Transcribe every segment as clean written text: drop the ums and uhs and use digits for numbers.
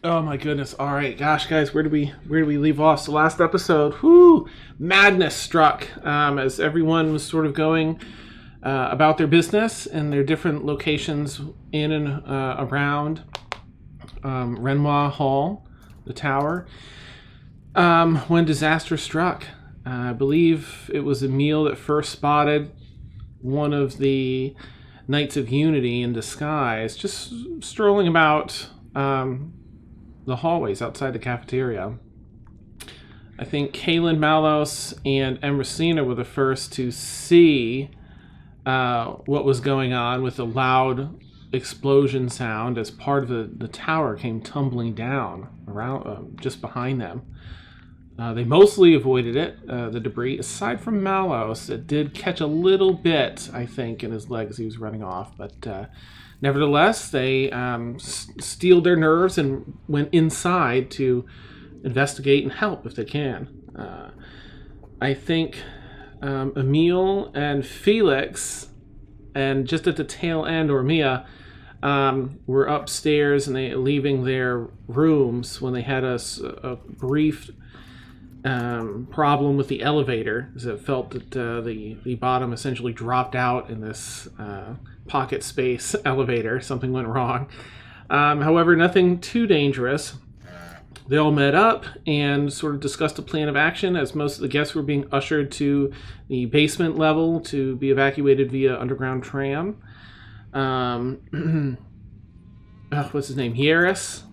Oh my goodness. All right. Gosh, guys, where do we leave off? So last episode, whoo, madness struck as everyone was sort of going about their business in their different locations in and around Renwa Hall, the tower, when disaster struck. I believe it was Emil that first spotted one of the Knights of Unity in disguise, just strolling about the hallways outside the cafeteria. I think Kaylin, Malos, and Emracina were the first to see what was going on with the loud explosion sound as part of the tower came tumbling down around just behind them. They mostly avoided it, the debris, aside from Malos. It did catch a little bit, I think, in his leg as he was running off. But nevertheless, they steeled their nerves and went inside to investigate and help if they can. I think Emil and Felix, and just at the tail end, Ormia, were upstairs and they leaving their rooms when they had a brief problem with the elevator, as it felt that the bottom essentially dropped out in this pocket space elevator. Something went wrong. However, nothing too dangerous. They all met up and sort of discussed a plan of action as most of the guests were being ushered to the basement level to be evacuated via underground tram. What's his name? Yaris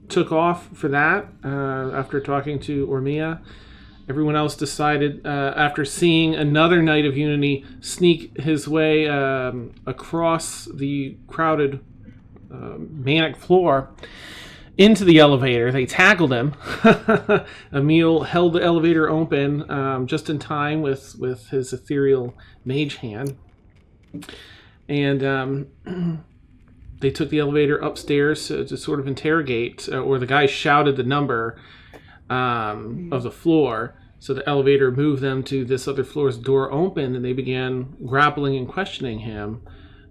took off for that after talking to Ormia. Everyone else decided, after seeing another Knight of Unity sneak his way across the crowded manic floor into the elevator, they tackled him. Emil held the elevator open just in time with his ethereal mage hand. And they took the elevator upstairs to sort of interrogate, or the guy shouted the number of the floor. So the elevator moved them to this other floor's door open, and they began grappling and questioning him.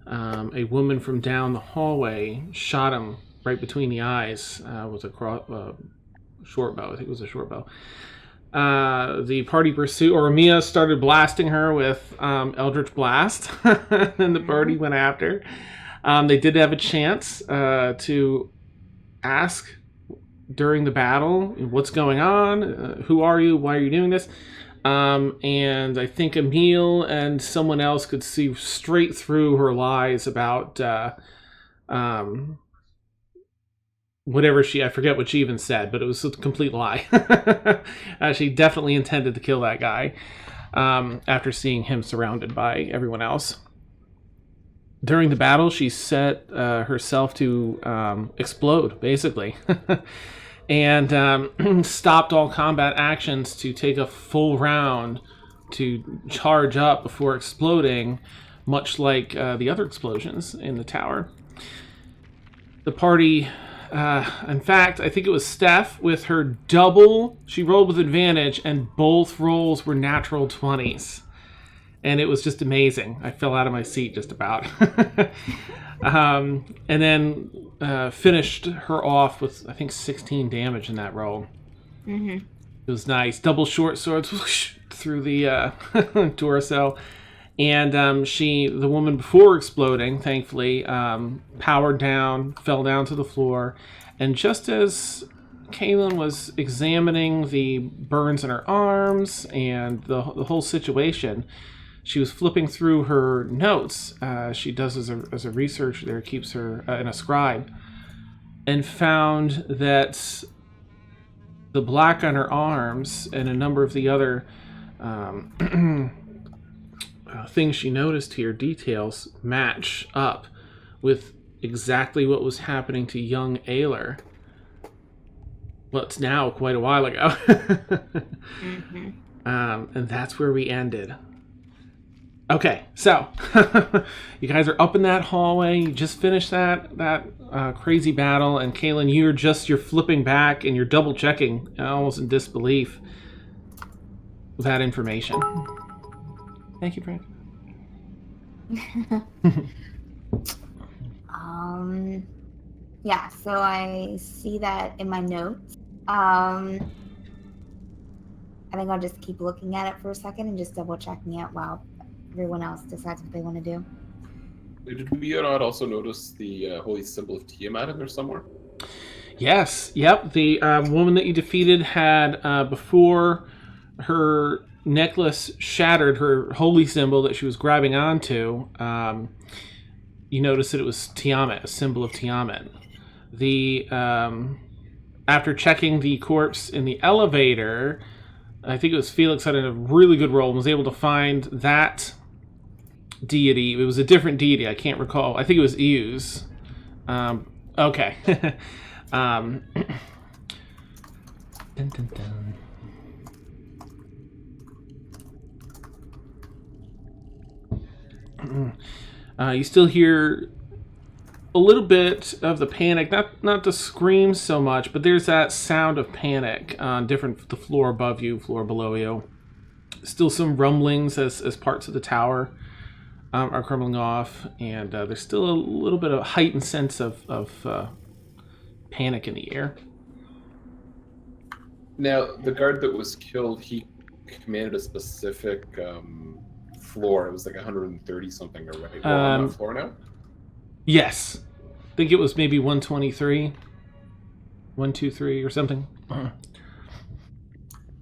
A woman from down the hallway shot him right between the eyes with a short bow. I think it was a short bow. The party pursued, or Mia started blasting her with Eldritch Blast, and the party went after. They did have a chance to ask during the battle, what's going on? Who are you? Why are you doing this? And I think Emil and someone else could see straight through her lies about whatever I forget what she even said, but it was a complete lie. She definitely intended to kill that guy after seeing him surrounded by everyone else. During the battle, she set herself to explode, basically, and stopped all combat actions to take a full round to charge up before exploding, much like the other explosions in the tower. The party, in fact, I think it was Steph with her double, she rolled with advantage, and both rolls were natural 20s. And it was just amazing. I fell out of my seat just about. And then finished her off with, I think, 16 damage in that roll. Mm-hmm. It was nice. Double short swords whoosh, through the torso. And the woman before exploding, thankfully, powered down, fell down to the floor. And just as Kaylin was examining the burns in her arms and the whole situation, she was flipping through her notes. She does as a researcher there, keeps her in a scribe, and found that the black on her arms and a number of the other things she noticed here, details, match up with exactly what was happening to young Ayler. Well, it's now quite a while ago. Mm-hmm. And that's where we ended. Okay, so you guys are up in that hallway. You just finished that crazy battle, and Kaylin, you're flipping back and you're double checking, almost in disbelief, with that information. Thank you, Frank. Yeah, so I see that in my notes. I think I'll just keep looking at it for a second and just double checking it while everyone else decides what they want to do. Did we not also notice the holy symbol of Tiamat in there somewhere? Yes, yep. The woman that you defeated had, before her necklace shattered, her holy symbol that she was grabbing onto, you noticed that it was Tiamat, a symbol of Tiamat. The after checking the corpse in the elevator, I think it was Felix had a really good roll and was able to find that deity. It was a different deity. I can't recall. I think it was Eus. Okay. Dun, dun, dun. You still hear a little bit of the panic, not the screams so much, but there's that sound of panic on the floor above you, floor below you. Still some rumblings as parts of the tower are crumbling off, and there's still a little bit of heightened sense of panic in the air. Now, the guard that was killed, he commanded a specific floor. It was like 130 something, or right? On that floor now? Yes. I think it was maybe 123. 123 or something.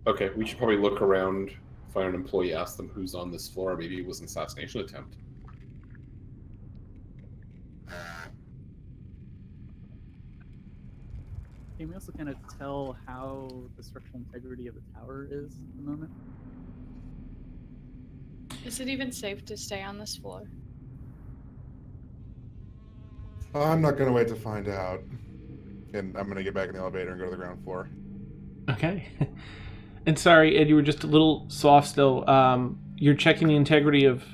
Okay, we should probably look around, find an employee, ask them who's on this floor. Maybe it was an assassination attempt. Can we also kind of tell how the structural integrity of the tower is at the moment? Is it even safe to stay on this floor? I'm not going to wait to find out. And I'm going to get back in the elevator and go to the ground floor. Okay. And sorry, Ed, you were just a little soft still. You're checking the integrity of...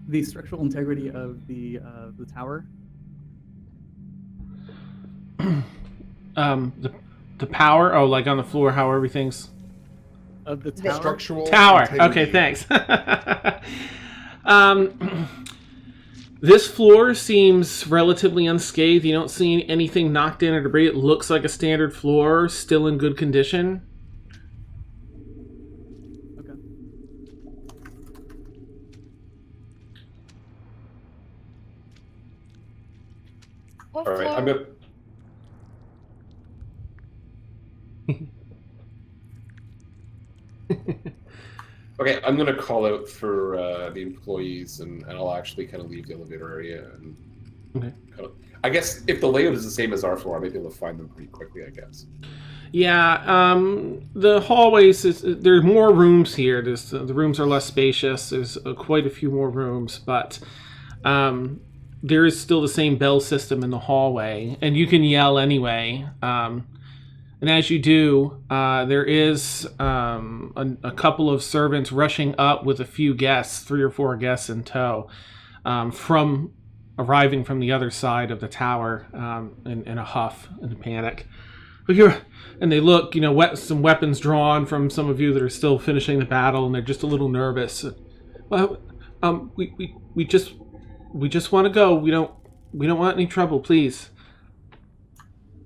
The structural integrity of the tower? The power? Oh, like on the floor, how everything's... Of the The tower? structural Tower. integrity. Okay, thanks. This floor seems relatively unscathed. You don't see anything knocked in or debris. It looks like a standard floor, still in good condition. Okay. What All right, floor? I'm gonna. Okay, I'm gonna call out for the employees, and I'll actually kind of leave the elevator area and Okay. kind of. I guess if the layout is the same as our floor, I might be able to find them pretty quickly. I guess. Yeah, the hallways, there are more rooms here. The rooms are less spacious. There's quite a few more rooms, but there is still the same bell system in the hallway, and you can yell anyway. And as you do, there is a couple of servants rushing up with a few guests, 3 or 4 guests in tow, arriving from the other side of the tower in a huff, in a panic. And they look, some weapons drawn from some of you that are still finishing the battle, and they're just a little nervous. Well, we just want to go. We don't want any trouble, please.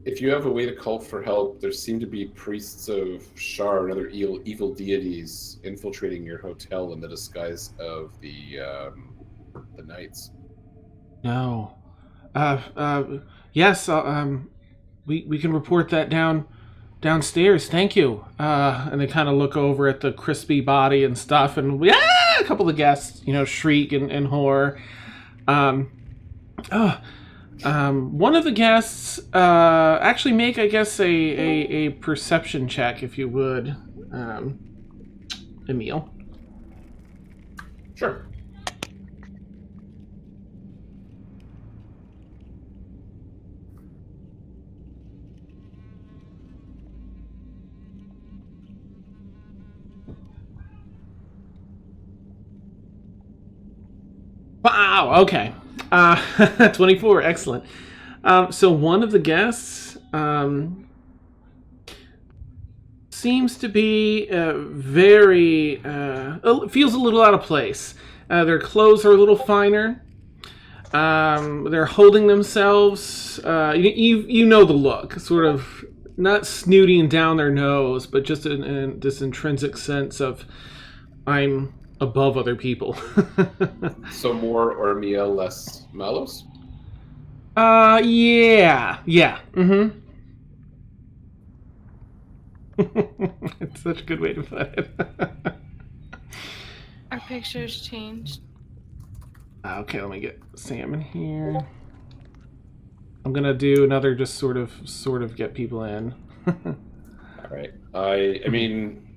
If you have a way to call for help, there seem to be priests of Shar and other evil deities infiltrating your hotel in the disguise of the knights. No. Yes. We can report that downstairs. Thank you. And they kind of look over at the crispy body and stuff, and a couple of guests, shriek in horror. One of the guests actually make, I guess, a perception check, if you would, Emil. Sure. Wow, okay. 24, excellent. So one of the guests seems to be feels a little out of place. Their clothes are a little finer. They're holding themselves. You know the look, sort of not snooty and down their nose, but just in this intrinsic sense of I'm above other people. So more Ormiel, less Malos? Yeah. Mm-hmm. It's such a good way to put it. Our pictures changed. Okay, let me get Sam in here. I'm gonna do another just sort of get people in. Alright. I mean,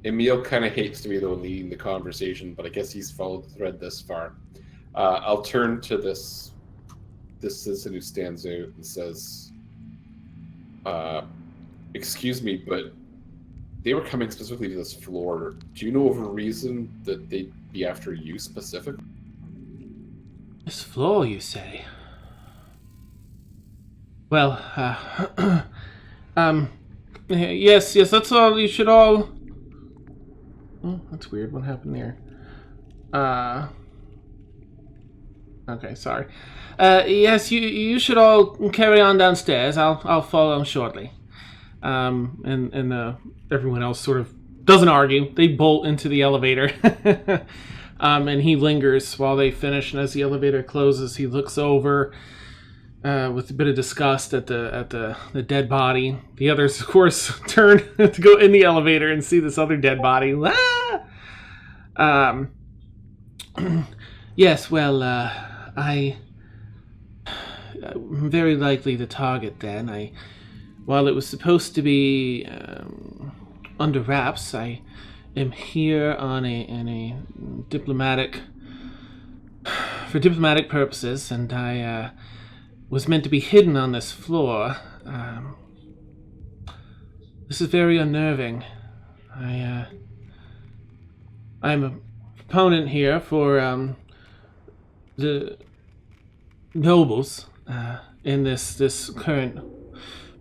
Emil kind of hates to be the one leading the conversation, but I guess he's followed the thread this far. I'll turn to this citizen who stands out and says, excuse me, but they were coming specifically to this floor. Do you know of a reason that they'd be after you specifically? This floor, you say? Well, yes, that's all. You should all. Oh, that's weird. What happened there? Okay, sorry. Yes, you should all carry on downstairs. I'll follow shortly. And everyone else sort of doesn't argue. They bolt into the elevator. And he lingers while they finish, and as the elevator closes, he looks over with a bit of disgust at the dead body. The others, of course, turn to go in the elevator and see this other dead body. Ah! Yes, well, I'm very likely the target then. While it was supposed to be under wraps, I am here on a diplomatic purposes, and I was meant to be hidden on this floor. This is very unnerving. I'm a proponent here for the nobles in this current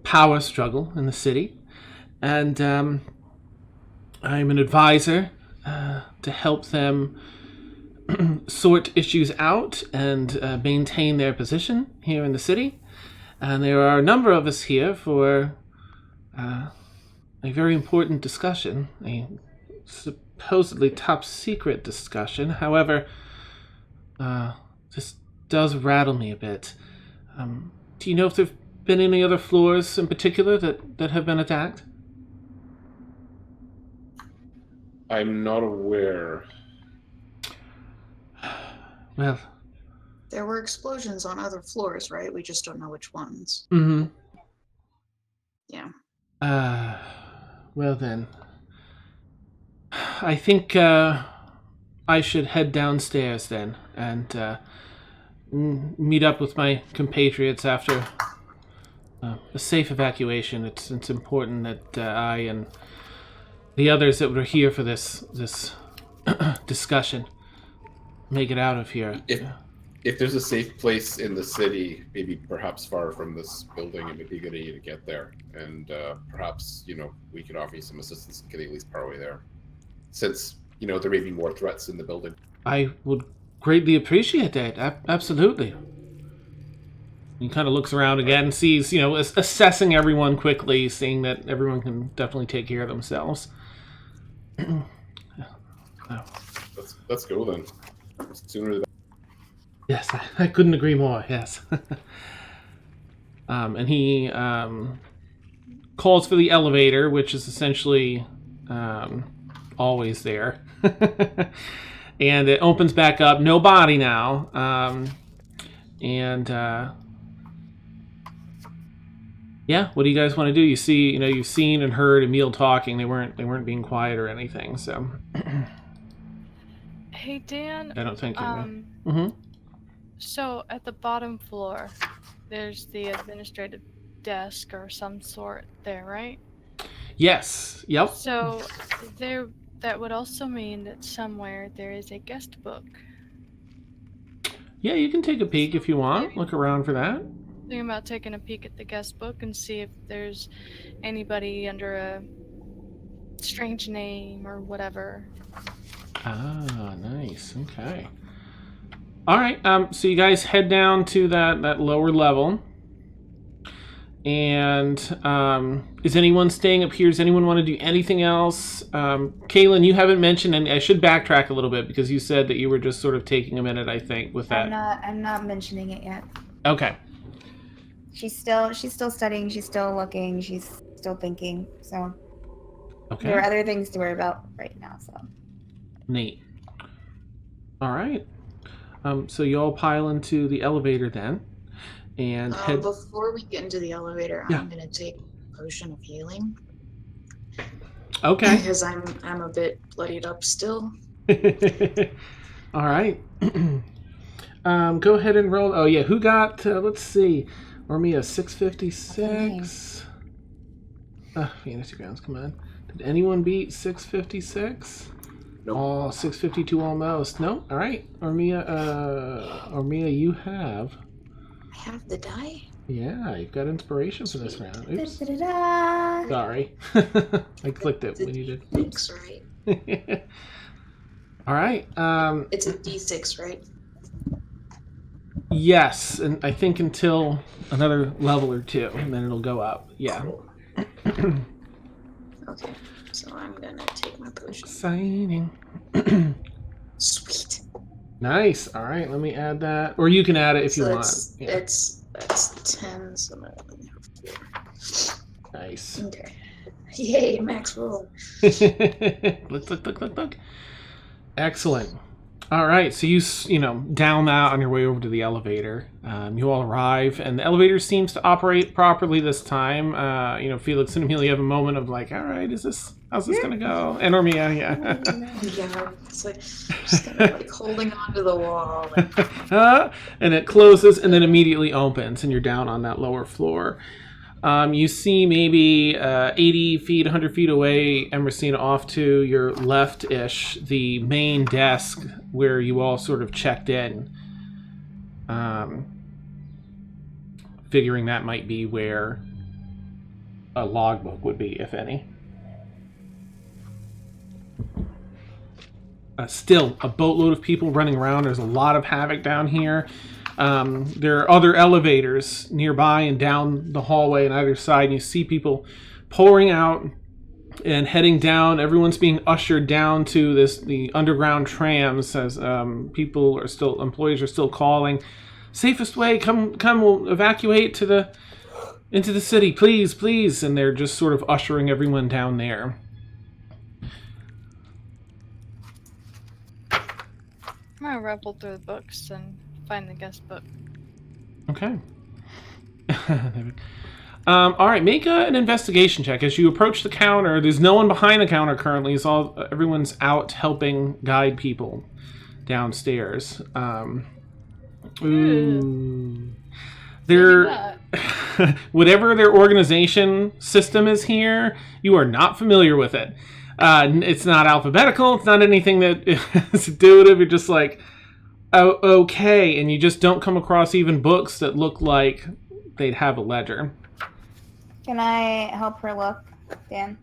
power struggle in the city, and I'm an advisor to help them sort issues out and maintain their position here in the city. And there are a number of us here for a very important discussion, a supposedly top secret discussion. However, this does rattle me a bit. Do you know if there have been any other floors in particular that have been attacked? I'm not aware. Well, there were explosions on other floors, right? We just don't know which ones. Mm-hmm. Yeah. Well then, I think I should head downstairs then and meet up with my compatriots after a safe evacuation. It's important that I and the others that were here for this discussion make it out of here. If there's a safe place in the city, maybe perhaps far from this building, it would be a good idea to get there. And perhaps, we could offer you some assistance in getting at least part way there. Since, there may be more threats in the building. I would greatly appreciate that. Absolutely. He kind of looks around again, sees, assessing everyone quickly, seeing that everyone can definitely take care of themselves. Let's go then. Sooner than... Yes, I couldn't agree more, yes. And he calls for the elevator, which is essentially always there. And it opens back up, no body now. Yeah, what do you guys want to do? You see, you've seen and heard Emil talking. They weren't being quiet or anything, so... Hey, Dan. I don't think... So, at the bottom floor, there's the administrative desk or some sort there, right? Yes. Yep. So, that would also mean that somewhere there is a guest book. Yeah, you can take a peek if you want. Look around for that. Thinking about taking a peek at the guest book and see if there's anybody under a strange name or whatever. Ah, nice. Okay. All right. So you guys head down to that lower level. And is anyone staying up here? Does anyone want to do anything else? Kaylin, you haven't mentioned, and I should backtrack a little bit because you said that you were just sort of taking a minute, I think, with that. I'm not mentioning it yet. Okay. She's still studying. She's still looking. She's still thinking. So Okay. there are other things to worry about right now. So Neat. All right. So you all pile into the elevator then, and head. Before we get into the elevator, Yeah. I'm gonna take a potion of healing Okay. because I'm a bit bloodied up still. All right. Go ahead and roll. Oh yeah, who got? Let's see. Ormia 656. Fantasy Grounds, come on. Did anyone beat 656? Nope. Oh, 652 almost. No. All right, Ormia. Ormia, you have. I have the die. Yeah, you've got inspiration for this round. Oops. da-da-da-da. Sorry. I clicked it when you did. Thanks, right? All right. It's a D6, right? Yes, and I think until another level or two, and then it'll go up. Yeah. Okay, so I'm gonna take my potion. Signing. Sweet. Nice. All right, let me add that, or you can add it if you want. Yeah. That's 10. So I'm gonna have 4. Nice. Okay. Yay, max roll. Look. Excellent. All right, so you down that on your way over to the elevator. You all arrive, and the elevator seems to operate properly this time. Felix and Amelia have a moment of like, all right, how's this gonna go? And Ormia, yeah. Yeah, it's like just kind of like holding onto the wall. And and it closes and then immediately opens, and you're down on that lower floor. You see maybe 80 feet, 100 feet away, Emersina, off to your left-ish, the main desk where you all sort of checked in. Figuring that might be where a logbook would be, if any. Still, a boatload of people running around. There's a lot of havoc down here. There are other elevators nearby and down the hallway on either side, and you see people pouring out and heading down. Everyone's being ushered down to the underground trams as employees are still calling, safest way, come, we'll evacuate into the city, please, and they're just sort of ushering everyone down there. I'm gonna rumble through the books and find the guest book. Okay. All right, make an investigation check. As you approach the counter, there's no one behind the counter currently. Everyone's out helping guide people downstairs. Whatever their organization system is here, you are not familiar with it. It's not alphabetical. It's not anything that is intuitive. You're just like, oh, okay, and you just don't come across even books that look like they'd have a ledger. Can I help her look, Dan?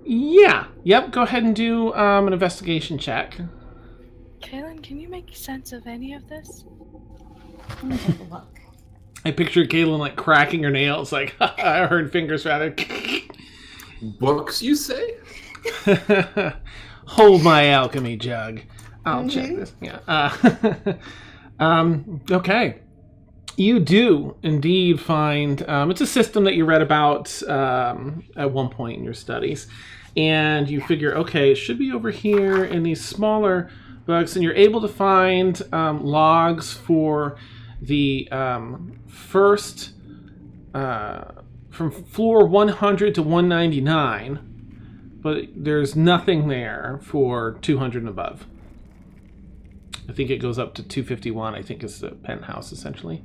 Yeah. Yep, go ahead and do an investigation check. Kaylin, can you make sense of any of this? Let me take a look. I pictured Caitlin like cracking her nails, like, I heard fingers rather. Books, you say? Hold my alchemy jug. I'll check this. Yeah. Okay. You do indeed find it's a system that you read about at one point in your studies, and you figure, okay, it should be over here in these smaller books, and you're able to find logs for the first from floor 100 to 199, but there's nothing there for 200 and above. I think it goes up to 251, I think is the penthouse, essentially.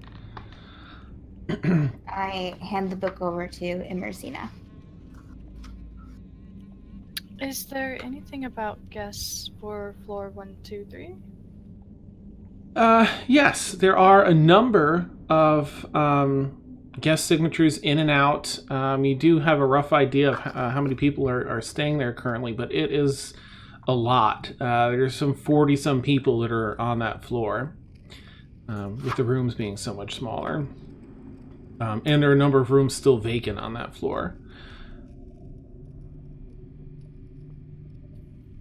I hand the book over to Emersina. Is there anything about guests for floor 1, 2, 3? Yes, there are a number of guest signatures in and out. You do have a rough idea of how many people are staying there currently, but it is a lot. There's some 40-some people that are on that floor, with the rooms being so much smaller. And there are a number of rooms still vacant on that floor.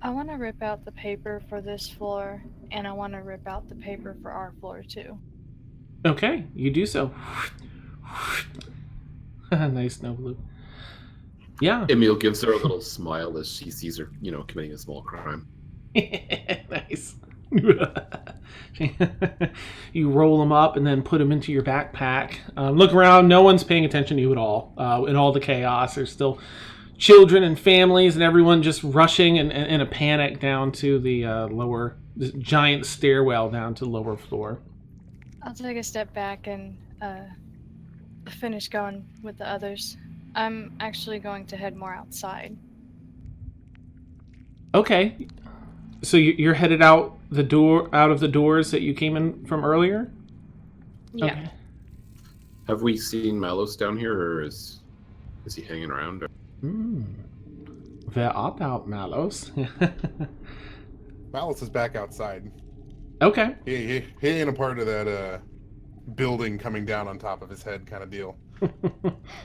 I want to rip out the paper for this floor, and I want to rip out the paper for our floor too. Okay, you do so. Nice snow blue. Yeah. Emil gives her a little smile as she sees her, committing a small crime. Nice. You roll them up and then put them into your backpack. Look around. No one's paying attention to you at all. In all the chaos, there's still children and families and everyone just rushing in a panic down to the this giant stairwell down to the lower floor. I'll take a step back and finish going with the others. I'm actually going to head more outside. Okay. So you're headed out of the doors that you came in from earlier? Yeah. Okay. Have we seen Malos down here, or is he hanging around? Wer art out, Malos? Malice is back outside. Okay. He ain't a part of that building coming down on top of his head kind of deal.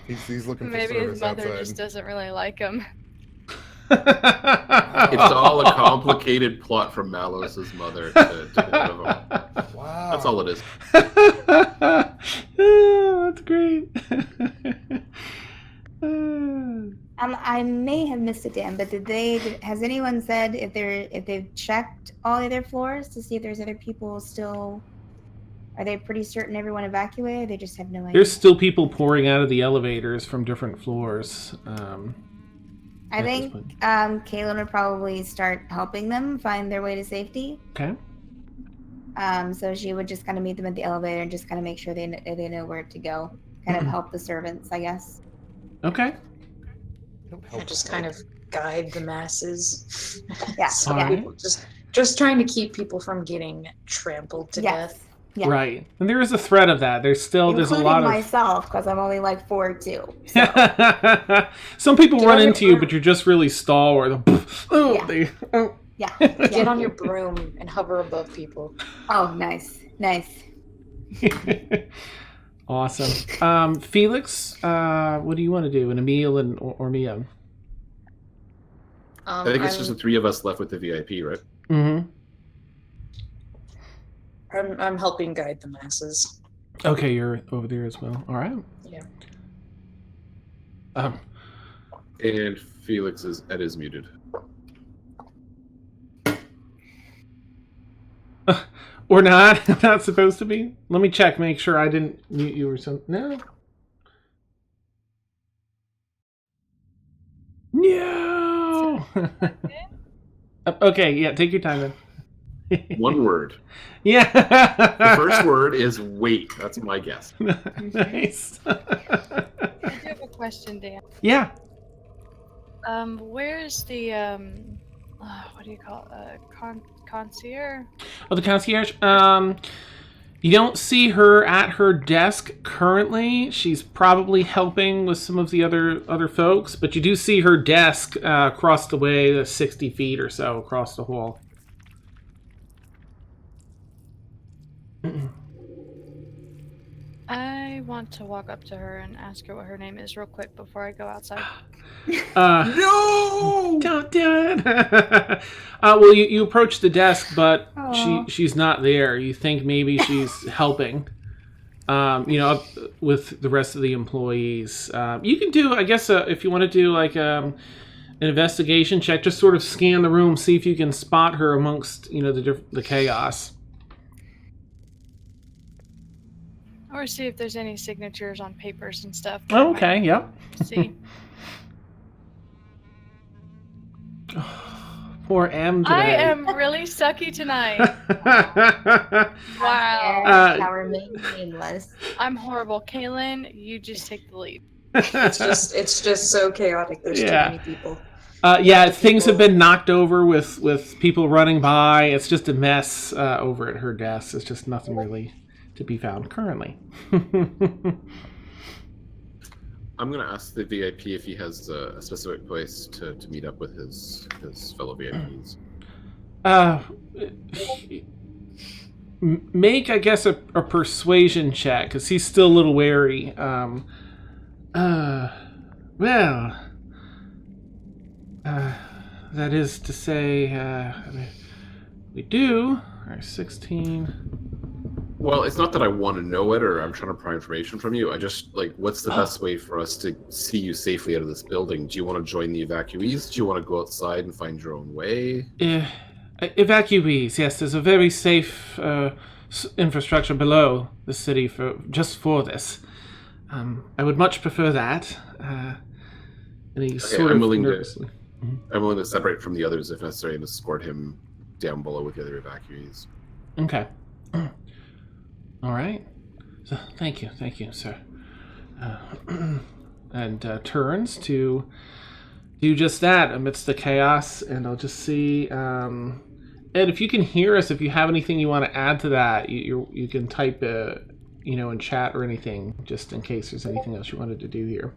He's looking for Maybe service his mother outside. just doesn't really like him. It's all a complicated plot from Malos's mother to get rid of him. Wow. That's all it is. Oh, that's great. I may have missed it, Dan, but has anyone said if they've checked all the other floors to see if there's other people still? Are they pretty certain everyone evacuated? They just have no idea. There's still people pouring out of the elevators from different floors. I think Kaylin would probably start helping them find their way to safety. Okay. So she would just kind of meet them at the elevator and just kind of make sure they know where to go. Kind of help the servants, I guess. Okay. I just kind of guide the masses. Yeah. So Alright. people just trying to keep people from getting trampled to Yes. death. Yeah. Right. And there is a threat of that. There's a Including lot of myself, because I'm only like 4'2". Some people Get run on your into you, broom. but you're just really stalwart. Oh, Yeah. Yeah. Get on your broom and hover above people. Oh, nice. Awesome. Felix, what do you want to do? And Emil or Mia? I think it's just the three of us left with the VIP, right? Mm-hmm. I'm helping guide the masses. Okay, you're over there as well. All right. Yeah. And Felix is muted. Or not. Not supposed to be. Let me check. Make sure I didn't mute you or something. No. No. Okay. Yeah. Take your time then. One word. Yeah. The first word is wait. That's my guess. Nice. I do have a question, Dan. Yeah. Where's the what do you call it? Concierge? Oh, the concierge. You don't see her at her desk currently. She's probably helping with some of the other folks, but you do see her desk across the way, 60 feet or so across the hall. I want to walk up to her and ask her what her name is real quick before I go outside. No! Don't do it. Well, you approach the desk, but Aw. she's not there. You think maybe she's helping, with the rest of the employees. You can do, I guess, if you want to do like an investigation check, just sort of scan the room, see if you can spot her amongst the chaos. Or see if there's any signatures on papers and stuff. Oh, okay. Yep. See. Poor M today. I am really sucky tonight. Wow. Tower meaningless. I'm horrible. Kaylin, you just take the lead. It's just so chaotic. There's Yeah. too many people. Things have been knocked over with people running by. It's just a mess over at her desk. It's just nothing really to be found currently. I'm going to ask the VIP if he has a specific place to meet up with his fellow VIPs. Make, I guess, a persuasion check, because he's still a little wary. Well, that is to say, we do. Our 16. Well, it's not that I want to know it or I'm trying to pry information from you. I just, like, what's the best way for us to see you safely out of this building? Do you want to join the evacuees? Do you want to go outside and find your own way? Evacuees, yes. There's a very safe infrastructure below the city for this. I would much prefer that. And he sort of nervously. I'm willing to separate from the others if necessary and escort him down below with the other evacuees. Okay. All right. So, thank you, sir. And turns to do just that amidst the chaos. And I'll just see, Ed, if you can hear us, if you have anything you want to add to that, you can type, in chat or anything, just in case there's anything else you wanted to do here.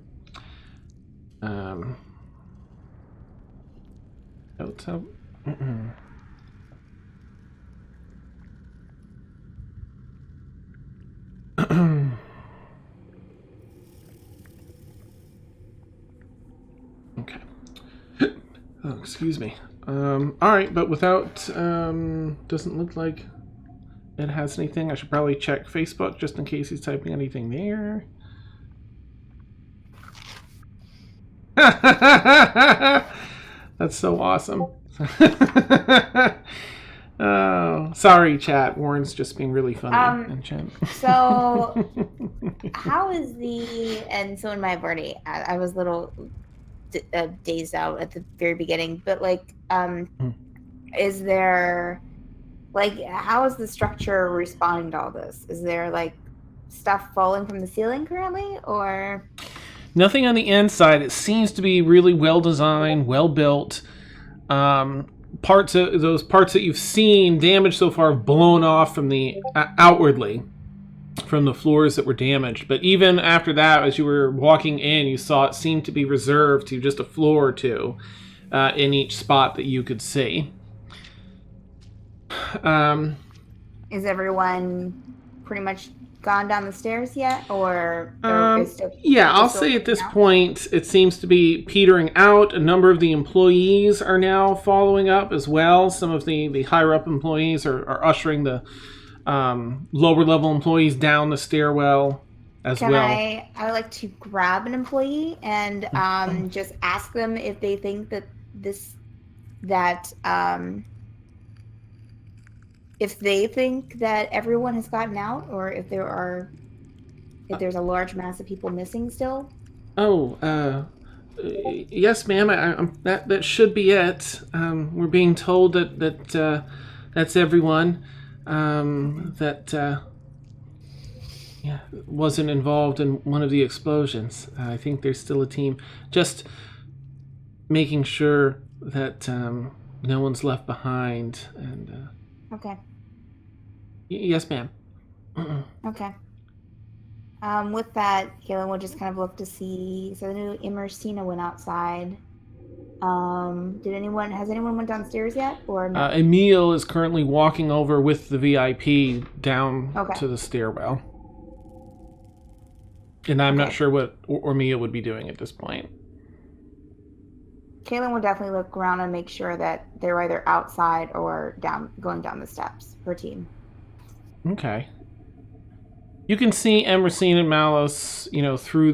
Okay. Oh, excuse me. All right, but without doesn't look like it has anything. I should probably check Facebook just in case he's typing anything there. That's so awesome. Oh, sorry, chat. Warren's just being really funny in chat. So, how is and so in my party, I was a little dazed out at the very beginning, but is there, how is the structure responding to all this? Is there, stuff falling from the ceiling currently, or? Nothing on the inside. It seems to be really well designed, well built. Parts that you've seen damaged so far have blown off from the outwardly from the floors that were damaged. But even after that, as you were walking in, you saw it seemed to be reserved to just a floor or two in each spot that you could see. Is everyone pretty much gone down the stairs yet, or I'll say at this point it seems to be petering out. A number of the employees are now following up as well. Some of the higher up employees are ushering the lower level employees down the stairwell as well. I would like to grab an employee and just ask them if they think that if they think that everyone has gotten out, or if there's a large mass of people missing still. Yes, ma'am. That should be it. We're being told that that's everyone that wasn't involved in one of the explosions. I think there's still a team just making sure that no one's left behind. And okay. Yes, ma'am. Okay. With that, Kaylin will just kind of look to see. So the new Immersina went outside. Has anyone went downstairs yet, or no? Emil is currently walking over with the VIP down to the stairwell. And I'm not sure what Emil would be doing at this point. Kaylin will definitely look around and make sure that they're either outside or going down the steps. Her team. Okay. You can see Emerson and Malos,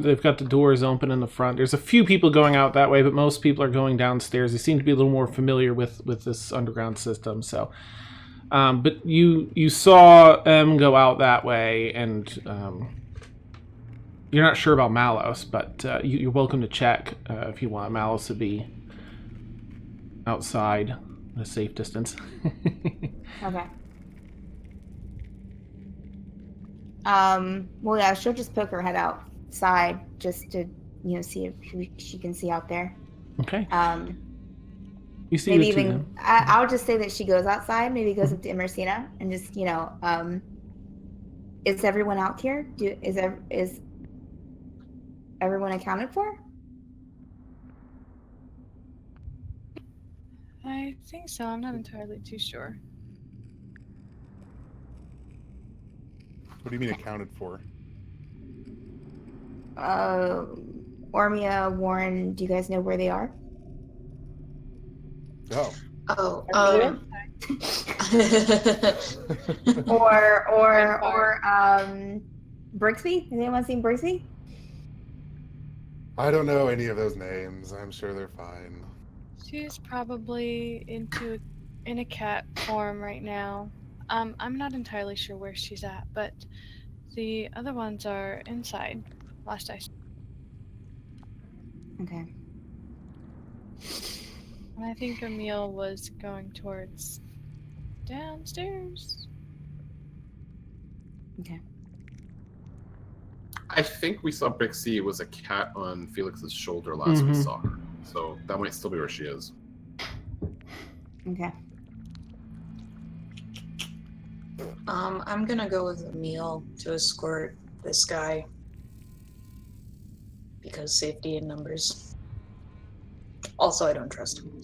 they've got the doors open in the front. There's a few people going out that way, but most people are going downstairs. They seem to be a little more familiar with this underground system. So, but you saw M go out that way, and you're not sure about Malos, but you're welcome to check if you want Malos to be outside at a safe distance. Okay. She'll just poke her head outside just to, see if she can see out there. Okay. You see maybe even I'll just say that she goes outside, maybe goes up to Immersina and just, is everyone out here? Is everyone accounted for? I think so. I'm not entirely too sure. What do you mean accounted for? Ormia, Warren, do you guys know where they are? Oh. Oh, Or Brixie? Has anyone seen Brixie? I don't know any of those names. I'm sure they're fine. She's probably in a cat form right now. I'm not entirely sure where she's at, but the other ones are inside. Last I saw. Okay. And I think Emil was going towards downstairs. Okay. I think we saw Brixie was a cat on Felix's shoulder last we saw her. So that might still be where she is. Okay. I'm gonna go with Emil to escort this guy. Because safety in numbers. Also, I don't trust him.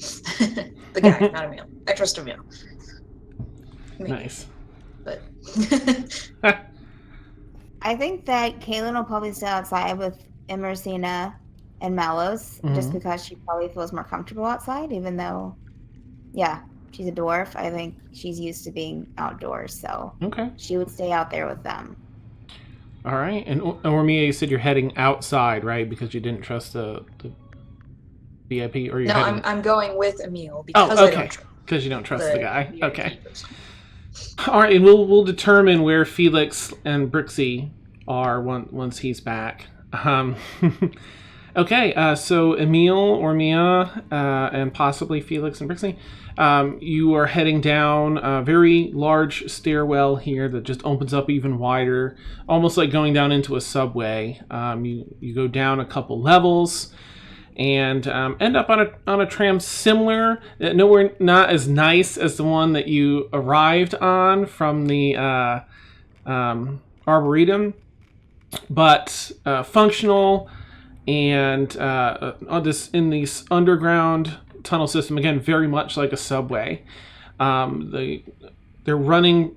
The guy, not Emil. I trust Emil. Maybe, Nice. but I think that Kaylin will probably stay outside with Emersina and Mallows, just because she probably feels more comfortable outside, even though, yeah, she's a dwarf. I think she's used to being outdoors, so Okay. she would stay out there with them. All right. And Ormia, you said you're heading outside, right? Because you didn't trust the VIP, or you're no, heading... I'm going with Emil because Oh, I okay. don't trust Because you don't trust the guy. VIP Okay. person. All right, and we'll determine where Felix and Brixie are once he's back. Okay, so Emil, Ormia, and possibly Felix and Brixie, you are heading down a very large stairwell here that just opens up even wider, almost like going down into a subway. You go down a couple levels and end up on a tram similar, nowhere not as nice as the one that you arrived on from the Arboretum, but functional and in this underground tunnel system, again, very much like a subway. They're running,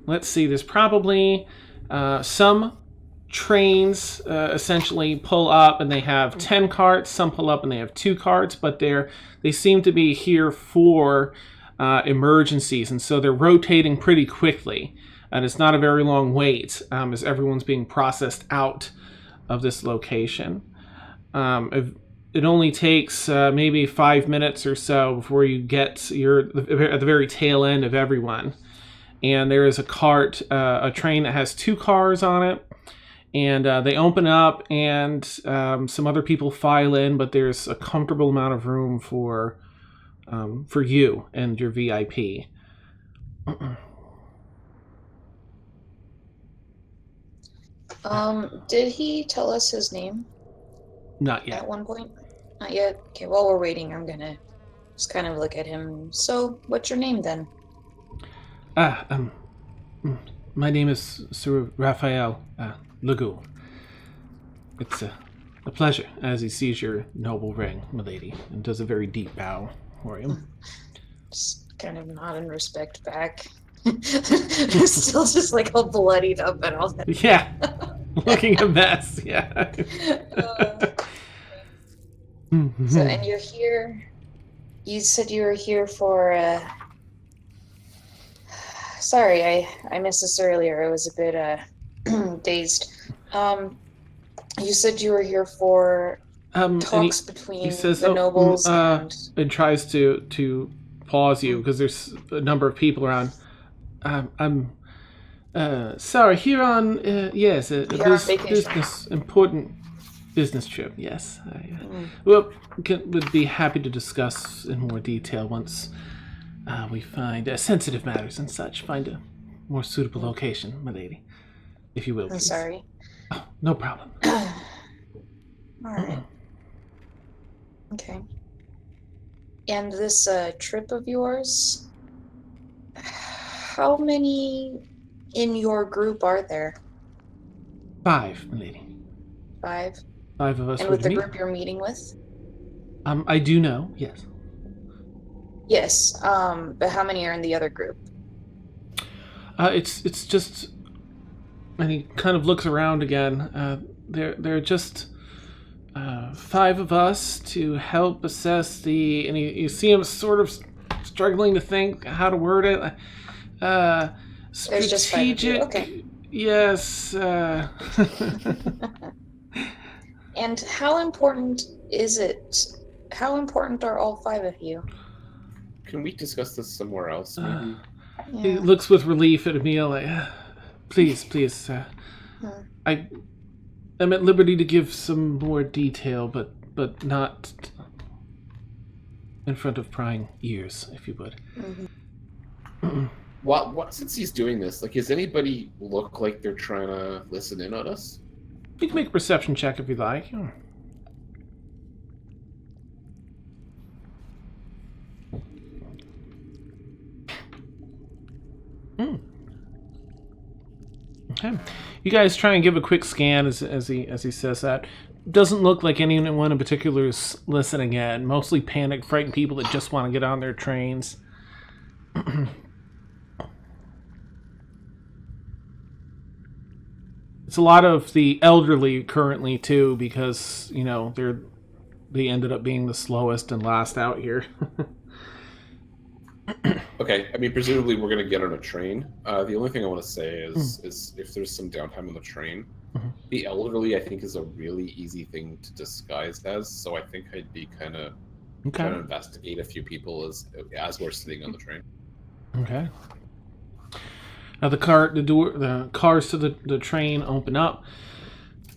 let's see, there's probably some trains essentially pull up and they have 10 carts, some pull up and they have 2 carts, but they seem to be here for emergencies, and so they're rotating pretty quickly, and it's not a very long wait as everyone's being processed out of this location. It only takes maybe 5 minutes or so before you get at the very tail end of everyone, and there is a train that has 2 cars on it. And they open up, and some other people file in, but there's a comfortable amount of room for you and your VIP. Did he tell us his name Not yet. at one point? Not yet? Okay, while we're waiting, I'm gonna just kind of look at him. So, what's your name then? My name is Sir Raphael Legul. It's a pleasure, as he sees your noble ring, milady, and does a very deep bow for you. Just kind of nod and respect back. Still just like all bloodied up and all that. Yeah, looking a mess, yeah. So, and you're here. You said you were here for. Sorry, I missed this earlier. I was a bit dazed. You said you were here for talks between the nobles and. It tries to pause you because there's a number of people around. I'm sorry. Here on yes, important business trip. Yes, would be happy to discuss in more detail once we find sensitive matters and such. Find a more suitable location, my lady, if you will. I'm Please. sorry. Oh, no problem. All right. Okay. And this trip of yours, how many in your group are there? 5, my lady. 5? 5 of us. And with the group you're meeting with? I do know, yes. Yes, but how many are in the other group? It's just, and he kind of looks around again. There are just 5 of us to help assess the, and you see him sort of struggling to think how to word it. There's just 5 of you. Okay. Yes. And how important is it? How important are all 5 of you? Can we discuss this somewhere else, maybe? He looks with relief at Emil, like, please, I am at liberty to give some more detail, but not in front of prying ears, if you would. Mm-hmm. What? Since he's doing this, like, does anybody look like they're trying to listen in on us? You can make a perception check if you like. Okay. You guys try and give a quick scan as he says that. Doesn't look like anyone in particular is listening in. Mostly panicked, frightened people that just want to get on their trains. It's a lot of the elderly currently too, because they ended up being the slowest and last out here. Okay, I mean, presumably we're going to get on a train. The only thing I want to say is if there's some downtime on the train, the elderly, I think, is a really easy thing to disguise as. So I think I'd be kind of trying to investigate a few people as we're sitting on the train. Okay. Now the cars to the train open up.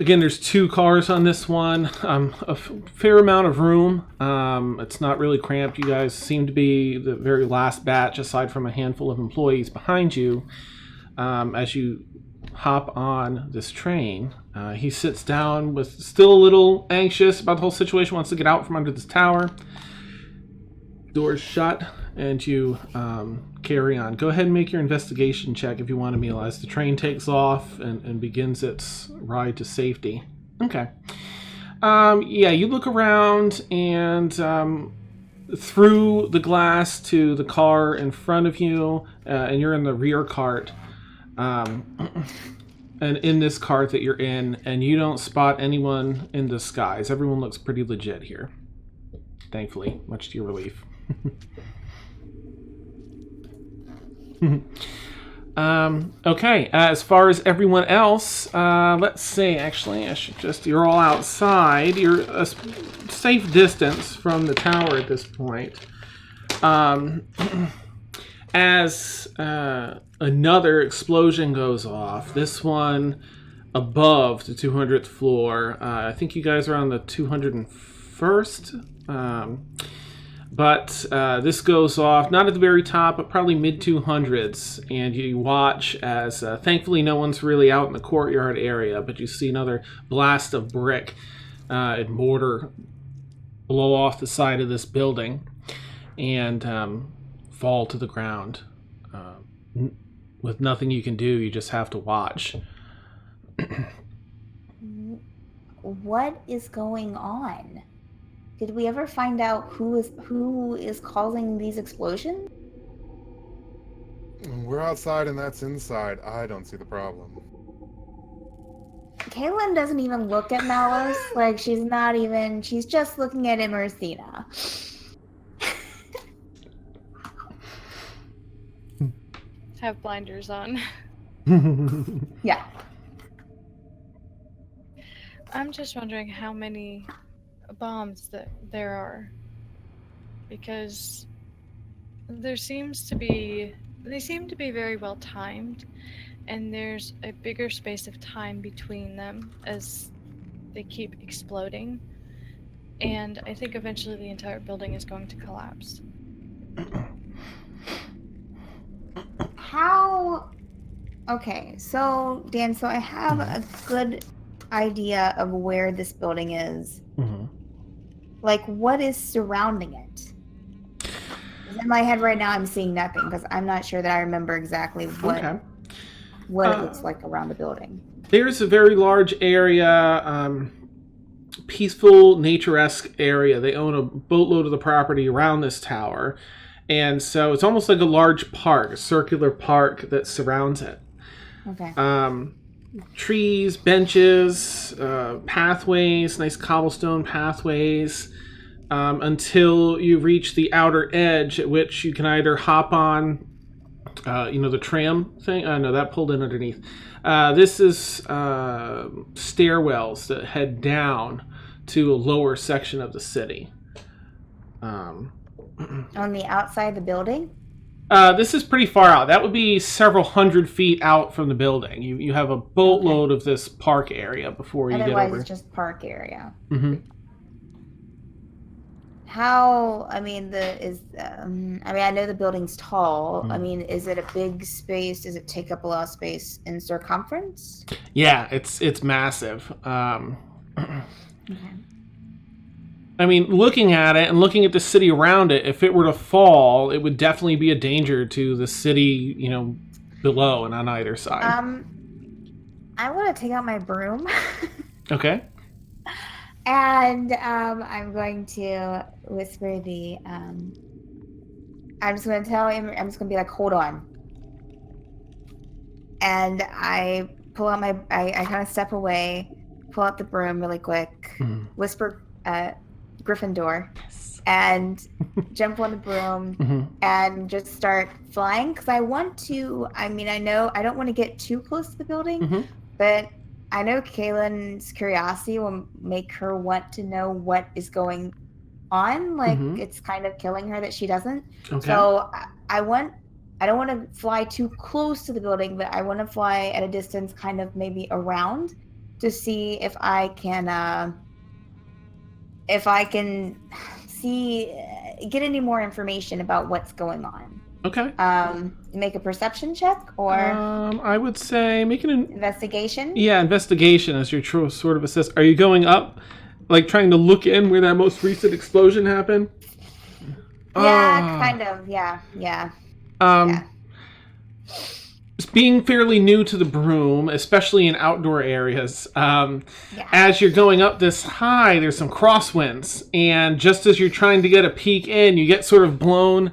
Again, there's 2 cars on this one. A fair amount of room. It's not really cramped. You guys seem to be the very last batch, aside from a handful of employees behind you. As you hop on this train, he sits down with still a little anxious about the whole situation. Wants to get out from under this tower. Doors shut, and you carry on. Go ahead and make your investigation check if you want, Emil, as the train takes off and begins its ride to safety. Okay. You look around and through the glass to the car in front of you, and you're in the rear cart. And in this cart that you're in, and you don't spot anyone in disguise. Everyone looks pretty legit here. Thankfully, much to your relief. Okay, as far as everyone else, let's see, actually, you're all outside. You're a safe distance from the tower at this point. As another explosion goes off, this one above the 200th floor. I think you guys are on the 201st. But this goes off, not at the very top, but probably mid-200s. And you watch as, thankfully no one's really out in the courtyard area, but you see another blast of brick and mortar blow off the side of this building and fall to the ground. With nothing you can do, you just have to watch. What is going on? Did we ever find out who is causing these explosions? We're outside and that's inside. I don't see the problem. Kaylin doesn't even look at Malos. Like, she's just looking at Emerthina. Have blinders on. Yeah. I'm just wondering how many bombs that there are, because they seem to be very well timed, and there's a bigger space of time between them as they keep exploding, and I think eventually the entire building is going to collapse. Okay, so Dan, I have a good idea of where this building is. Mm-hmm. Like, what is surrounding it? In my head right now, I'm seeing nothing because I'm not sure that I remember exactly what it looks like around the building. There's a very large area, peaceful, nature-esque area. They own a boatload of the property around this tower. And so it's almost like a large park, a circular park that surrounds it. Okay. Trees, benches, pathways, nice cobblestone pathways, until you reach the outer edge, at which you can either hop on, the tram thing. No, that pulled in underneath. This is stairwells that head down to a lower section of the city. On the outside of the building? This is pretty far out. That would be several hundred feet out from the building. You have a boatload of this park area before you get over. Otherwise, it's just park area. Mm-hmm. How? I mean, I know the building's tall. Mm-hmm. I mean, is it a big space? Does it take up a lot of space in circumference? Yeah, it's massive. Okay. I mean, looking at it and looking at the city around it, if it were to fall, it would definitely be a danger to the city, below and on either side. I want to take out my broom. Okay. And I'm going to whisper I'm just going to tell him, I'm just going to be like, hold on. And I pull out I kind of step away, pull out the broom really quick, whisper, Gryffindor, and jump on the broom and just start flying. Because I want to, I know I don't want to get too close to the building, but I know Kaylin's curiosity will make her want to know what is going on. Like, it's kind of killing her that she doesn't. Okay. So I don't want to fly too close to the building, but I want to fly at a distance, kind of maybe around, to see if I can get any more information about what's going on. Okay. Make a perception check, or I would say make an investigation. Yeah, investigation as your true sort of assess. Are you going up, like trying to look in where that most recent explosion happened? Yeah, kind of. Yeah. Just being fairly new to the broom, especially in outdoor areas, as you're going up this high, there's some crosswinds, and just as you're trying to get a peek in, you get sort of blown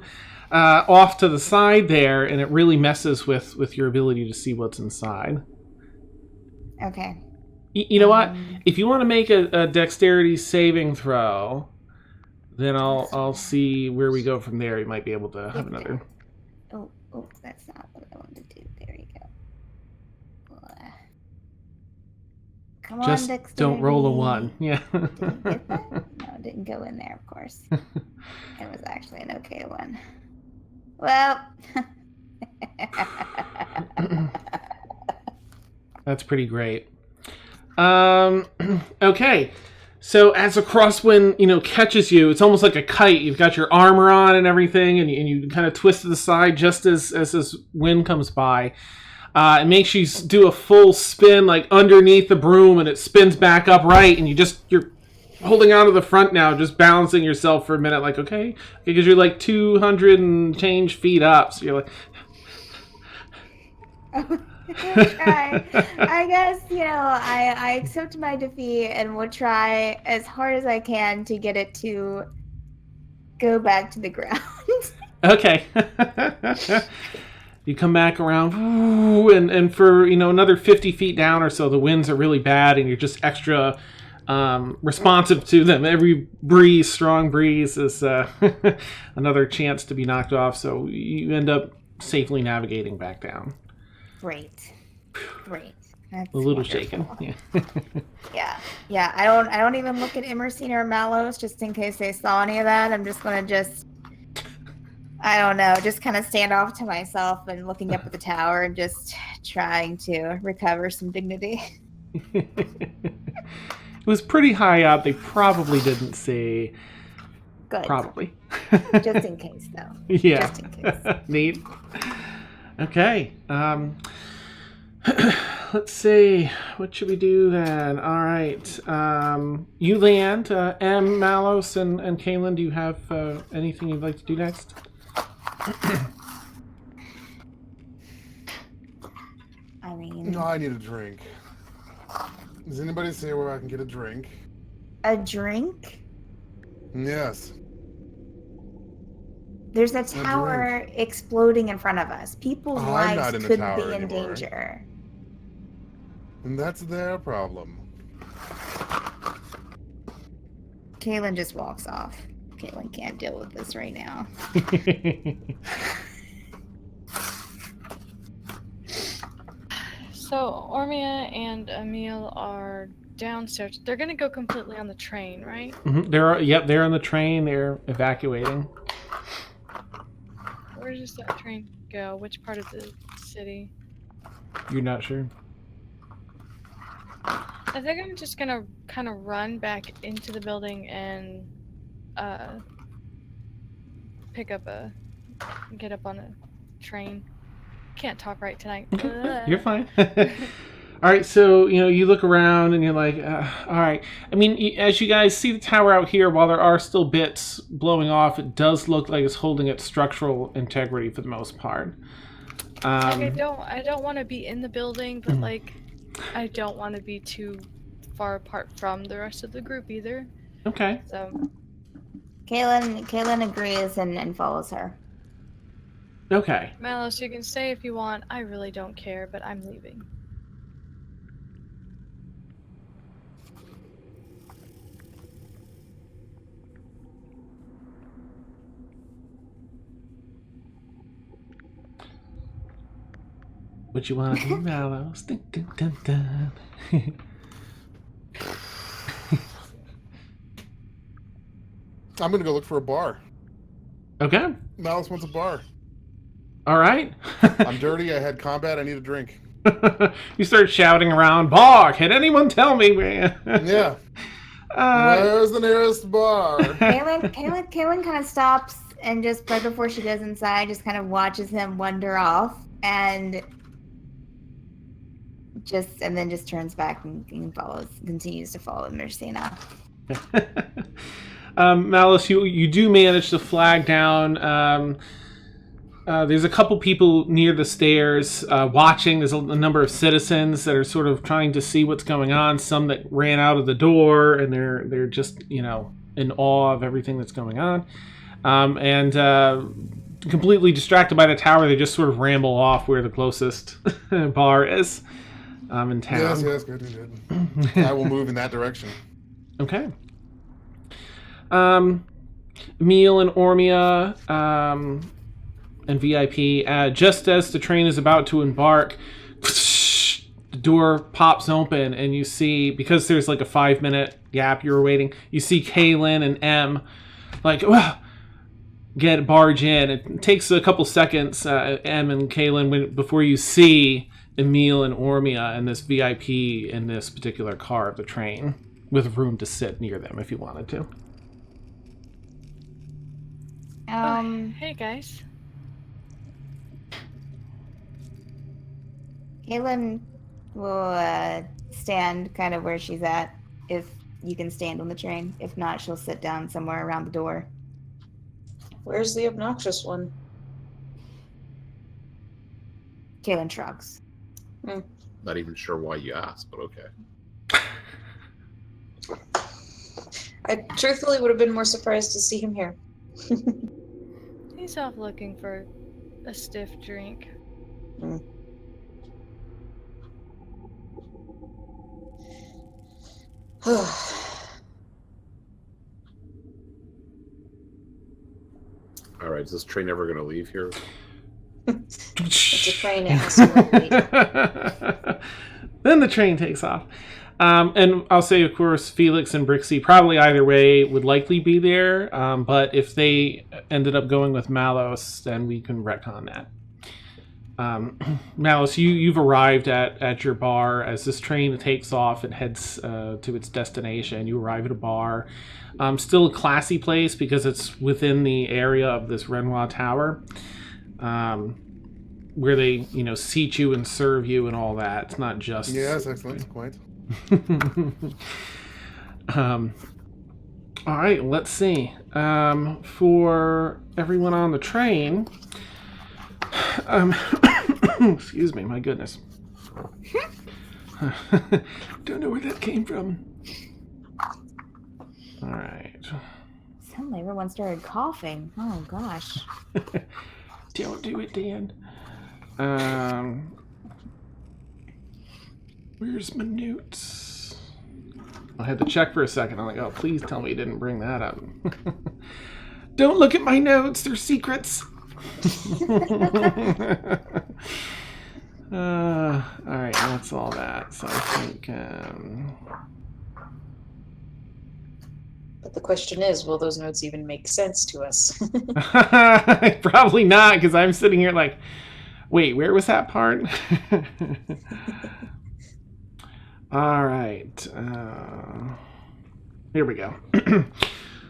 off to the side there, and it really messes with your ability to see what's inside. Okay. You know what? If you want to make a dexterity saving throw, then I'll see where we go from there. You might be able to have another. Oh, that's not what I wanted to do. There you go. Come on, just dexterity. Don't roll a 1. Yeah. Did you get that? No, it didn't go in there, of course. It was actually an okay one. Well. That's pretty great. Okay. So as a crosswind, catches you, it's almost like a kite. You've got your armor on and everything, and you kind of twist to the side just as this wind comes by. It makes you do a full spin, like underneath the broom, and it spins back upright, and you're holding on to the front now, just balancing yourself for a minute, like, okay, because you're like 200 and change feet up, so you're like... Try. I guess, I accept my defeat and will try as hard as I can to get it to go back to the ground. Okay. You come back around, and for, another 50 feet down or so, the winds are really bad, and you're just extra responsive to them. Every strong breeze is another chance to be knocked off, so you end up safely navigating back down. Great. That's a little wonderful. shaken. Yeah. Yeah. I don't even look at Emerson or Mallows just in case they saw any of that. I'm just gonna I don't know, just kind of stand off to myself and looking up at the tower and just trying to recover some dignity. It was pretty high up. They probably didn't see. Good. Probably. Just in case, though. Yeah. Just in case. Neat. Okay. Let's see. What should we do then? All right. You land. M, Malos, and Kaylin, do you have anything you'd like to do next? No, I need a drink. Does anybody say where I can get a drink? A drink? Yes. There's a tower exploding in front of us. People's I'm lives not in the could tower be in anymore. danger. And that's their problem. Kaylin just walks off. Kaylin can't deal with this right now. So Ormia and Emil are downstairs. They're gonna go completely on the train, right? Mm-hmm. They're on the train. They're evacuating. Where does that train go? Which part of the city? You're not sure? I think I'm just gonna kind of run back into the building and get up on a train. Can't talk right tonight. You're fine. All right, so you look around and you're like, all right. I mean, as you guys see the tower out here, while there are still bits blowing off, it does look like it's holding its structural integrity for the most part. I don't want to be in the building, but like, I don't want to be too far apart from the rest of the group either. Okay. So, Kaylin agrees and follows her. Okay. Malos, you can stay if you want. I really don't care, but I'm leaving. What you want to do, Malos? Dun, dun, dun, dun. I'm gonna go look for a bar. Okay. Malice wants a bar. All right. I'm dirty. I had combat. I need a drink. You start shouting around, bar, can anyone tell me where? Yeah. Where's the nearest bar? Kaylin kind of stops and just right before she goes inside, just kind of watches him wander off and then just turns back and continues to follow Mercina. Malice, you do manage to flag down. There's a couple people near the stairs watching. There's a number of citizens that are sort of trying to see what's going on. Some that ran out of the door and they're just in awe of everything that's going on, and completely distracted by the tower. They just sort of ramble off where the closest bar is in town. Yes, good. I will move in that direction. Okay. Emil and Ormia and VIP, just as the train is about to embark, the door pops open and you see, because there's like a 5-minute gap you were waiting, you see Kaylin and M like barge in. It takes a couple seconds, M and Kaylin, before you see Emil and Ormia and this VIP in this particular car of the train with room to sit near them if you wanted to. Hey guys. Kaylin will stand kind of where she's at, if you can stand on the train. If not, she'll sit down somewhere around the door. Where's the obnoxious one? Kaylin shrugs. Not even sure why you asked, but okay. I truthfully would have been more surprised to see him here. He's off looking for a stiff drink. All right, is this train ever going to leave here? It's a train, it has to leave. Then the train takes off. And I'll say, of course, Felix and Brixie probably either way would likely be there. But if they ended up going with Malos, then we can retcon that. Malos, you've arrived at your bar as this train takes off and heads to its destination. You arrive at a bar. Still a classy place because it's within the area of this Renwa Tower. Where they, seat you and serve you and all that. It's not just... Yes, excellent. Quite. All right, let's see. For everyone on the train... excuse me, my goodness. Don't know where that came from. All right. Suddenly everyone started coughing. Oh, gosh. Don't do it, Dan. Where's my notes? I had to check for a second. I'm like, oh, please tell me you didn't bring that up. Don't look at my notes. They're secrets. All right, that's all that. So I think... But the question is, will those notes even make sense to us? Probably not, because I'm sitting here like, wait, where was that part? All right. Here we go.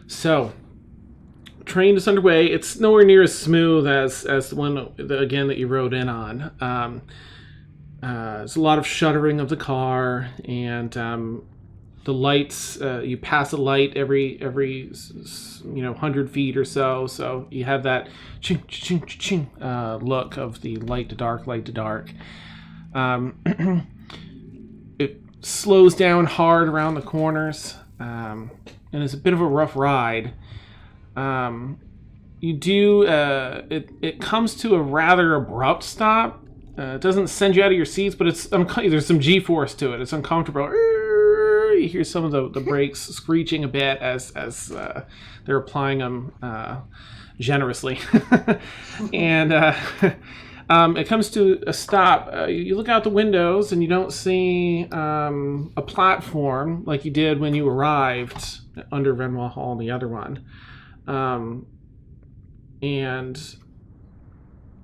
So, train is underway. It's nowhere near as smooth as the one, again, that you rode in on. There's a lot of shuddering of the car, and the lights, you pass a light every 100 feet or so. So you have that ching, ching, ching, look of the light to dark, light to dark. It slows down hard around the corners, and it's a bit of a rough ride. You do, it comes to a rather abrupt stop. It doesn't send you out of your seats, but there's some G-force to it. It's uncomfortable. You hear some of the brakes screeching a bit as they're applying them generously. And it comes to a stop. You look out the windows and you don't see a platform like you did when you arrived under Renwa Hall, the other one. And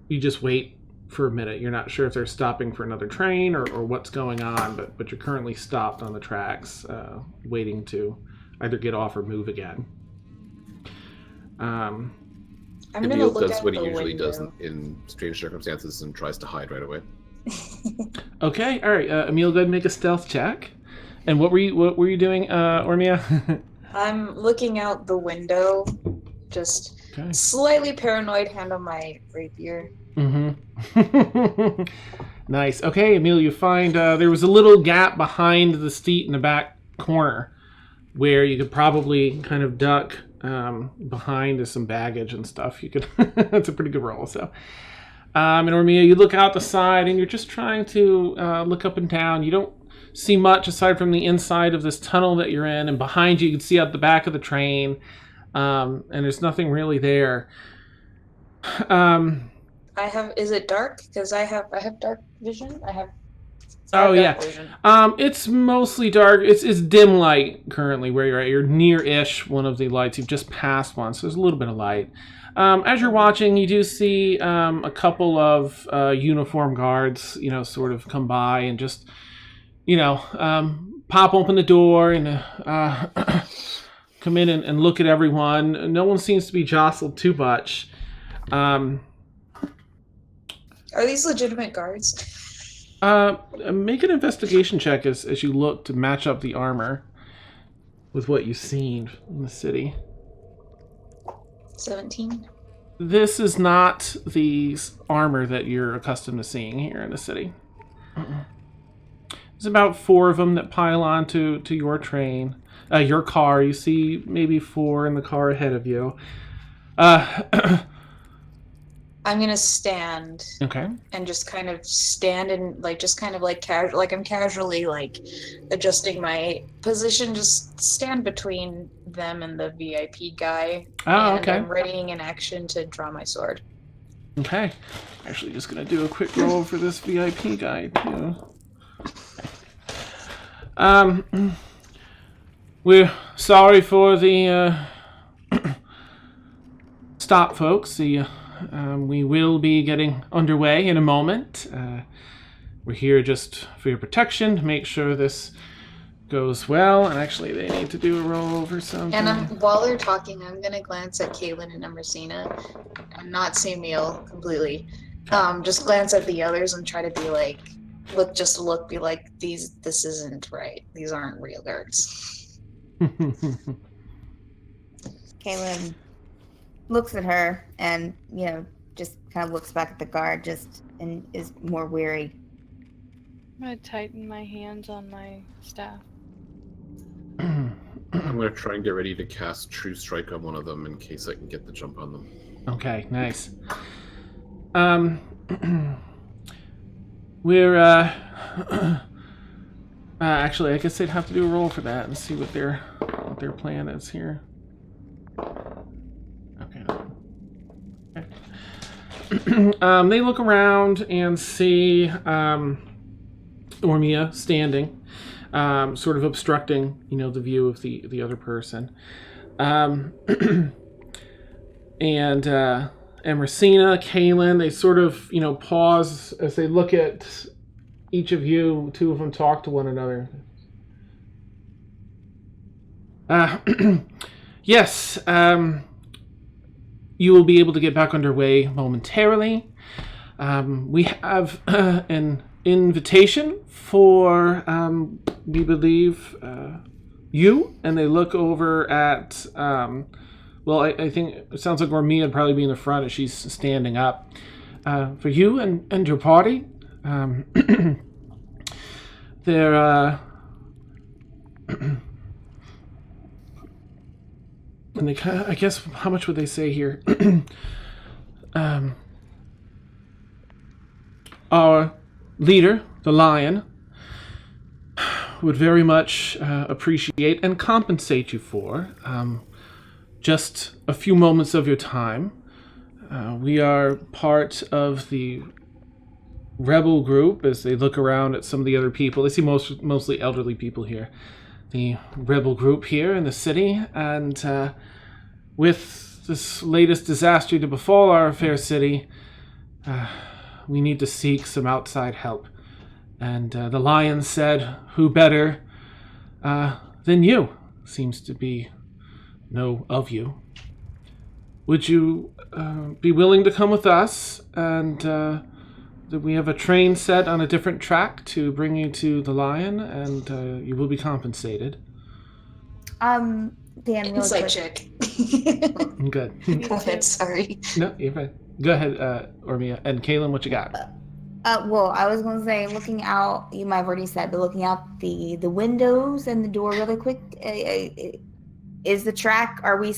you just wait for a minute. You're not sure if they're stopping for another train or what's going on, but you're currently stopped on the tracks, waiting to either get off or move again. Emil does what he usually does in strange circumstances and tries to hide right away. Okay, all right. Emil, go ahead and make a stealth check. And what were you doing, Ormia? I'm looking out the window, just slightly paranoid, hand on my rapier. Mm-hmm. Nice. Okay, Emil, you find there was a little gap behind the seat in the back corner where you could probably kind of duck behind some baggage and stuff. You could. That's a pretty good roll. So, and Ormia, you look out the side and you're just trying to look up and down. You don't see much aside from the inside of this tunnel that you're in, and behind you can see out the back of the train, and there's nothing really there. Is it dark? Because I have dark vision. Vision. It's mostly dark. It's dim light currently where you're at. You're near-ish one of the lights. You've just passed one, so there's a little bit of light. As you're watching, you do see a couple of uniform guards, sort of come by and just, pop open the door and come in and look at everyone. No one seems to be jostled too much. Are these legitimate guards? Make an investigation check as you look to match up the armor with what you've seen in the city. 17. This is not the armor that you're accustomed to seeing here in the city. There's about 4 of them that pile onto your train, your car. You see maybe 4 in the car ahead of you. I'm gonna stand. Okay. And just kind of stand and casual, I'm casually adjusting my position. Just stand between them and the VIP guy. Oh, and okay. I'm readying an action to draw my sword. Okay. Actually, just gonna do a quick roll for this VIP guy too. We're sorry for the stop, folks. We will be getting underway in a moment. We're here just for your protection to make sure this goes well. And actually, they need to do a roll for something. And while they're talking, I'm going to glance at Caitlin and Emersina. I'm not see Emil completely. Just glance at the others and try to be be like, this isn't right. These aren't real guards. Caitlin looks at her and, just kind of looks back at the guard and is more weary. I'm going to tighten my hands on my staff. I'm going going to try and get ready to cast True Strike on one of them in case I can get the jump on them. Okay, nice. We're actually, I guess they'd have to do a roll for that and see what their plan is here. Okay. They look around and see Ormia standing, sort of obstructing, the view of the other person. And Racina, Kaylin, they sort of, pause as they look at each of you. Two of them talk to one another. Yes, you will be able to get back underway momentarily. We have an invitation for, we believe, you, and they look over at, I think it sounds like Ormia would probably be in the front as she's standing up. For you and your party, they're, and they kind of, I guess, how much would they say here? Our leader, the lion, would very much appreciate and compensate you for just a few moments of your time. We are part of the rebel group. As they look around at some of the other people, they see mostly elderly people here. The rebel group here in the city, and with this latest disaster to befall our fair city, we need to seek some outside help. And the lion said, who better than you? Seems to be know of you. Would you be willing to come with us? And we have a train set on a different track to bring you to the lion, and you will be compensated. Dan, really Insight quick. check. Good. Go ahead, sorry. No, you're fine. Go ahead, Ormia. And Kaylin, what you got? Well, I was going to say, looking out, you might have already said, but looking out the windows and the door really quick, is the track, are we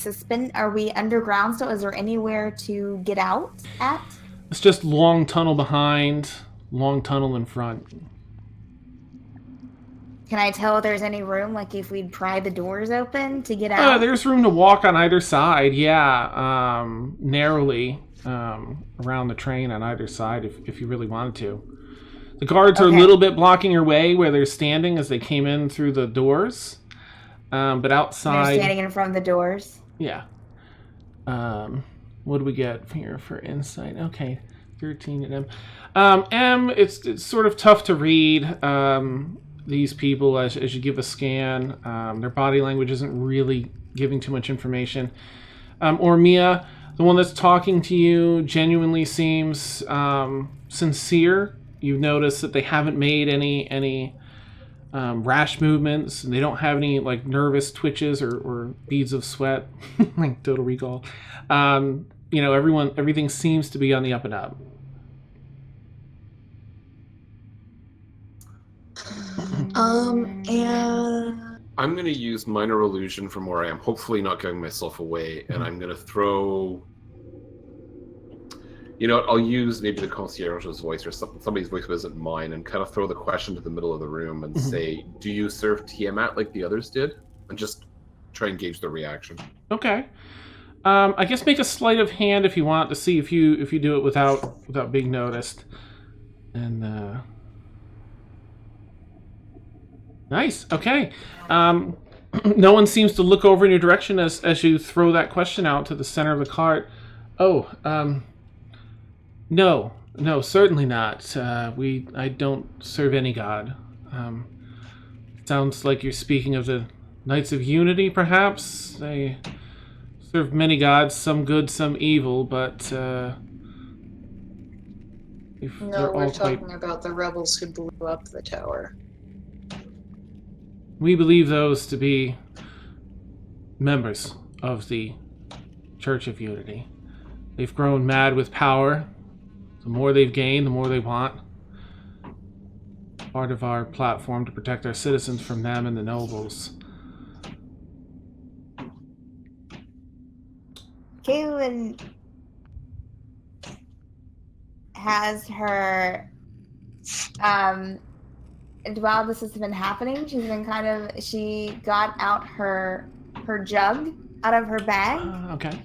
underground still? Is there anywhere to get out at? It's just long tunnel behind, long tunnel in front. Can I tell if there's any room, like if we'd pry the doors open to get out? There's room to walk on either side, yeah. Narrowly around the train on either side if you really wanted to. The guards are a little bit blocking your way where they're standing as they came in through the doors. But outside... They're standing in front of the doors? Yeah. What do we get here for insight? Okay, 13 at M. M, it's sort of tough to read these people as you give a scan. Their body language isn't really giving too much information. Ormia, the one that's talking to you, genuinely seems sincere. You've noticed that they haven't made any rash movements, and they don't have any like nervous twitches or beads of sweat, like Total Recall. Everything seems to be on the up and up. And I'm going to use Minor Illusion from where I am, hopefully not giving myself away, and I'm going to throw... You know what, I'll use maybe the concierge's voice or somebody's voice who isn't mine, and kind of throw the question to the middle of the room and say, do you serve Tiamat like the others did? And just try and gauge their reaction. Okay. I guess make a sleight of hand if you want to see if you do it without being noticed. And nice. Okay. No one seems to look over in your direction as you throw that question out to the center of the cart. No, certainly not. I don't serve any god. Sounds like you're speaking of the Knights of Unity, perhaps? They serve many gods, some good, some evil, but no, we're talking about the rebels who blew up the tower. We believe those to be members of the Church of Unity. They've grown mad with power. The more they've gained, the more they want. Part of our platform to protect our citizens from them and the nobles. Caitlin has her and while this has been happening, she got out her jug out of her bag. Okay.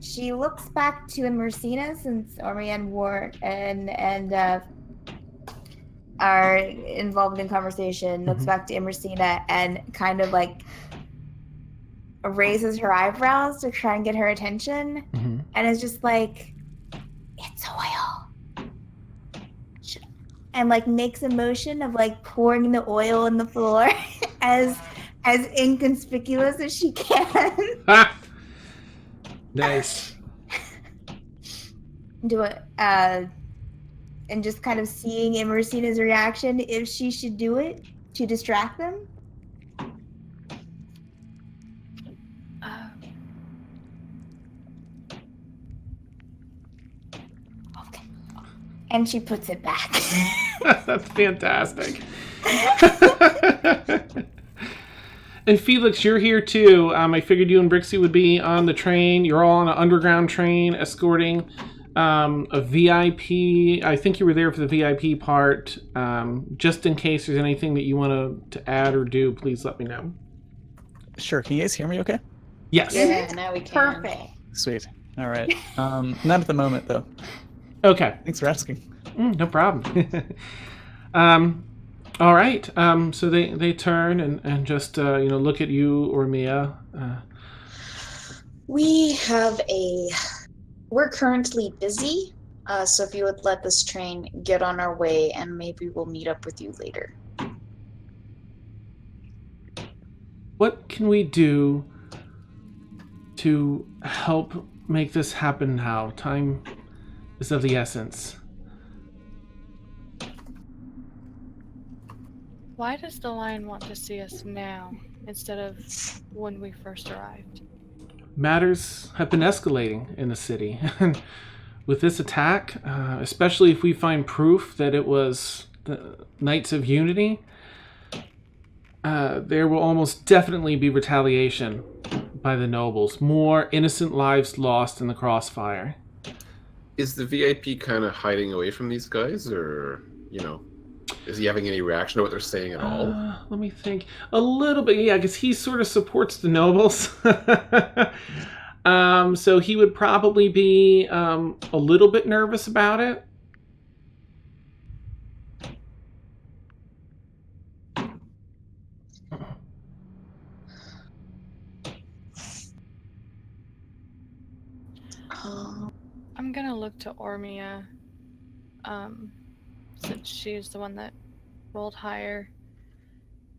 She looks back to Emersina since Ormi and Ward and are involved in conversation. Looks back to Emersina and kind of like raises her eyebrows to try and get her attention, and is just like, "It's oil," and like makes a motion of like pouring the oil on the floor as inconspicuous as she can. Nice. Do it, and just kind of seeing Emersina's reaction if she should do it to distract them. Okay. And she puts it back. That's fantastic. And Felix, you're here too. I figured you and Brixie would be on the train. You're all on an underground train escorting a VIP. I think you were there for the VIP part. Just in case there's anything that you want to add or do, please let me know. Sure. Can you guys hear me okay? Yes. Yeah, now we can. Perfect. Sweet. All right. Not at the moment, though. Okay. Thanks for asking. No problem. All right. So they turn and just look at you or Mia. We're currently busy, so if you would let this train get on our way, and maybe we'll meet up with you later. What can we do to help make this happen now? Time is of the essence. Why does the lion want to see us now instead of when we first arrived? Matters have been escalating in the city. And with this attack, especially if we find proof that it was the Knights of Unity, there will almost definitely be retaliation by the nobles. More innocent lives lost in the crossfire. Is the VIP kind of hiding away from these guys, or, is he having any reaction to what they're saying at all? Let me think. A little bit, yeah, because he sort of supports the nobles. So he would probably be a little bit nervous about it. I'm gonna look to Ormia, since she's the one that rolled higher,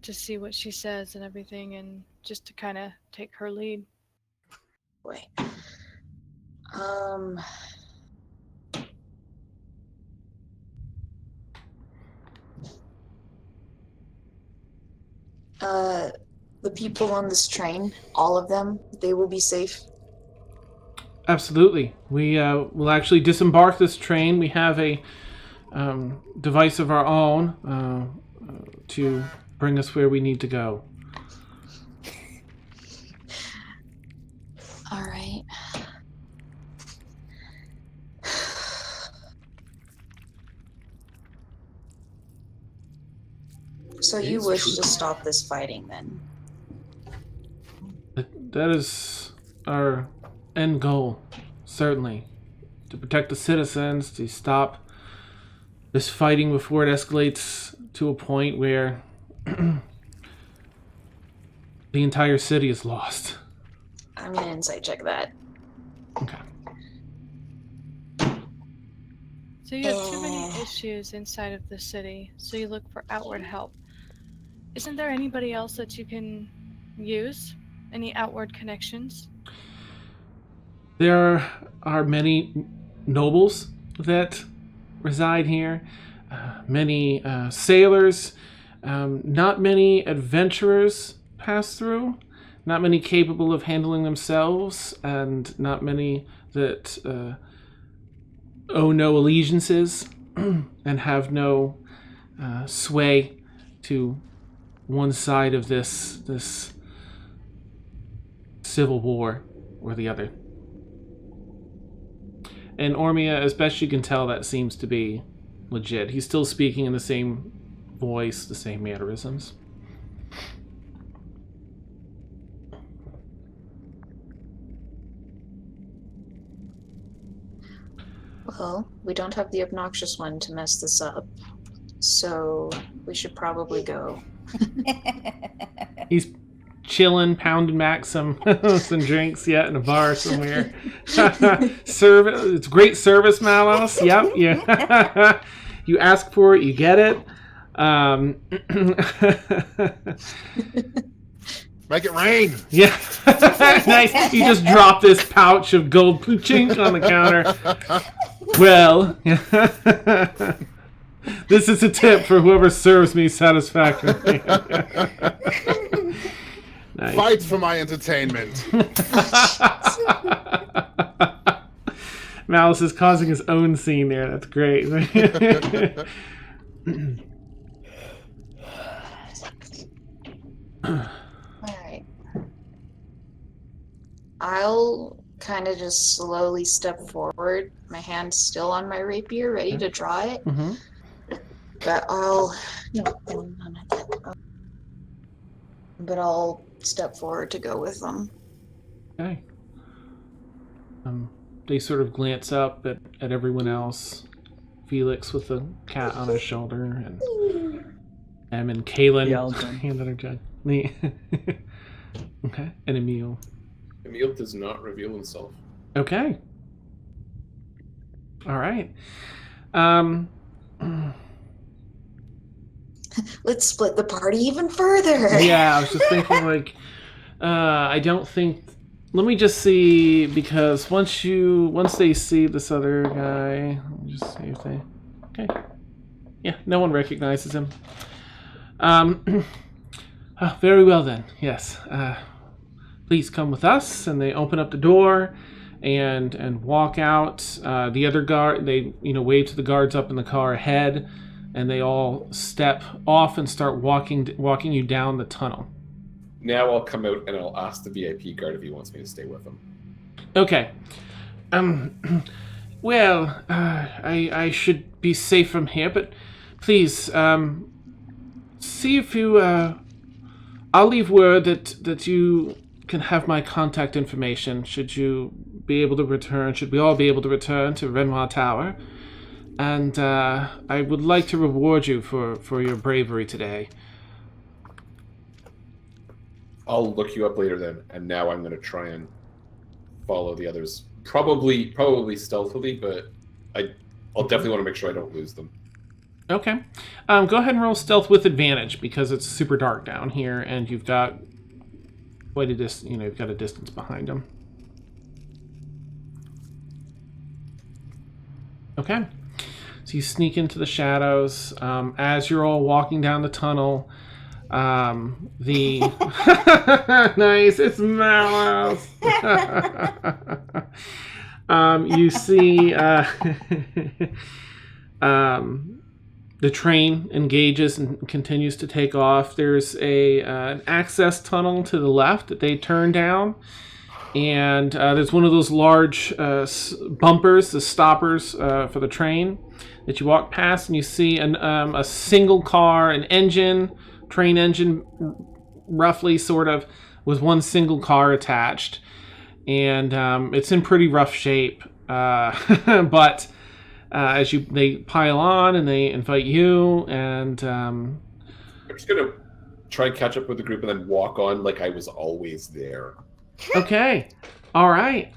to see what she says and everything, and just to kind of take her lead. Wait. The people on this train, all of them, they will be safe. Absolutely. We will actually disembark this train. We have a device of our own to bring us where we need to go. All right. So you It's wish true. to stop this fighting, then? That is our end goal, certainly. To protect the citizens, to stop this fighting before it escalates to a point where the entire city is lost. I'm gonna insight check that. Okay. So you have too many issues inside of the city, so you look for outward help. Isn't there anybody else that you can use? Any outward connections? There are many nobles that reside here, many sailors, not many adventurers pass through, not many capable of handling themselves, and not many that owe no allegiances and have no sway to one side of this civil war. or the other. And Ormia, as best you can tell, that seems to be legit. He's still speaking in the same voice, the same mannerisms. Well, we don't have the obnoxious one to mess this up, so we should probably go. He's chilling, pounding back some drinks yet in a bar somewhere. It's great service, Malos. Yep, yeah. You ask for it, you get it. Make it rain. Yeah. Nice. You just drop this pouch of gold chink on the counter. Well, this is a tip for whoever serves me satisfactorily. Nice. Fight for my entertainment. Malice is causing his own scene there. That's great. Alright. I'll kind of just slowly step forward, my hand still on my rapier, ready to draw it. Mm-hmm. But I'll step forward to go with them. Okay. They sort of glance up at everyone else. Felix with the cat on his shoulder, and Em and Kaylin Yeah, I'll join. hand on her jug. Okay, and Emil. Emil does not reveal himself. Okay. All right. Let's split the party even further. Yeah, I was just thinking, like, I don't think. Let me just see, because once they see this other guy, let me just see if they. Okay. Yeah, no one recognizes him. Very well then. Yes. Please come with us, and they open up the door, and walk out. The other guard, they wave to the guards up in the car ahead, and they all step off and start walking you down the tunnel. Now I'll come out and I'll ask the VIP guard if he wants me to stay with him. Okay. Well, I should be safe from here, but please, see if you, I'll leave word that you can have my contact information should you be able to return, should we all be able to return to Renwa Tower. And, I would like to reward you for your bravery today. I'll look you up later then, and now I'm going to try and follow the others. Probably stealthily, but I'll definitely want to make sure I don't lose them. Okay. Go ahead and roll stealth with advantage, because it's super dark down here, and you've got quite a you've got a distance behind them. Okay. So you sneak into the shadows. As you're all walking down the tunnel, the nice, it's Malice. You see the train engages and continues to take off. There's an access tunnel to the left that they turn down, and there's one of those large bumpers, the stoppers for the train that you walk past, and you see a single car, an engine, train engine, roughly, sort of, with one single car attached, and it's in pretty rough shape, but as they pile on and they invite you, and I'm just gonna try and catch up with the group and then walk on like I was always there. Okay, all right.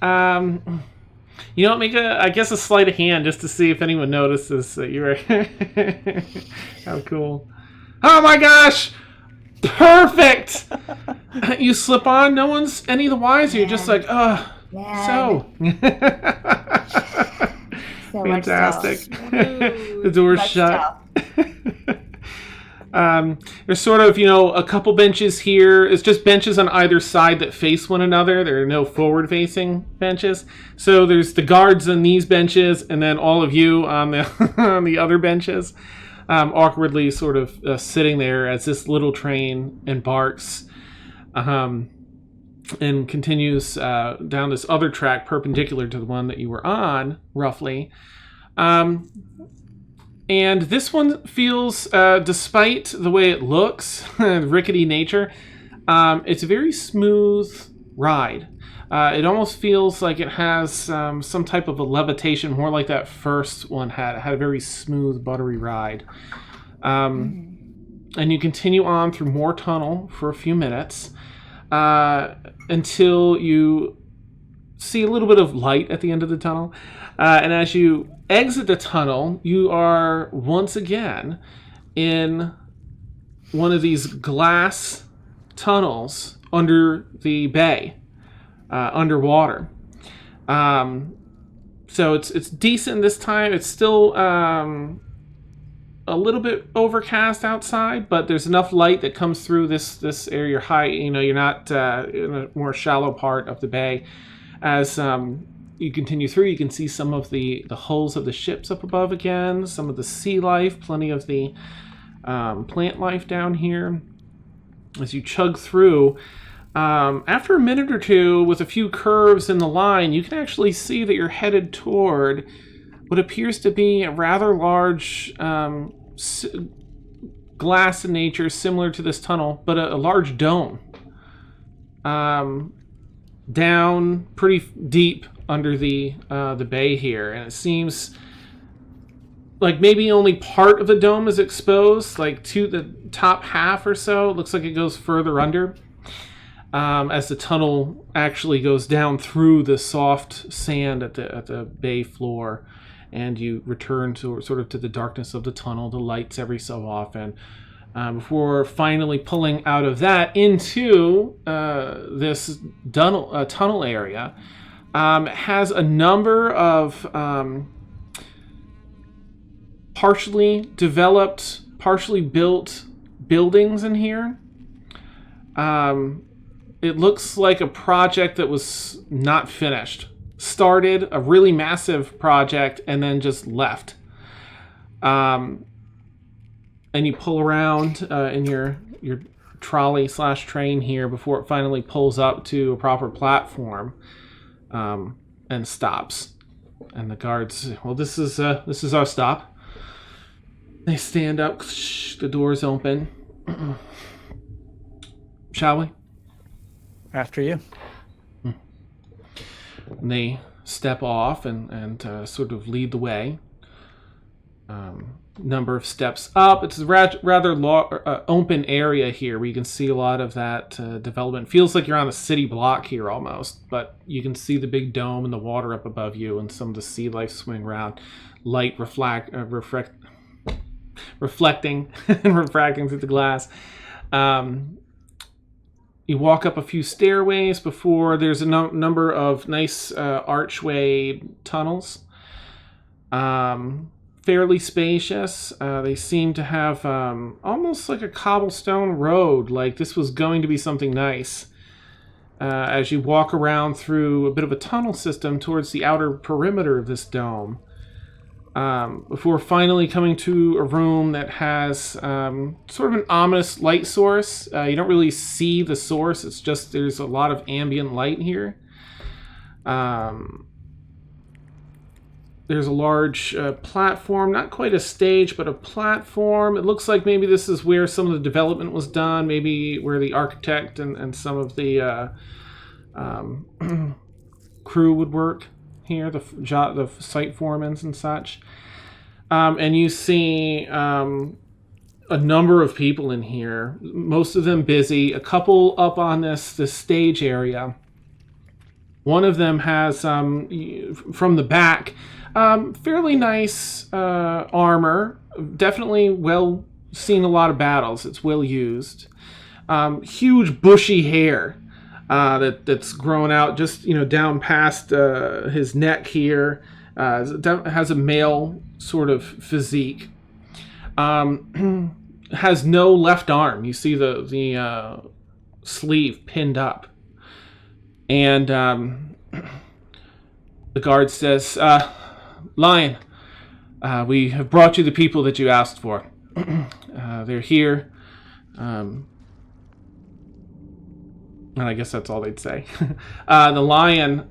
Make a sleight of hand just to see if anyone notices that you're. How cool! Oh my gosh! Perfect. You slip on. No one's any the wiser. You're just like, oh, so. So Fantastic. Woo. The door's shut. There's sort of, a couple benches here. It's just benches on either side that face one another. There are no forward-facing benches. So there's the guards on these benches, and then all of you on the on the other benches, awkwardly sort of sitting there as this little train embarks. and continues down this other track perpendicular to the one that you were on, roughly. And this one feels, despite the way it looks, rickety nature, it's a very smooth ride. It almost feels like it has some type of a levitation, more like that first one had. It had a very smooth, buttery ride. And you continue on through more tunnel for a few minutes until you see a little bit of light at the end of the tunnel. And as you exit the tunnel, you are once again in one of these glass tunnels under the bay, underwater. So it's decent this time. It's still a little bit overcast outside, but there's enough light that comes through this area. You're high, you're not in a more shallow part of the bay. As you continue through, you can see some of the hulls of the ships up above again, some of the sea life, plenty of the plant life down here. As you chug through, after a minute or two, with a few curves in the line, you can actually see that you're headed toward what appears to be a rather large glass in nature, similar to this tunnel, but a large dome down pretty deep under the bay here. And it seems like maybe only part of the dome is exposed, like to the top half or so. It looks like it goes further under. As the tunnel actually goes down through the soft sand at the bay floor, and you return to sort of to the darkness of the tunnel, the lights every so often, before finally pulling out of that into this tunnel area. It has a number of partially developed, partially built buildings in here. It looks like a project that was not finished. Started a really massive project and then just left. And you pull around in your trolley / train here before it finally pulls up to a proper platform and stops. And the guards, well, this is our stop. They stand up, the doors open. Shall we? After you. And they step off and sort of lead the way. Number of steps up. It's a rather open area here where you can see a lot of that development. Feels like you're on a city block here almost, but you can see the big dome and the water up above you and some of the sea life swimming around. Light reflecting and refracting through the glass. You walk up a few stairways before there's a number of nice archway tunnels. Fairly spacious. They seem to have almost like a cobblestone road, like this was going to be something nice. As you walk around through a bit of a tunnel system towards the outer perimeter of this dome. Before finally coming to a room that has sort of an ominous light source. You don't really see the source, it's just there's a lot of ambient light here. There's a large platform, not quite a stage, but a platform. It looks like maybe this is where some of the development was done, maybe where the architect and some of the crew would work here, the site foremans and such. And you see a number of people in here, most of them busy, a couple up on this stage area. One of them has, from the back, fairly nice armor, definitely well seen a lot of battles, it's well used. Huge bushy hair. That's grown out just down past his neck here. Has a male sort of physique. Has no left arm. You see the sleeve pinned up, and the guard says, "Lion, we have brought you the people that you asked for. They're here." And I guess that's all they'd say. The lion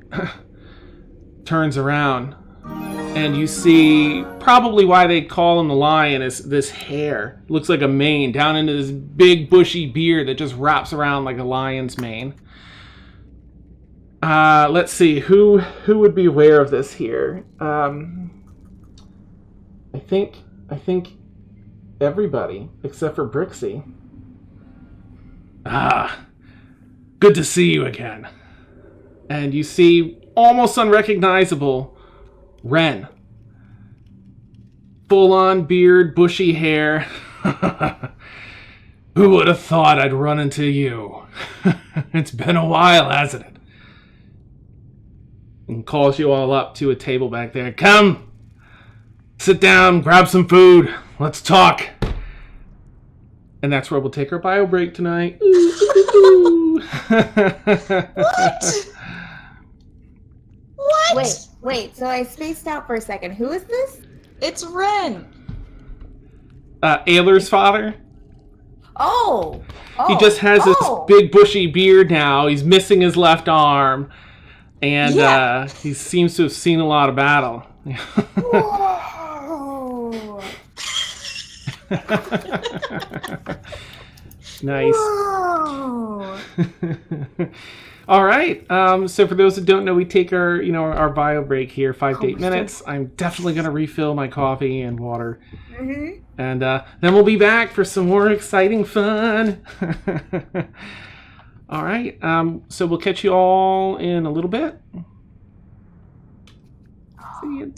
turns around, and you see probably why they call him the lion is this hair. Looks like a mane down into this big bushy beard that just wraps around like a lion's mane. Let's see, who would be aware of this here? I think everybody except for Brixie. Good to see you again. And you see almost unrecognizable Ren. Full-on beard, bushy hair. Who would have thought I'd run into you? It's been a while, hasn't it? And calls you all up to a table back there. Come! Sit down, grab some food. Let's talk. And that's where we'll take our bio break tonight. What? What? Wait. So I spaced out for a second. Who is this? It's Ren. Ayler's father. Oh. He just has this big bushy beard now. He's missing his left arm. And he seems to have seen a lot of battle. Whoa. Nice. Whoa. All right. So for those that don't know, we take our bio break here, 5 to 8 minutes. I'm definitely going to refill my coffee and water. Mm-hmm. And then we'll be back for some more exciting fun. All right. So we'll catch you all in a little bit. See you.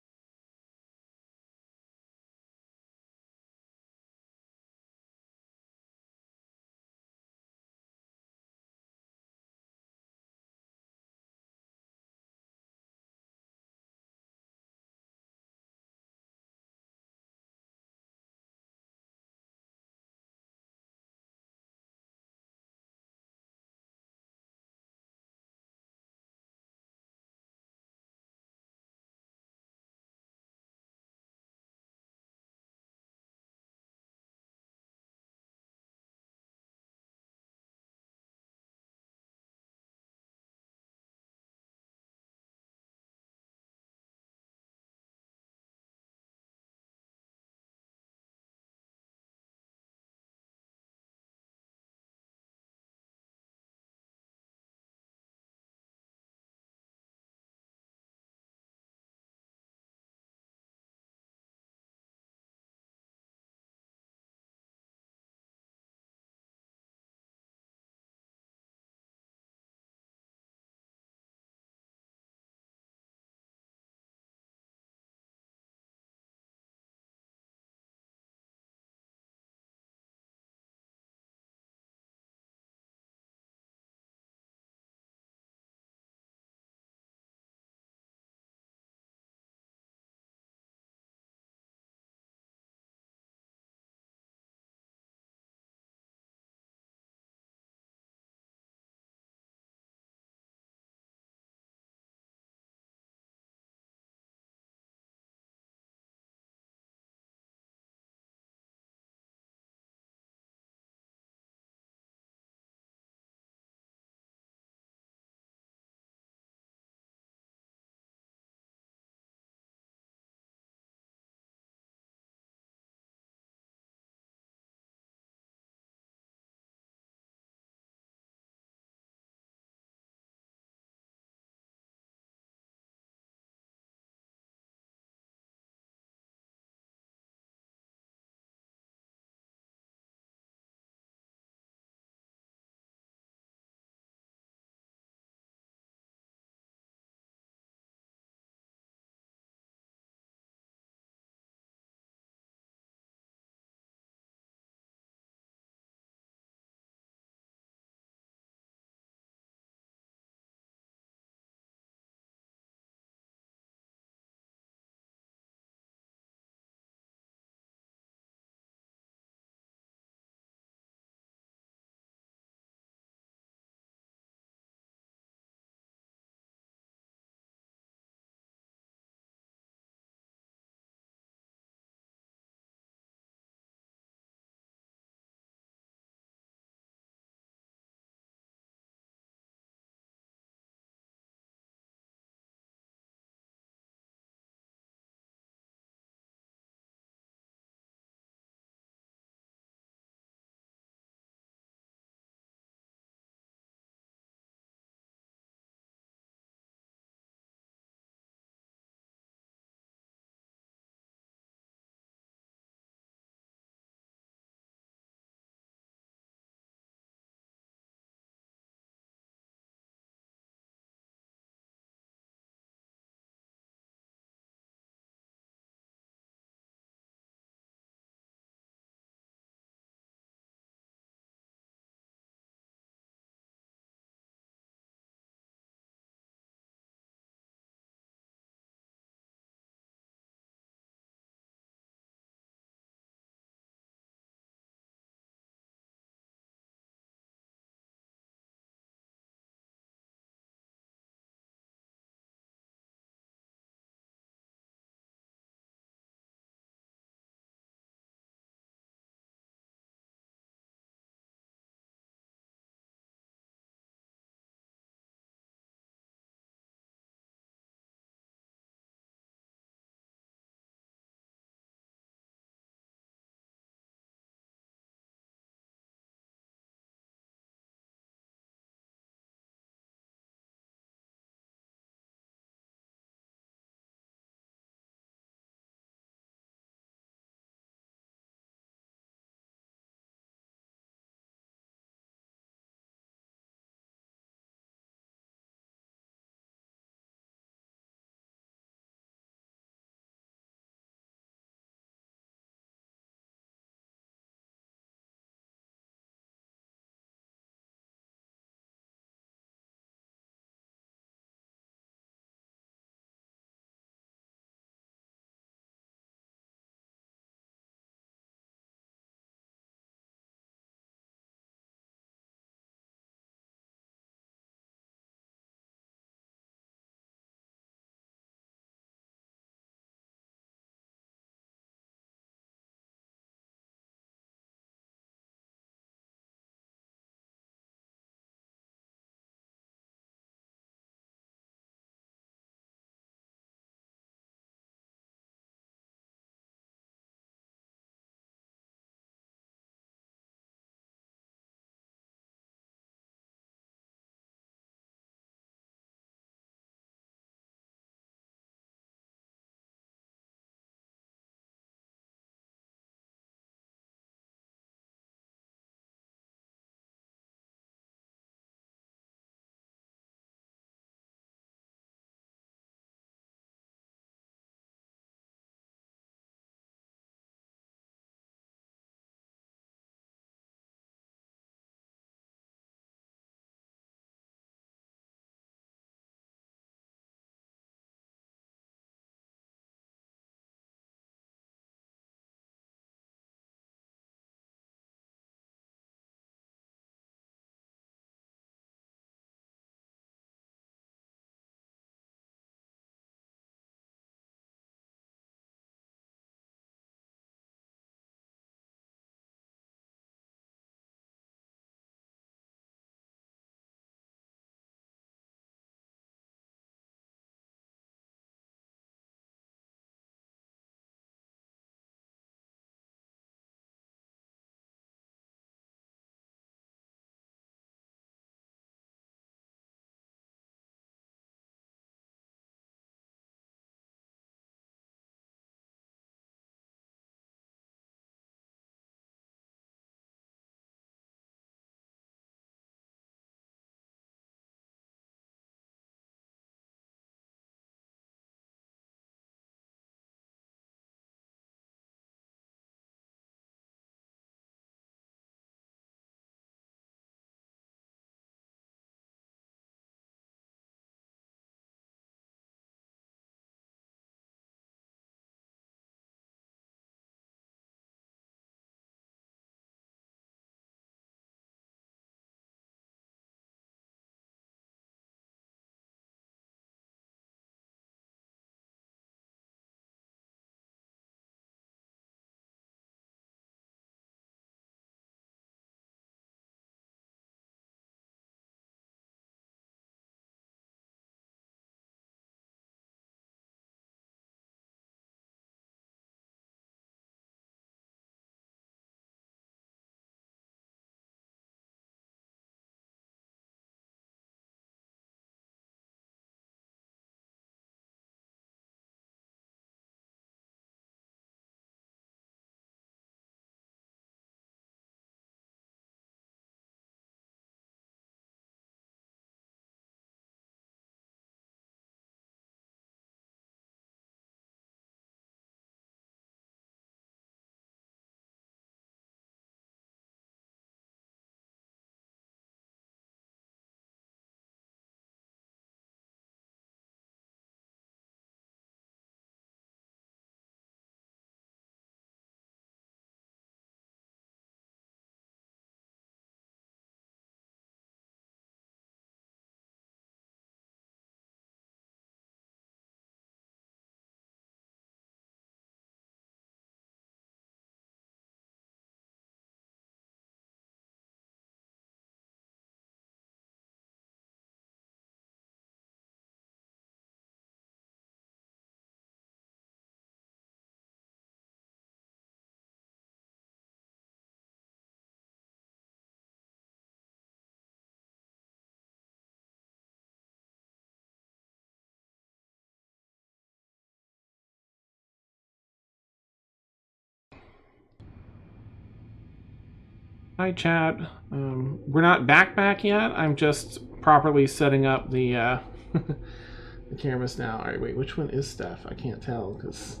Hi, chat. We're not back yet. I'm just properly setting up the the cameras now. All right, wait. Which one is Steph? I can't tell because.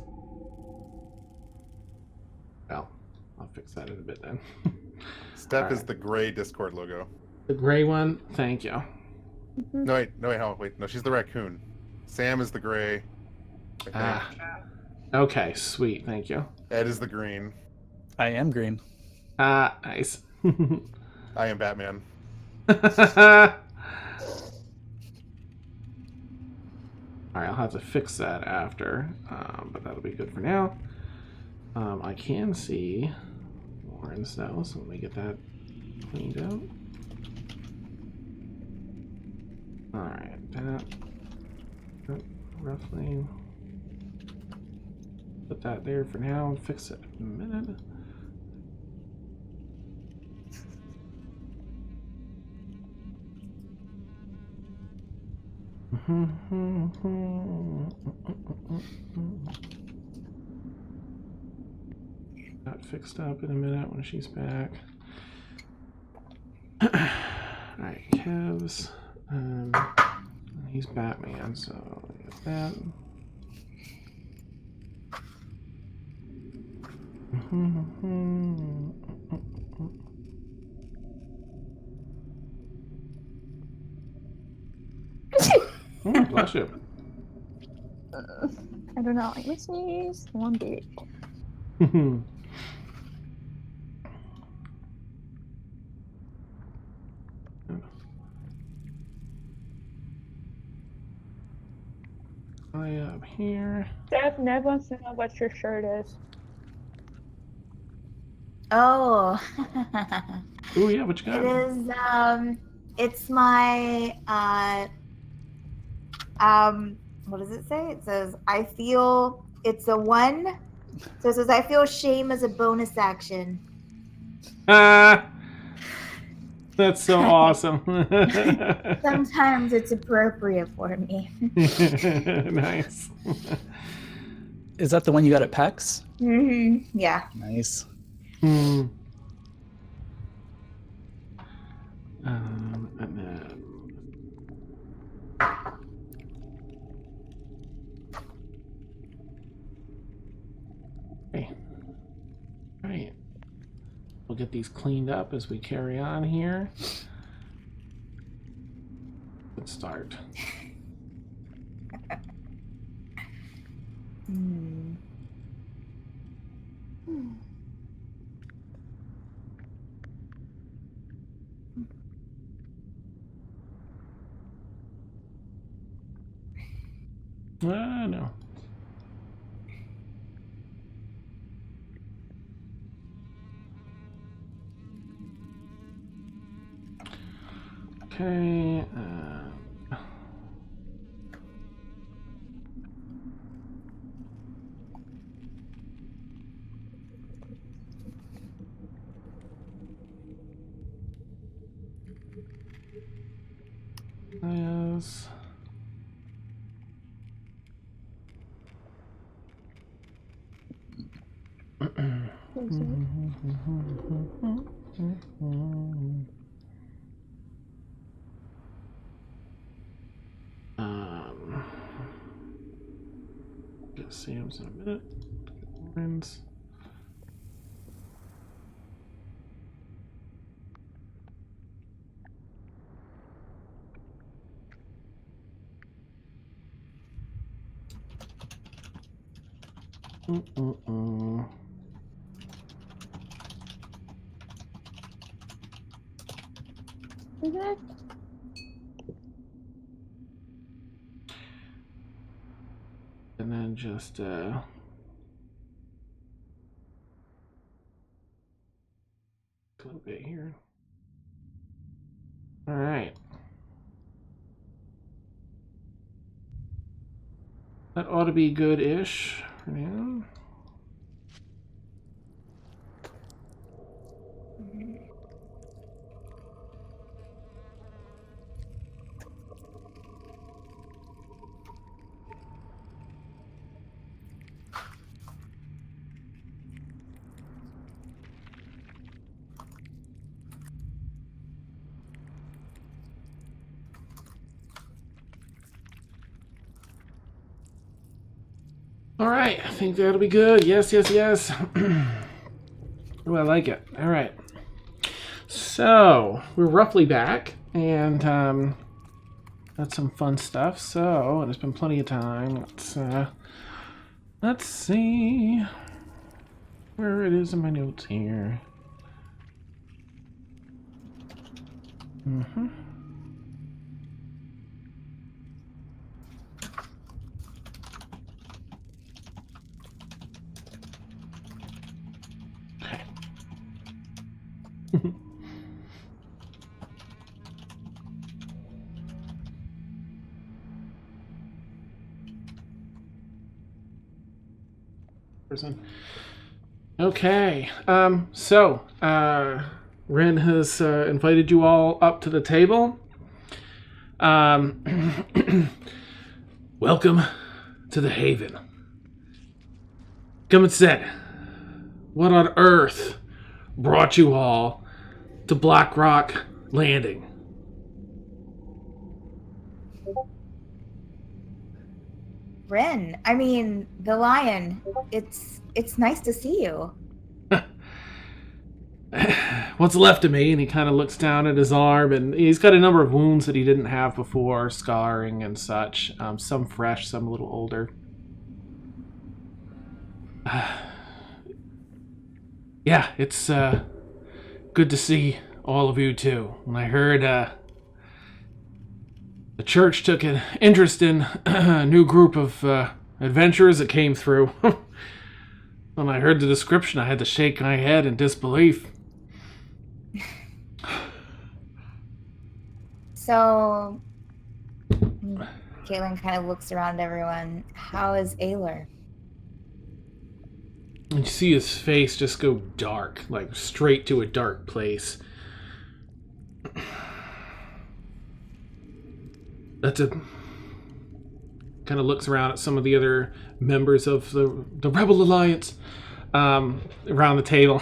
Well, I'll fix that in a bit then. Steph is Alright. the gray Discord logo. The gray one. Thank you. No, wait, no, she's the raccoon. Sam is the gray. I think. Ah. Okay. Sweet. Thank you. Ed is the green. I am green. Nice. I am Batman. Alright, I'll have to fix that after, but that'll be good for now. I can see Lauren's though, so let me get that cleaned out. Alright, that roughly. Put that there for now and fix it in a minute. That fixed up in a minute when she's back. Alright, Kev's. He's Batman, so get that. Oh, bless you. I don't know. Let me sneeze. One bit. I up here. Steph, Ned wants to know what your shirt is. Oh. Oh yeah, what you got? It is it's my what does it say? It says it's a 1. So it says I feel shame as a bonus action. That's so awesome. Sometimes it's appropriate for me. Nice. Is that the one you got at PAX? Yeah. Nice. And then okay. All right. We'll get these cleaned up as we carry on here. Good start. No. Okay. Yes. Get Sam's in a minute. Get Lauren's. And then just a little bit here. All right. That ought to be good-ish for now. All right, I think that'll be good. Yes, yes, yes. Oh, I like it. All right. So we're roughly back, and that's some fun stuff. So, and it's been plenty of time. Let's see where it is in my notes here. Mm-hmm. Okay, so Ren has invited you all up to the table. Welcome to the Haven. Come and sit. What on earth brought you all to Black Rock Landing? Ren, I mean, the lion. It's nice to see you. What's left of me? And he kind of looks down at his arm, and he's got a number of wounds that he didn't have before, scarring and such. Some fresh, some a little older. Yeah, it's good to see all of you too. And I heard the church took an interest in a new group of adventurers that came through. When I heard the description, I had to shake my head in disbelief. So, Caitlin kind of looks around at everyone. How is Ayler? And you see his face just go dark, like straight to a dark place. That's a... kind of looks around at some of the other members of the Rebel Alliance around the table.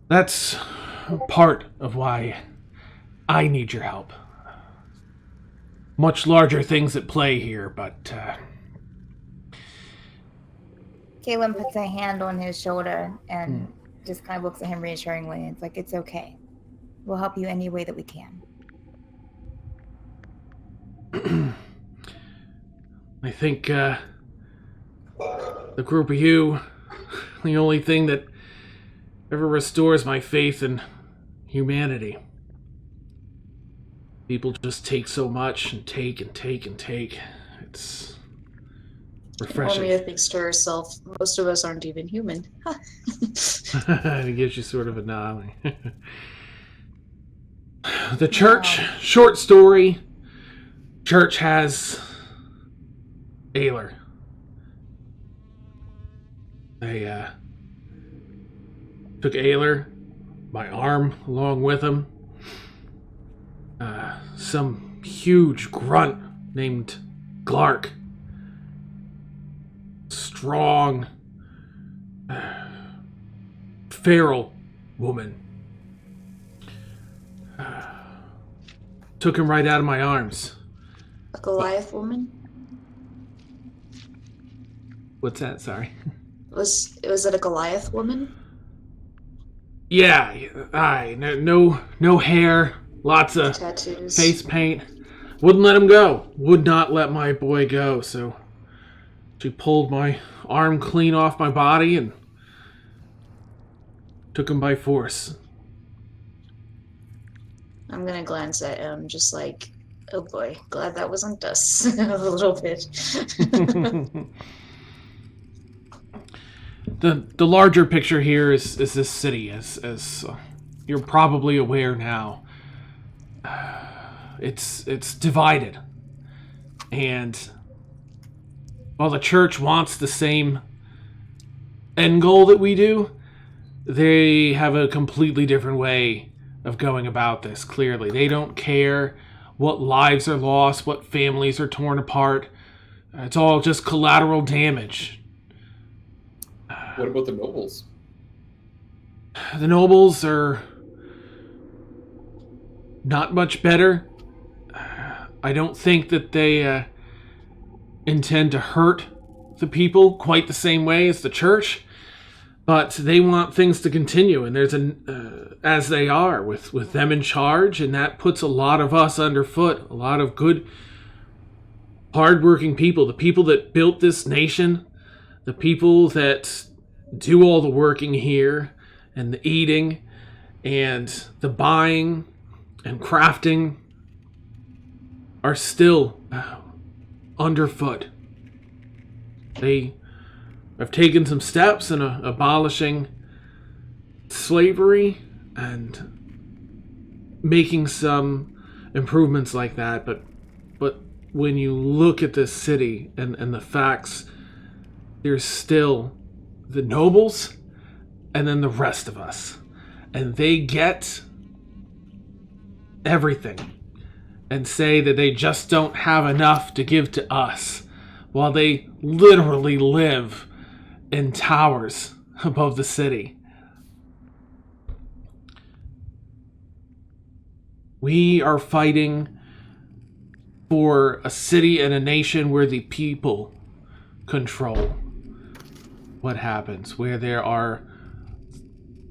That's part of why I need your help. Much larger things at play here, but... Caitlin puts a hand on his shoulder and just kind of looks at him reassuringly. It's like, it's okay. We'll help you any way that we can. I think the group of you, the only thing that ever restores my faith in humanity. People just take so much and take and take and take. It's refreshing. Only thinks to herself, most of us aren't even human. It gives you sort of a nod. The church, short story, church has Ayler. They took Ayler, my arm along with him. Some huge grunt named Glark. Strong, feral woman. Took him right out of my arms. A Goliath woman? What's that? Sorry. Was it a Goliath woman? Yeah, no hair, lots of tattoos, face paint. Wouldn't let him go. Would not let my boy go. So she pulled my arm clean off my body and took him by force. I'm gonna glance at him, just like, oh boy, glad that wasn't us. A little bit. The larger picture here is this city, as you're probably aware now. It's divided, and while the church wants the same end goal that we do, they have a completely different way of going about this. Clearly, they don't care what lives are lost, what families are torn apart. It's all just collateral damage. What about the nobles? The nobles are not much better. I don't think that they intend to hurt the people quite the same way as the church, but they want things to continue, and there's as they are with them in charge, and that puts a lot of us underfoot, a lot of good, hardworking people, the people that built this nation, the people that do all the working here, and the eating, and the buying, and crafting, are still underfoot. They have taken some steps in abolishing slavery and making some improvements like that, but when you look at this city and the facts, there's still the nobles and then the rest of us, and they get everything and say that they just don't have enough to give to us, while they literally live in towers above the city. We are fighting for a city and a nation where the people control what happens, where there are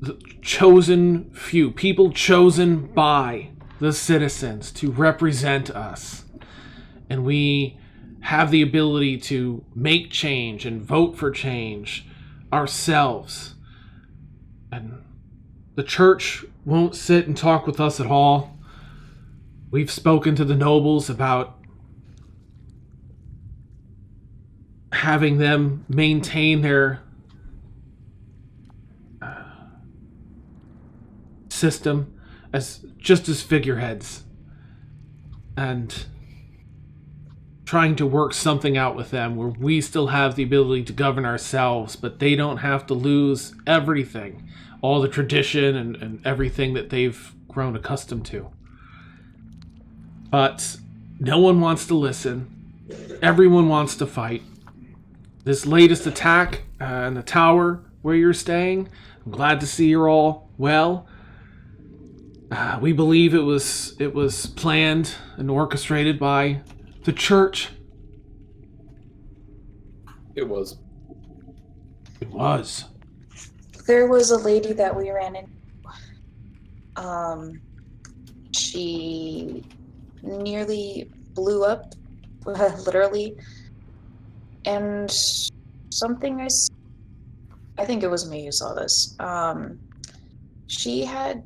the chosen few, people chosen by the citizens to represent us. And we have the ability to make change and vote for change ourselves. And the church won't sit and talk with us at all. We've spoken to the nobles about having them maintain their system as just as figureheads, and trying to work something out with them where we still have the ability to govern ourselves, but they don't have to lose everything, all the tradition and everything that they've grown accustomed to. But no one wants to listen. Everyone wants to fight. This latest attack in the tower where you're staying, I'm glad to see you're all well. We believe it was planned and orchestrated by the church. It was. It was. There was a lady that we ran into. She nearly blew up, literally. And something I think it was me who saw this. She had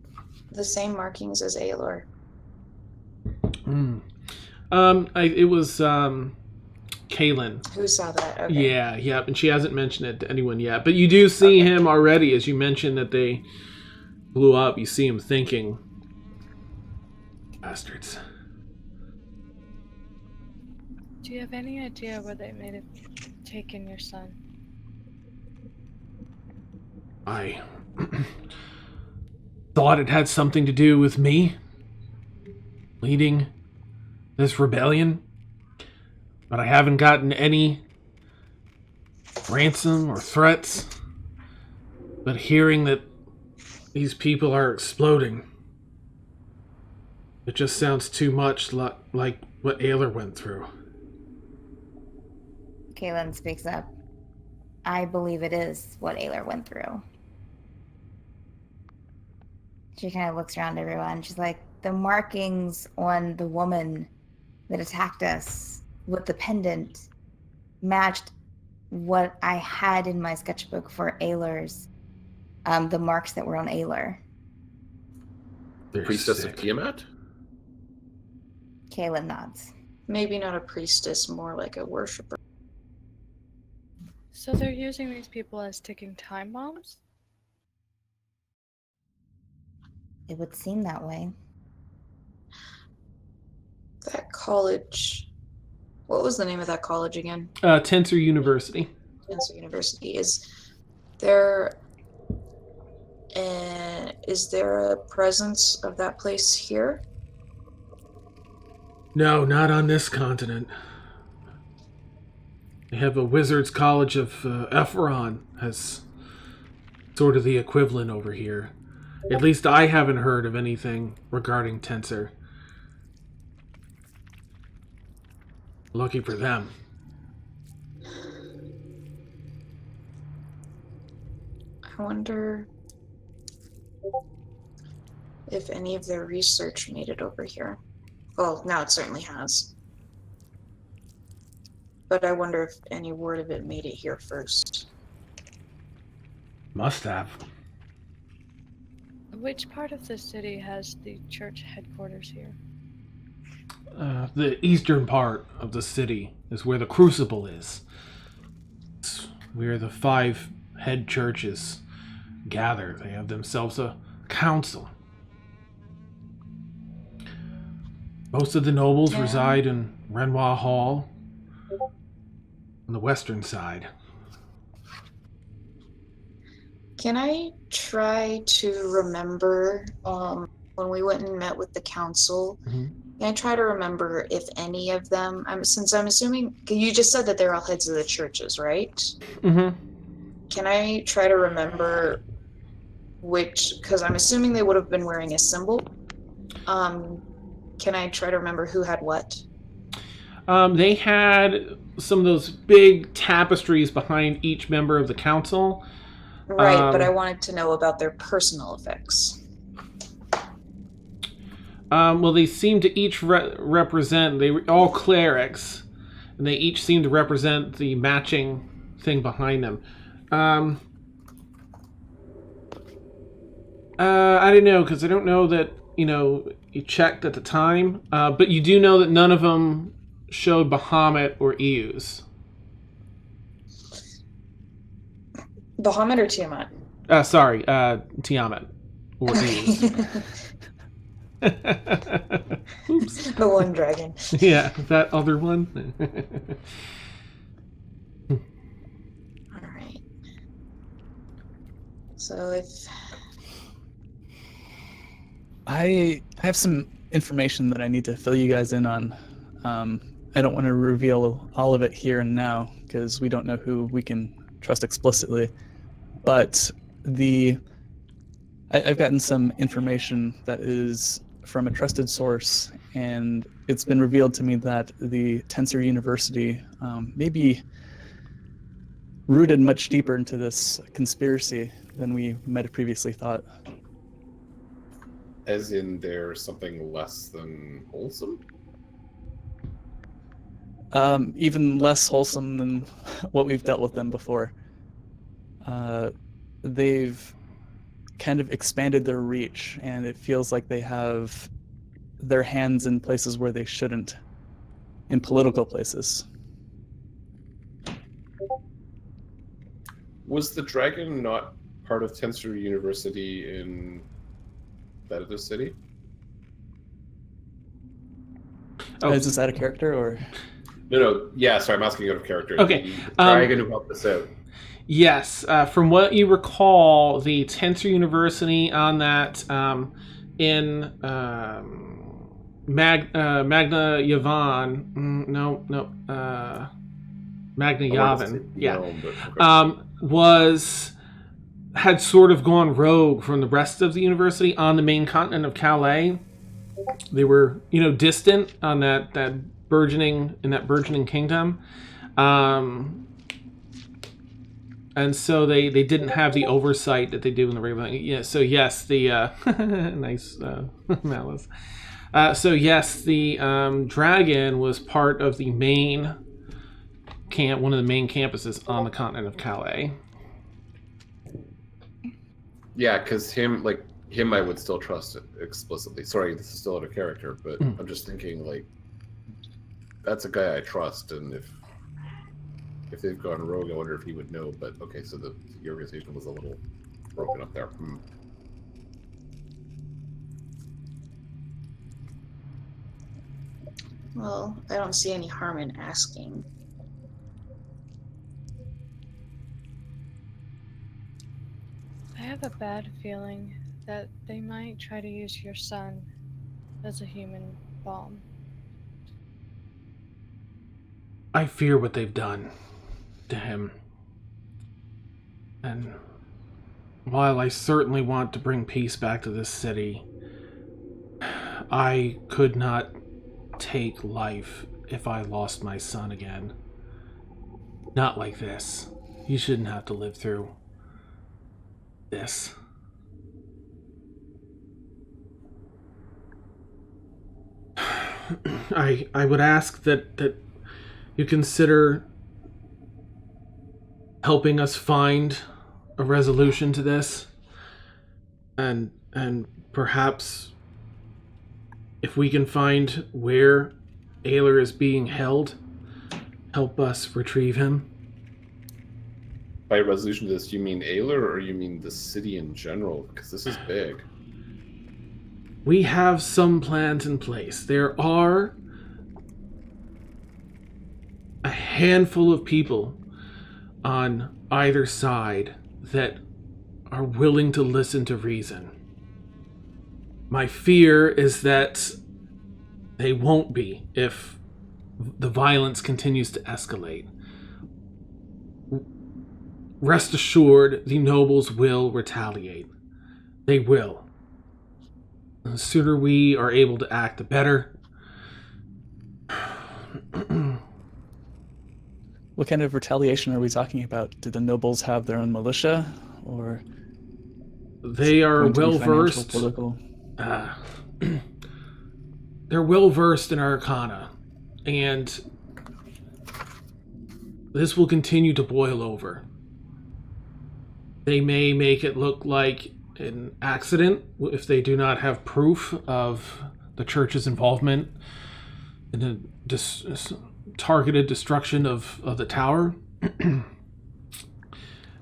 the same markings as Aelor. It was Kaylin. Who saw that? Okay. Yeah, and she hasn't mentioned it to anyone yet. But you do see him already, as you mentioned that they blew up. You see him thinking, bastards. Do you have any idea where they may have taken your son? I thought it had something to do with me leading this rebellion, but I haven't gotten any ransom or threats. But hearing that these people are exploding, it just sounds too much like what Aelor went through. Kaylin speaks up. I believe it is what Aelor went through. She kind of looks around everyone. She's like, the markings on the woman that attacked us with the pendant matched what I had in my sketchbook for Aelor's, the marks that were on Aelor. The priestess of Tiamat? Kaylin nods. Maybe not a priestess, more like a worshiper. So they're using these people as ticking time bombs? It would seem that way. That college. What was the name of that college again? Tensor University. Tensor University. Is there a presence of that place here? No, not on this continent. They have a Wizards College of Ephron as sort of the equivalent over here. At least I haven't heard of anything regarding Tensor. Lucky for them. I wonder if any of their research made it over here. Well, now it certainly has. But I wonder if any word of it made it here first. Must have. Which part of the city has the church headquarters here? The eastern part of the city is where the crucible is. It's where the 5 head churches gather. They have themselves a council. Most of the nobles reside in Renwa Hall on the western side. Can I try to remember when we went and met with the council? Mhm. Can I try to remember if any of them? Since I'm assuming you just said that they're all heads of the churches, right? Mm-hmm. Can I try to remember which? Because I'm assuming they would have been wearing a symbol. Can I try to remember who had what? They had some of those big tapestries behind each member of the council. Right, but I wanted to know about their personal effects. Well, they seem to each represent, they were all clerics, and they each seem to represent the matching thing behind them. I don't know, because I don't know that, you checked at the time, but you do know that none of them showed Bahamut or Eus. Bahamut or Tiamat? Sorry, Tiamat or Eus. Oops. The one dragon. Yeah, that other one. Alright. So if... I have some information that I need to fill you guys in on. I don't want to reveal all of it here and now because we don't know who we can trust explicitly. But I've gotten some information that is from a trusted source, and it's been revealed to me that the Tensor University may be rooted much deeper into this conspiracy than we might have previously thought. As in, they're something less than wholesome? Even less wholesome than what we've dealt with them before. They've kind of expanded their reach, and it feels like they have their hands in places where they shouldn't, in political places. Was the dragon not part of Tensor University in that other city? Oh. Is this out of character, or? No. Yeah, sorry, I'm asking out of character. Okay, The dragon who helped us out. Yes, from what you recall, the Tensor University on that in Magna Yavon, Magna Yavin, had sort of gone rogue from the rest of the university on the main continent of Calais. They were, distant on that burgeoning kingdom. And so they didn't have the oversight that they do in the regular. Yeah. So yes, the nice malice. So yes, the dragon was part of the main camp, one of the main campuses on the continent of Calais. Yeah, because him I would still trust it explicitly. Sorry, this is still out of character, but I'm just thinking that's a guy I trust, and if they've gone rogue, I wonder if he would know. But okay, so the organization was a little broken up there. Well, I don't see any harm in asking. I have a bad feeling that they might try to use your son as a human bomb. I fear what they've done to him. And while I certainly want to bring peace back to this city, I could not take life if I lost my son again. Not like this. You shouldn't have to live through this. I would ask that you consider helping us find a resolution to this, and perhaps if we can find where Ayler is being held, help us retrieve him. By resolution to this, you mean Ayler or you mean the city in general? Because this is big. We have some plans in place. There are a handful of people on either side that are willing to listen to reason. My fear is that they won't be if the violence continues to escalate. Rest assured, the nobles will retaliate. They will. The sooner we are able to act, the better. What kind of retaliation are we talking about? Do the nobles have their own militia, or they are well versed? Political? They're well versed in Arcana, and this will continue to boil over. They may make it look like an accident if they do not have proof of the church's involvement in the targeted destruction of the tower.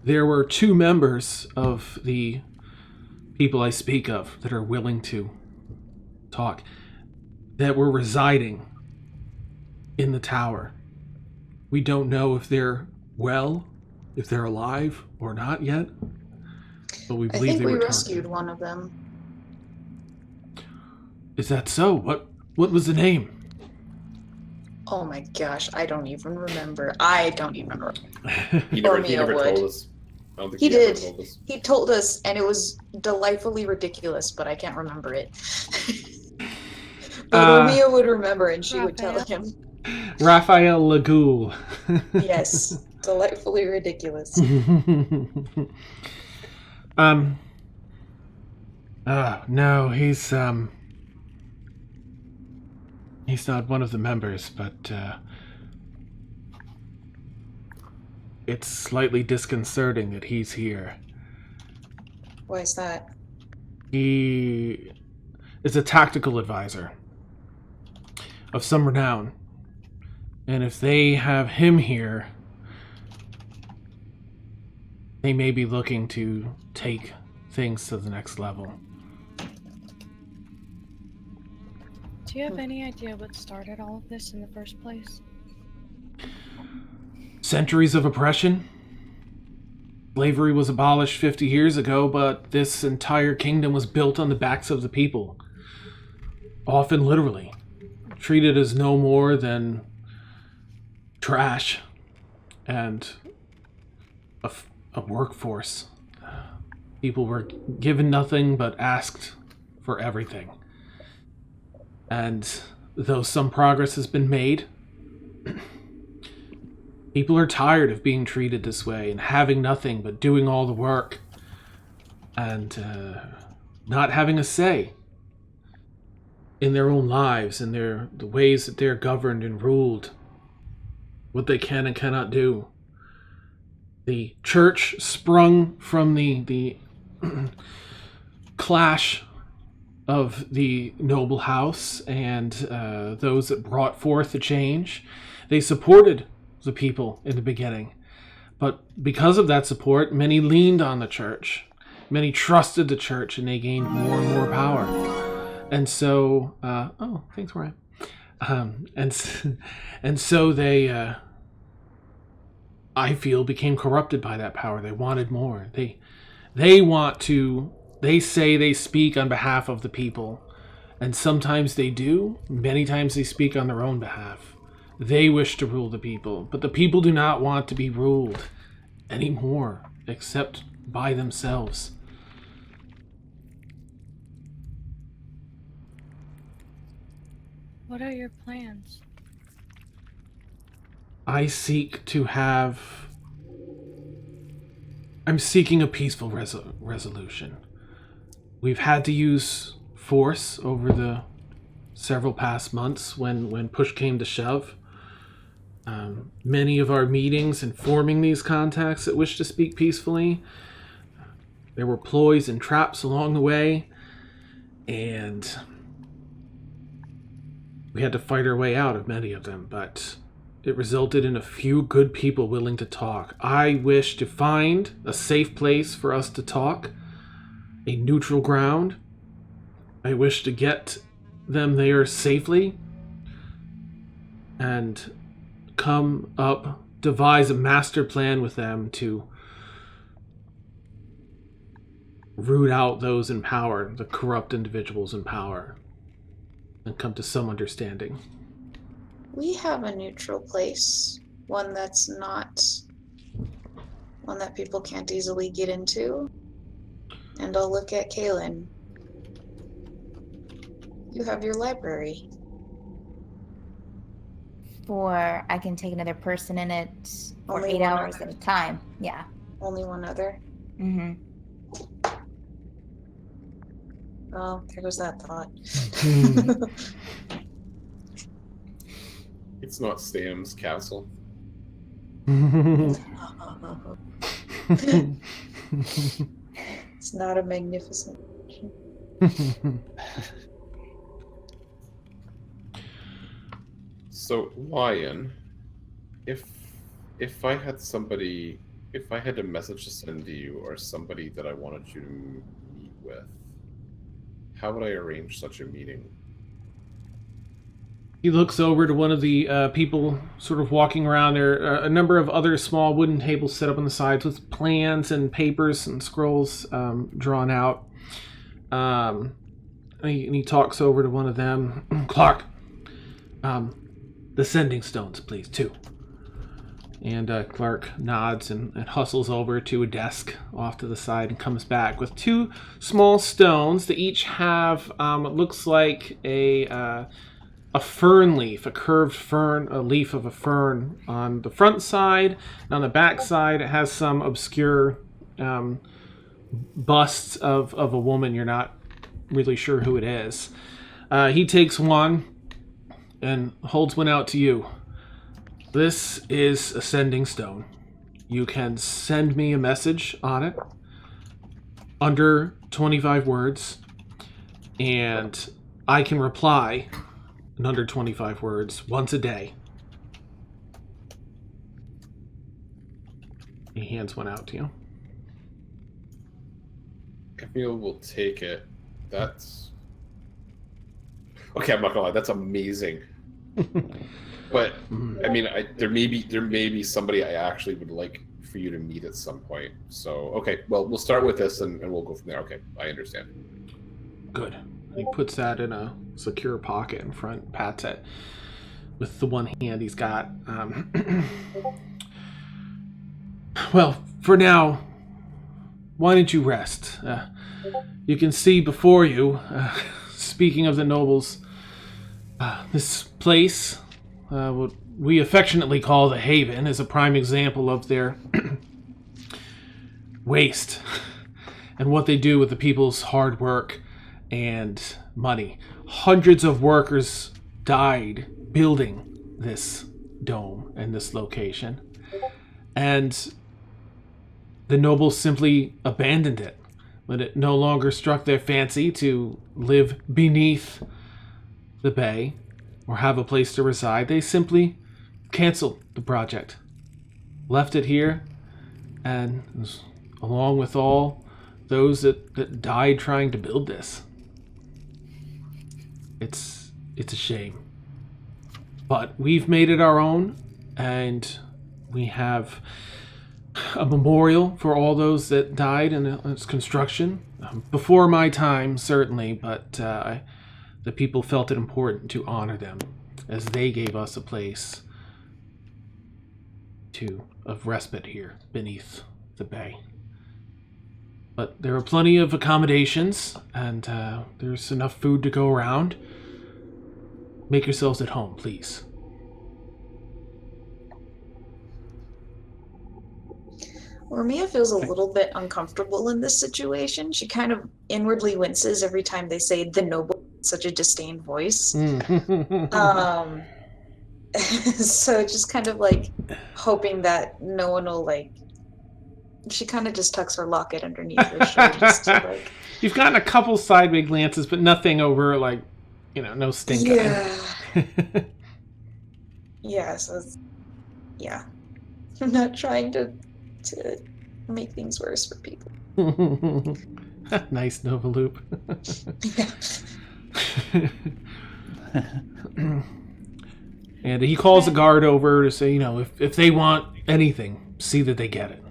There were 2 members of the people I speak of that are willing to talk, that were residing in the tower. We don't know if they're well, if they're alive or not yet, but we believe I think they we were rescued targeted. one of them. Is that so? What was the name? Oh my gosh, I don't even remember. I don't even remember. He never Romeo would. told us. I don't think He ever did. told us. He told us, and it was delightfully ridiculous, but I can't remember it. But Romeo would remember, and she would tell him. Raphael Lagoule. Yes, delightfully ridiculous. No, he's not one of the members, but it's slightly disconcerting that he's here. Why is that? He is a tactical advisor of some renown, and if they have him here, they may be looking to take things to the next level. Do you have any idea what started all of this in the first place? Centuries of oppression. Slavery was abolished 50 years ago, but this entire kingdom was built on the backs of the people. Often literally. Treated as no more than trash and a workforce. People were given nothing but asked for everything. And though some progress has been made, people are tired of being treated this way and having nothing but doing all the work and not having a say in their own lives and the ways that they're governed and ruled, what they can and cannot do. The church sprung from the clash of the noble house and those that brought forth the change. They supported the people in the beginning, but because of that support, many leaned on the church. Many trusted the church, and they gained more and more power. And so, thanks, Ryan. And so they, I feel, became corrupted by that power. They wanted more. They say they speak on behalf of the people, and sometimes they do. Many times they speak on their own behalf. They wish to rule the people, but the people do not want to be ruled anymore, except by themselves. What are your plans? I seek to have I'm seeking a peaceful resolution. We've had to use force over the several past months when push came to shove. Many of our meetings informing these contacts that wish to speak peacefully, there were ploys and traps along the way, and we had to fight our way out of many of them, but it resulted in a few good people willing to talk. I wish to find a safe place for us to talk, a neutral ground. I wish to get them there safely and devise a master plan with them to root out those in power, the corrupt individuals in power, and come to some understanding. We have a neutral place, one that's not one that people can't easily get into. And I'll look at Kaylin. You have your library. I can take another person in it for Only 8 one hours other. at a time. Yeah. Only one other. Mm-hmm. Well, there goes that thought. It's not Sam's castle. It's not a magnificent. So, Lion, if I had a message to send to you or somebody that I wanted you to meet with, how would I arrange such a meeting? He looks over to one of the people sort of walking around. There are a number of other small wooden tables set up on the sides with plans and papers and scrolls drawn out. And he talks over to one of them. Clark, the sending stones, please, 2. And Clark nods and hustles over to a desk off to the side and comes back with 2 small stones that each have what looks like a fern leaf, a curved fern, a leaf of a fern on the front side. And on the back side, it has some obscure busts of a woman. You're not really sure who it is. He takes one and holds one out to you. This is a sending stone. You can send me a message on it under 25 words, and I can reply in under 25 words once a day. He hands one out to you. Camille will take it. That's okay. I'm not gonna lie. That's amazing. But I mean, there may be somebody I actually would like for you to meet at some point. So okay, well, we'll start with this and we'll go from there. Okay, I understand. Good. He puts that in a secure pocket in front, pats it with the one hand he's got. Well, for now, why don't you rest? You can see before you, speaking of the nobles, this place, what we affectionately call the Haven, is a prime example of their waste and what they do with the people's hard work and money. Hundreds of workers died building this dome and this location, and the nobles simply abandoned it when it no longer struck their fancy to live beneath the bay or have a place to reside. They simply canceled the project, left it here, and along with all those that died trying to build this. It's a shame. But we've made it our own, and we have a memorial for all those that died in its construction. Before my time, certainly, but the people felt it important to honor them as they gave us a place of respite here beneath the bay. But there are plenty of accommodations, and there's enough food to go around. Make yourselves at home, please. Ormia feels a little bit uncomfortable in this situation. She kind of inwardly winces every time they say the noble in such a disdained voice. So just kind of like hoping that no one will like. She kind of just tucks her locket underneath her shirt just to like. You've gotten a couple sideways glances, but nothing over like, no stink eye. Yeah. Yeah. So. Yeah. I'm not trying to make things worse for people. Nice Nova Loop. And he calls the guard over to say, if they want anything, see that they get it.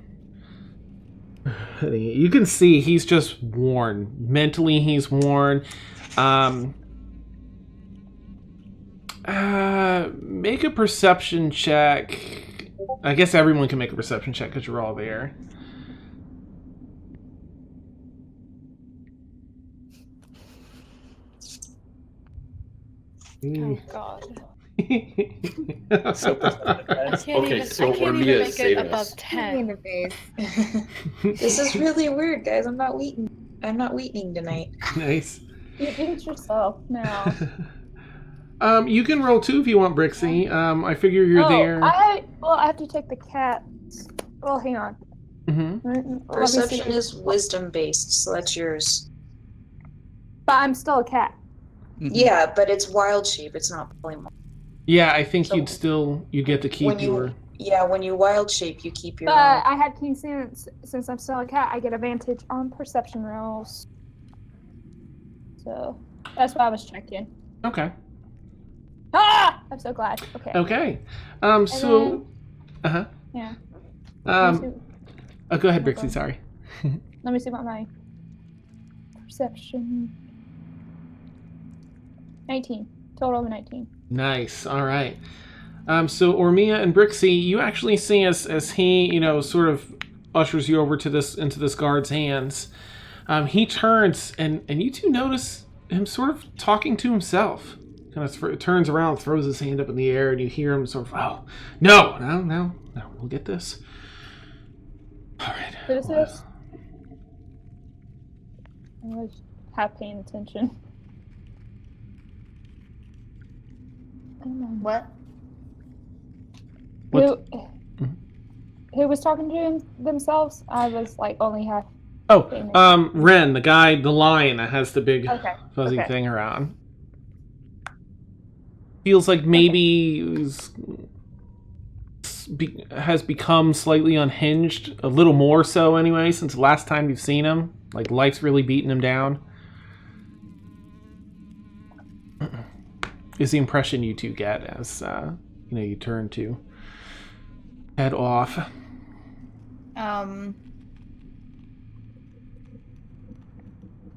You can see he's just worn. Mentally, he's worn. Make a perception check. I guess everyone can make a perception check because you're all there. Oh God. So pathetic, guys. Okay, so I can't Ormia even is make it saving above us. In 10. the face. This is really weird, guys. I'm not wheatening tonight. Nice. You jinx yourself now. You can roll 2 if you want, Brixie. I figure you're there. I have to take the cat. Well, hang on. Mm-hmm. Let me see. Perception is wisdom based, so that's yours. But I'm still a cat. Mhm. Yeah, but it's wild shape. It's not polymorph. Yeah, I think So you get to keep when your... when you wild shape, you keep your. But I had keen sense. Since I'm still a cat, I get advantage on perception rolls. So that's why I was checking. Okay. Ah! I'm so glad. Okay. Okay. then- Uh-huh. Yeah. Go ahead, Brixie, sorry. Let me see what my perception. 19. Total of 19. Nice. All right. So Ormia and Brixie, you actually see as he, sort of ushers you over into this guard's hands. He turns and you two notice him sort of talking to himself. Kind of turns around, throws his hand up in the air, and you hear him sort of, "Oh, no, we'll get this." All right. What is this? I was half paying attention. What? Who was talking to themselves? I was like only half. Oh, Ren, the guy, the lion that has the big fuzzy okay. thing around. Feels like maybe has become slightly unhinged, a little more so anyway, since the last time you've seen him. Like, life's really beating him down. Is the impression you two get as, you turn to head off. How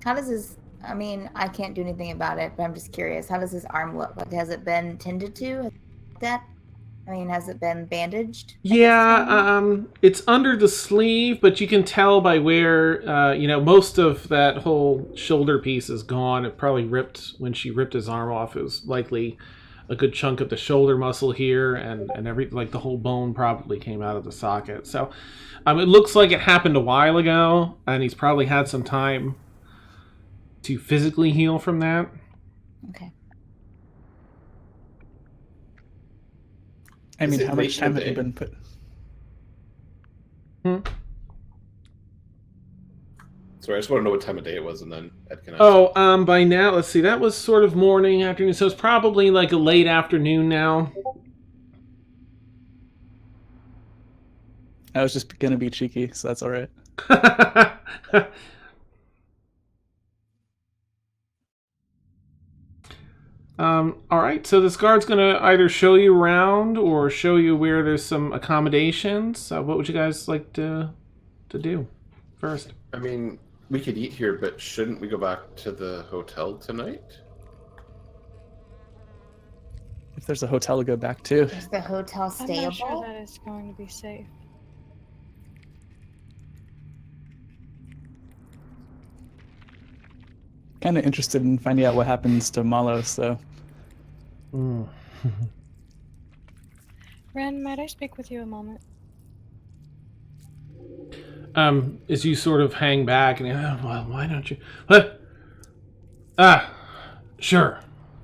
does his... I mean, I can't do anything about it, but I'm just curious. How does his arm look? Like, has it been tended to? Has it been bandaged? Yeah, it's under the sleeve, but you can tell by where, most of that whole shoulder piece is gone. It probably ripped when she ripped his arm off. It was likely a good chunk of the shoulder muscle here, and the whole bone probably came out of the socket. So, it looks like it happened a while ago, and he's probably had some time to physically heal from that. Okay. I mean, Is it how late much time have in you the been put? Sorry, I just want to know what time of day it was, and then Ed can. By now, let's see. That was sort of morning, afternoon, so it's probably like a late afternoon now. I was just gonna be cheeky, so that's all right. All right, so this guard's going to either show you around or show you where there's some accommodations. What would you guys like to do first? I mean, we could eat here, but shouldn't we go back to the hotel tonight? If there's a hotel to go back to. Is the hotel I'm not stayable? sure that it's going to be safe. Kind of interested in finding out what happens to Malos, though. Ren, might I speak with you a moment? as you sort of hang back and well, why don't you? Sure.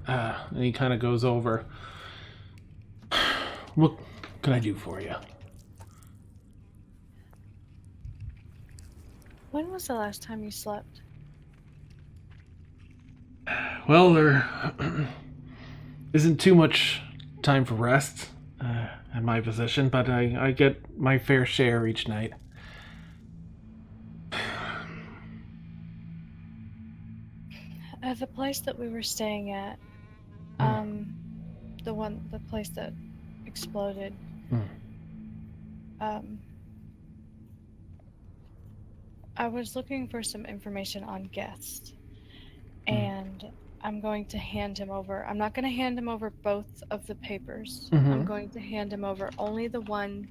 And he kind of goes over. What can I do for you? When was the last time you slept? Well, there isn't too much time for rest in my position, but I get my fair share each night. At the place that we were staying at, the place that exploded, I was looking for some information on guests, and I'm going to hand him over. I'm not going to hand him over both of the papers. I'm going to hand him over only the one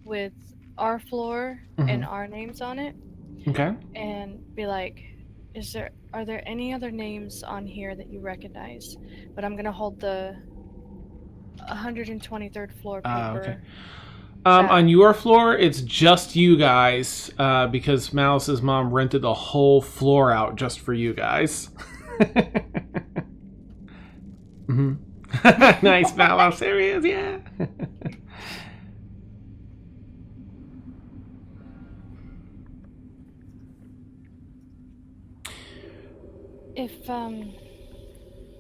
with our floor and our names on it. Okay. And be like, are there any other names on here that you recognize? But I'm going to hold the 123rd floor paper. Okay. On your floor, it's just you guys, because Malice's mom rented the whole floor out just for you guys. Nice, Malice. There he is, yeah.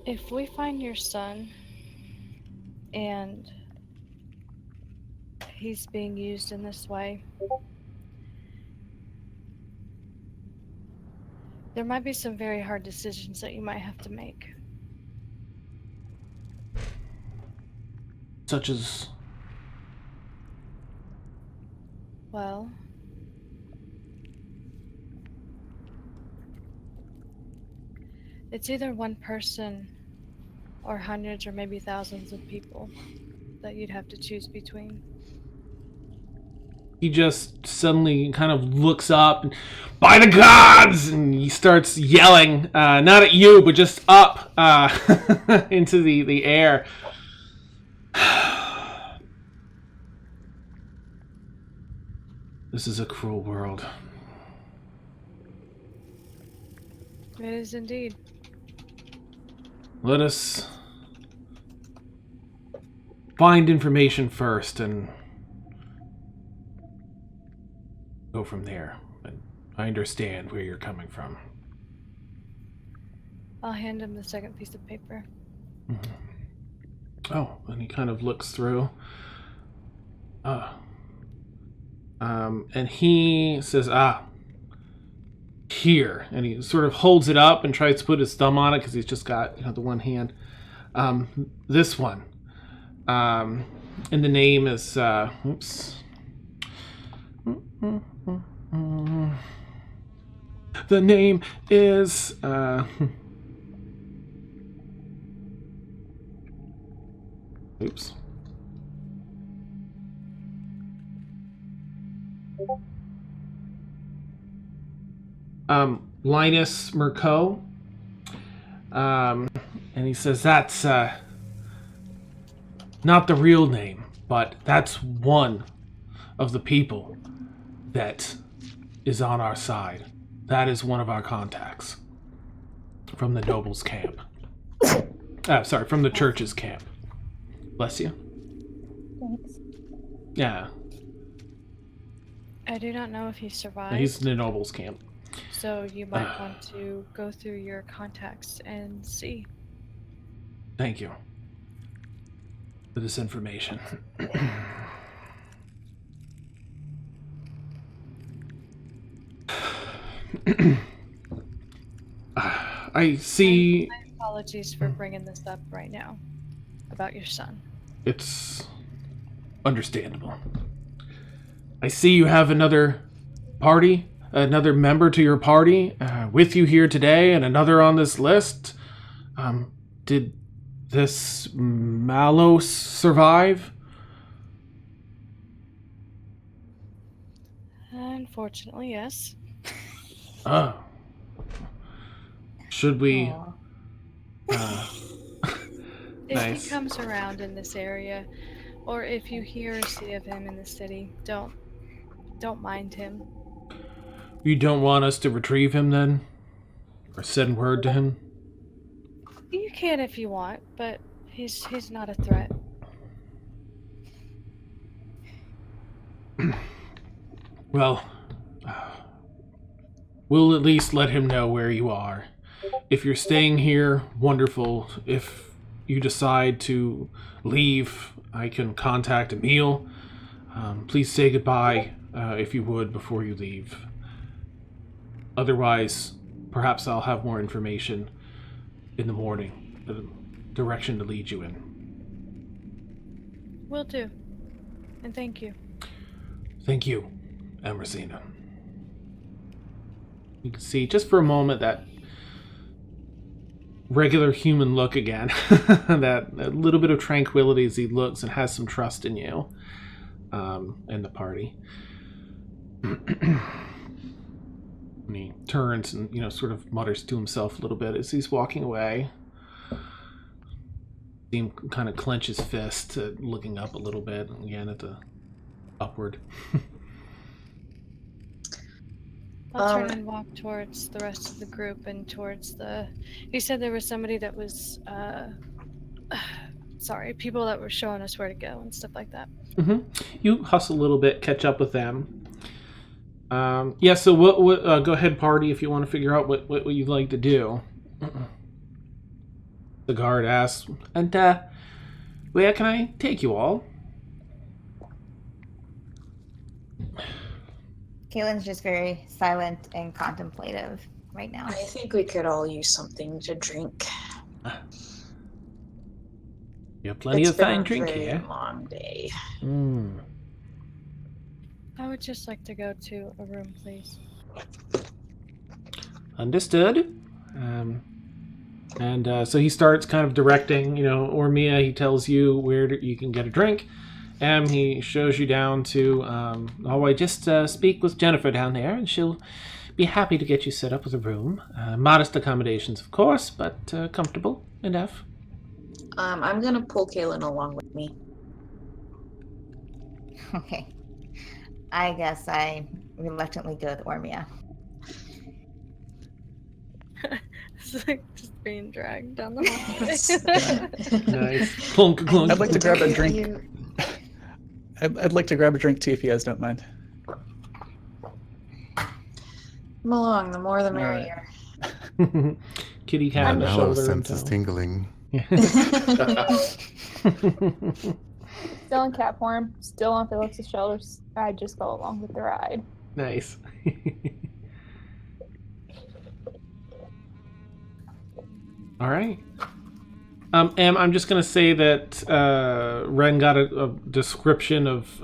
If we find your son and he's being used in this way, there might be some very hard decisions that you might have to make. Such as? Well, it's either one person or hundreds or maybe thousands of people that you'd have to choose between. He just suddenly kind of looks up, and, by the gods! And he starts yelling, not at you, but just up into the air. This is a cruel world. It is indeed. Let us find information first and go from there. But I understand where you're coming from. I'll hand him the second piece of paper. Oh, and he kind of looks through. And he says, here. And he sort of holds it up and tries to put his thumb on it because he's just got, the one hand. This one. And the name is, oops. The name is, oops. Linus Merco. And he says that's not the real name, but that's one of the people that is on our side. That is one of our contacts from the nobles' camp. From the church's camp. Bless you. Thanks. Yeah. I do not know if he survived. He's in the nobles' camp. So you might want to go through your contacts and see. Thank you for this information. I see. My apologies for bringing this up right now about your son. It's understandable. I see you have another party, another member to your party with you here today, and another on this list. Did this Malos survive? Unfortunately, yes. Oh. Should we... If nice. he comes around in this area, or if you hear or see of him in the city, don't mind him. You don't want us to retrieve him then? Or send word to him? You can if you want, but he's not a threat. Well, we'll at least let him know where you are. If you're staying here, wonderful. If you decide to leave, I can contact Emil. Please say goodbye, if you would, before you leave. Otherwise, perhaps I'll have more information in the morning, the direction to lead you in. Will do. And thank you. Thank you, Ambrosina. You can see, just for a moment, that regular human look again. that little bit of tranquility as he looks and has some trust in you and the party. And he turns and, sort of mutters to himself a little bit as he's walking away. See him kind of clench his fist, looking up a little bit, again at the upward. I'll turn and walk towards the rest of the group and towards the... You said there was somebody that was... sorry, people that were showing us where to go and stuff like that. Mm-hmm. You hustle a little bit, catch up with them. Yeah, so what go ahead, party, if you want to figure out what you'd like to do. The guard asks, and where can I take you all? Kaylin's just very silent and contemplative right now. I think we could all use something to drink. You have plenty of fine drink here. It's been a very long day. I would just like to go to a room, please. Understood. So he starts kind of directing, Ormia, he tells you where you can get a drink. He shows you down to the hallway. Just speak with Jennifer down there, and she'll be happy to get you set up with a room. Modest accommodations, of course, but comfortable enough. I'm going to pull Kaylin along with me. Okay. I guess I reluctantly go with Ormia. It's like just being dragged down the hallway. Nice. Clunk, clunk. I'd like to grab a drink. I'd like to grab a drink too, if you guys don't mind. Come along, the more the merrier. Kitty cat on the Now shoulder. sense is tingling. Still in cat form, still on Felix's shoulders. I just go along with the ride. Nice. All right. Em, I'm just going to say that Ren got a description of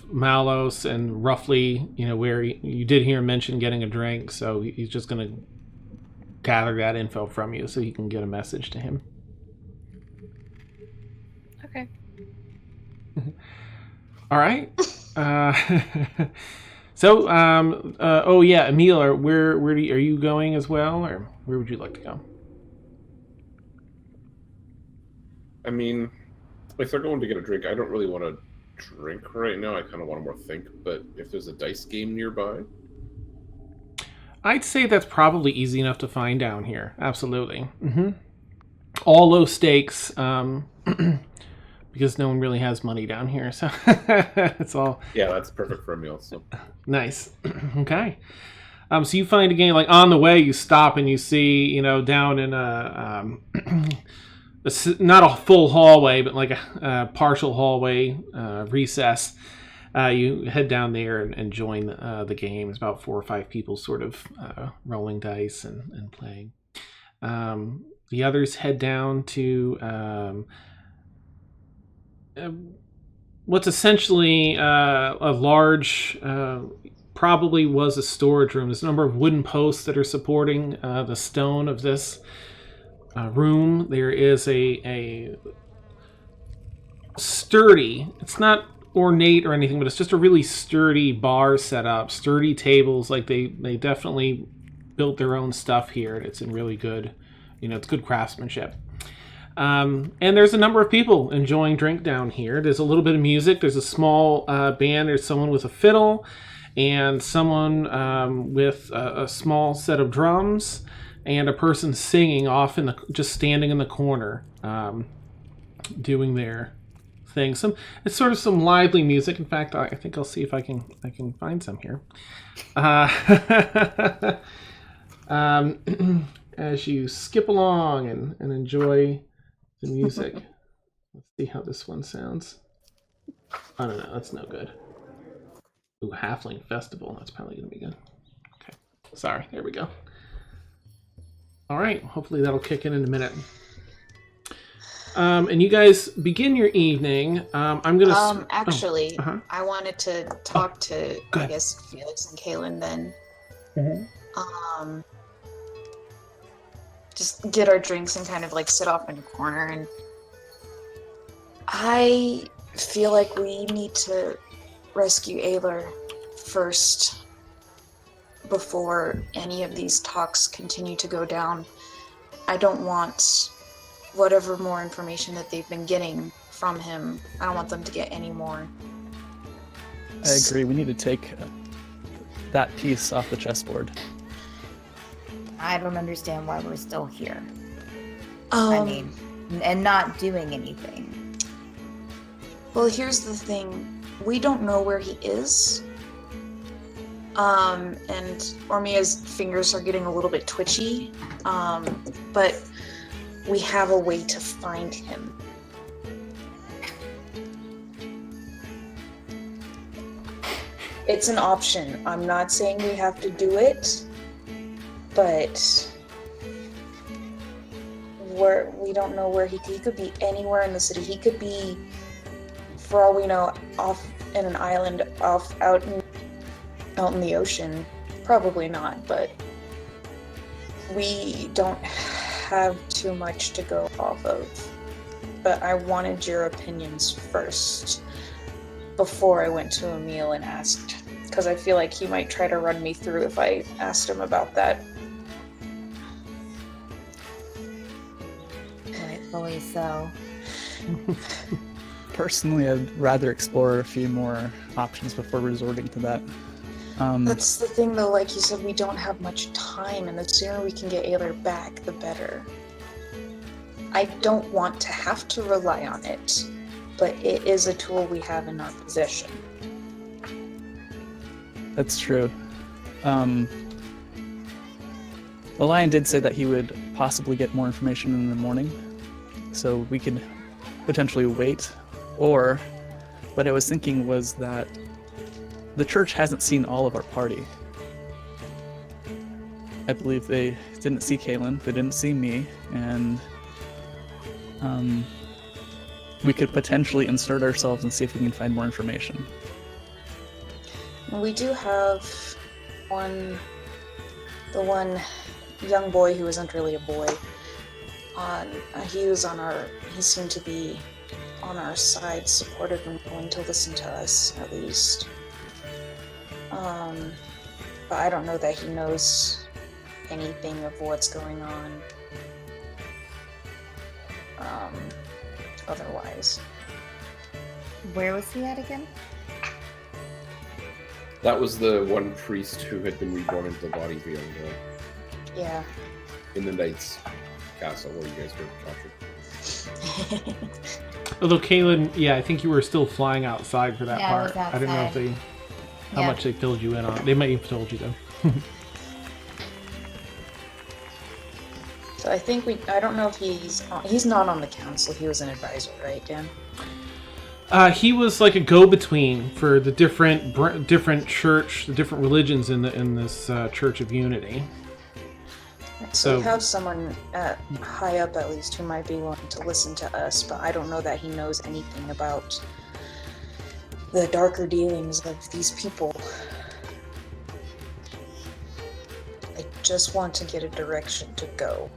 Malos and roughly, where you did hear him mention getting a drink, so he's just going to gather that info from you so you can get a message to him. Okay. All right. So, oh yeah, Emil, where are you going as well, or where would you like to go? I mean, if they're going to get a drink, I don't really want to drink right now. I kind of want to more think, but if there's a dice game nearby... I'd say that's probably easy enough to find down here. Absolutely. Mm-hmm. All low stakes, because no one really has money down here, so it's all... Yeah, that's perfect for a meal, so... Nice. Okay. So you find a game, like, on the way, you stop and you see, down in a... not a full hallway, but like a partial hallway recess. You head down there and join the game. It's about 4 or 5 people sort of rolling dice and playing. The others head down to what's essentially a large, probably was a storage room. There's a number of wooden posts that are supporting the stone of this room. There is a sturdy, it's not ornate or anything, but it's just a really sturdy bar set up, sturdy tables. Like they definitely built their own stuff here. It's in really good, it's good craftsmanship. And there's a number of people enjoying drink down here. There's a little bit of music. There's a small band. There's someone with a fiddle, and someone with a small set of drums, and a person singing off just standing in the corner, doing their thing. It's sort of some lively music. In fact, I think I'll see if I can find some here. As you skip along and enjoy the music. Let's see how this one sounds. Oh, no, that's no good. Ooh, Halfling Festival. That's probably going to be good. Okay. Sorry. There we go. All right. Hopefully that'll kick in a minute. And you guys begin your evening. I'm going to... Actually, I wanted to talk to, I guess, Felix and Kaylin then. Mm-hmm. Just get our drinks and kind of like sit off in a corner. And I feel like we need to rescue Aylar first before any of these talks continue to go down. I don't want whatever more information that they've been getting from him. I don't want them to get any more. I agree. We need to take that piece off the chessboard. I don't understand why we're still here. I mean, and not doing anything. Well, here's the thing. We don't know where he is. And Ormia's fingers are getting a little bit twitchy. But we have a way to find him. It's an option. I'm not saying we have to do it. But we don't know where he could be anywhere in the city. He could be, for all we know, off in an island, out in the ocean. Probably not, but we don't have too much to go off of. But I wanted your opinions first before I went to Emil and asked, because I feel like he might try to run me through if I asked him about that. Rightfully so. Personally, I'd rather explore a few more options before resorting to that. That's the thing, though. Like you said, we don't have much time, and the sooner we can get Aylar back, the better. I don't want to have to rely on it, but it is a tool we have in our possession. That's true. The Lion did say that he would possibly get more information in the morning, so we could potentially wait. Or, what I was thinking was that the church hasn't seen all of our party. I believe they didn't see Kaylin, they didn't see me, and we could potentially insert ourselves and see if we can find more information. We do have the one young boy who isn't really a boy. He seemed to be on our side, supportive and willing to listen to us, at least. But I don't know that he knows anything of what's going on. Otherwise. Where was he at again? That was the one priest who had been reborn into the body of the young girl. Yeah. In the Knight's castle where you guys were captured. Although Kaylin, yeah, I think you were still flying outside for that part. I didn't know how much they filled you in on. They might have told you though. So I think I don't know if he's not on the council. He was an advisor, right, Dan? He was like a go-between for the different church, the different religions in this Church of Unity. So we have someone high up, at least, who might be willing to listen to us, but I don't know that he knows anything about the darker dealings of these people. I just want to get a direction to go.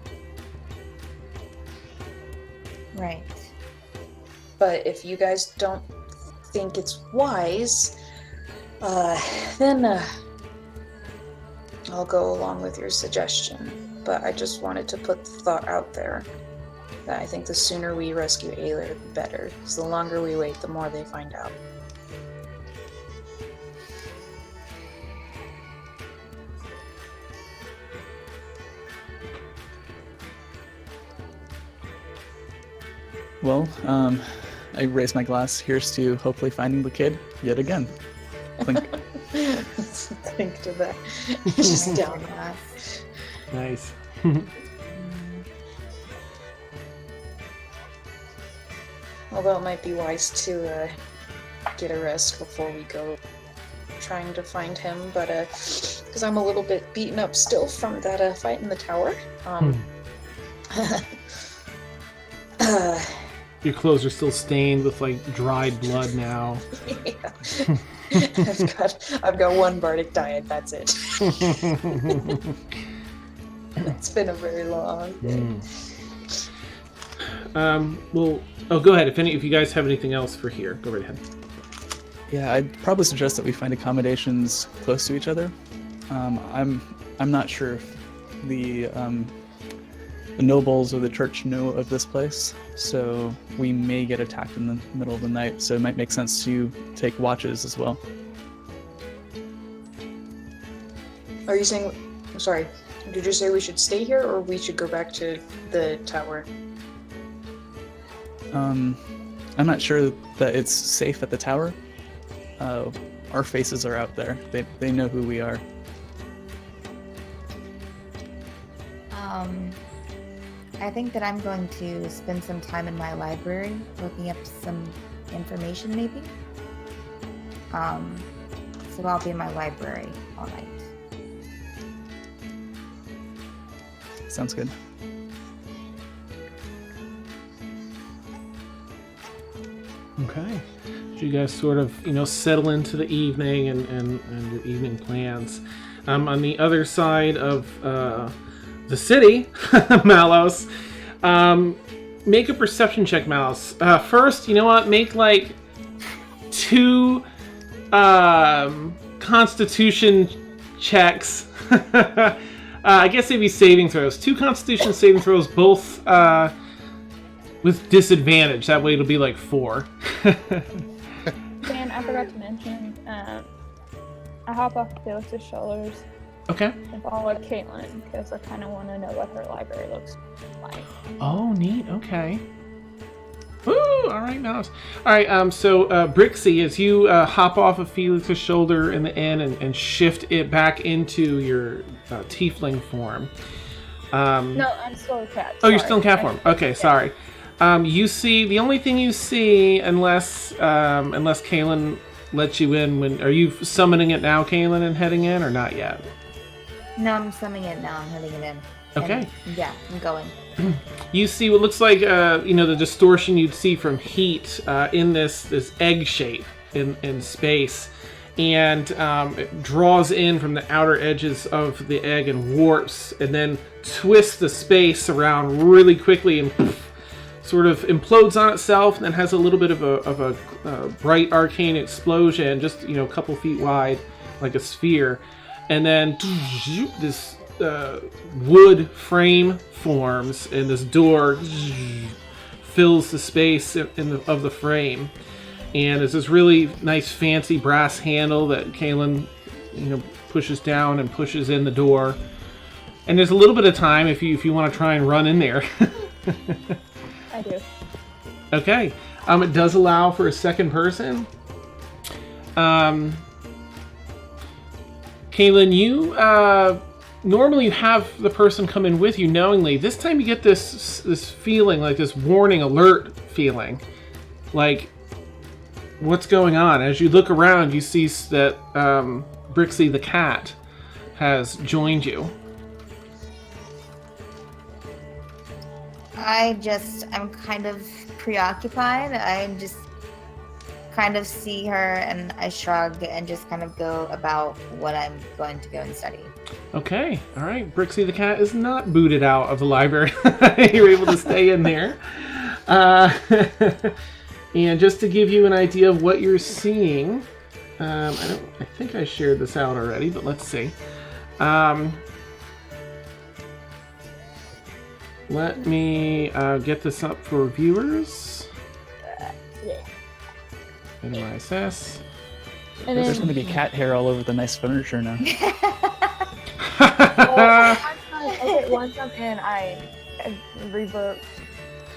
Right. But if you guys don't think it's wise, then I'll go along with your suggestion. But I just wanted to put the thought out there that I think the sooner we rescue Aylar, the better. Because the longer we wait, the more they find out. Well, I raise my glass. Here's to hopefully finding the kid yet again. Clink. Think to that. Just down that. Nice. Although it might be wise to get a rest before we go trying to find him, but because I'm a little bit beaten up still from that fight in the tower. Your clothes are still stained with like dried blood now. Yeah. I've got one bardic diet, that's it. It's been a very long day. Go ahead. If you guys have anything else for here, go right ahead. Yeah, I'd probably suggest that we find accommodations close to each other. I'm not sure if the nobles or the church know of this place, so we may get attacked in the middle of the night. So it might make sense to take watches as well. Are you saying? Sorry, did you say we should stay here or we should go back to the tower? I'm not sure that it's safe at the tower. Our faces are out there. They know who we are. I think that I'm going to spend some time in my library looking up some information, maybe. So I'll be in my library all night. Sounds good. Okay. So you guys sort of, settle into the evening and your evening plans. On the other side of the city, Malos, make a perception check, Malos. First, you know what? Make like 2 Constitution checks. I guess they'd be saving throws. 2 Constitution saving throws, both with disadvantage. That way it'll be like 4. Dan, I forgot to mention, I hop off Felix's shoulders Okay. and follow Caitlin because I kind of want to know what her library looks like. Oh, neat. Okay. Woo! All right, Malos. All right. So Brixie, as you hop off of Felix's shoulder in the inn and shift it back into your tiefling form. No, I'm still a cat. Oh, you're still in cat form. Okay, sorry. You see, the only thing you see, unless Kaylin lets you in, are you summoning it now, Kaylin, and heading in, or not yet? No, I'm summoning it now. I'm heading it in. Okay. And, yeah, I'm going. You see what looks like, the distortion you'd see from heat in this egg shape in space. And it draws in from the outer edges of the egg and warps, and then twists the space around really quickly and sort of implodes on itself, and then has a little bit of a bright arcane explosion, just a couple feet wide, like a sphere, and then this wood frame forms, and this door fills the space of the frame, and there's this really nice fancy brass handle that Kaylin pushes down and pushes in the door, and there's a little bit of time if you want to try and run in there. I do. Okay. It does allow for a second person. Kaylin, you normally you have the person come in with you knowingly. This time you get this feeling, like this warning alert feeling. Like, what's going on? As you look around, you see that Brixie the cat has joined you. I'm kind of preoccupied. I just kind of see her and I shrug and just kind of go about what I'm going to go and study. Okay, all right. Brixie the cat is not booted out of the library. You're able to stay in there. And just to give you an idea of what you're seeing, I think I shared this out already, but let's see. Let me get this up for viewers. NYSS. And There's going to be cat hair all over the nice furniture now. once I'm in, I revert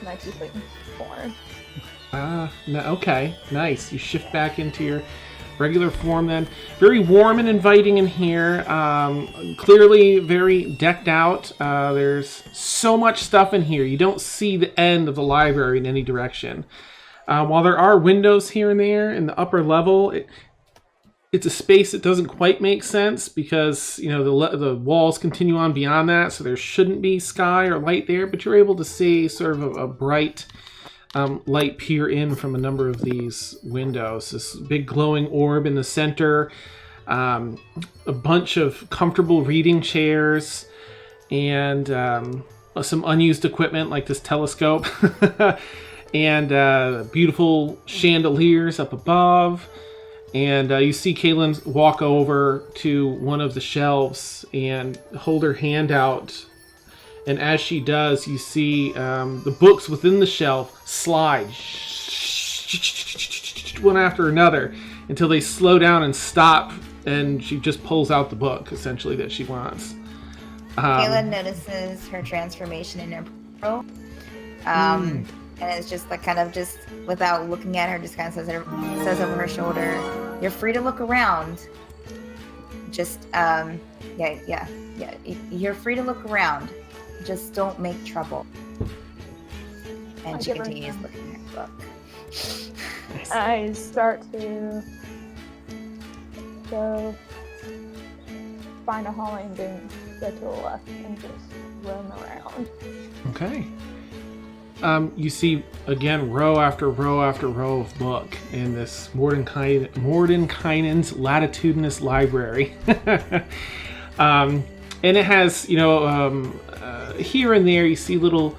my tiefling form. No, okay, nice. You shift back into your regular form then. Very warm and inviting in here. Clearly very decked out. There's so much stuff in here. You don't see the end of the library in any direction. While there are windows here and there in the upper level, it's a space that doesn't quite make sense because, you know, the walls continue on beyond that, so there shouldn't be sky or light there, but you're able to see sort of a bright light peer in from a number of these windows. This big glowing orb in the center, a bunch of comfortable reading chairs, and some unused equipment like this telescope, and beautiful chandeliers up above. And you see Kaylin walk over to one of the shelves and hold her hand out. And as she does, you see the books within the shelf slide one after another until they slow down and stop, and she just pulls out the book, essentially, that she wants. Kaylin notices her transformation in her pearl. And it's just like kind of just without looking at her, just kind of says over her shoulder, "You're free to look around. Just, yeah. You're free to look around. Just don't make trouble." And she continues looking at her book. I start to go find a hallway and then go to the left and just roam around. Okay. You see, again, row after row after row of book in this Mordenkainen's latitudinous library. And it has, you know, here and there you see little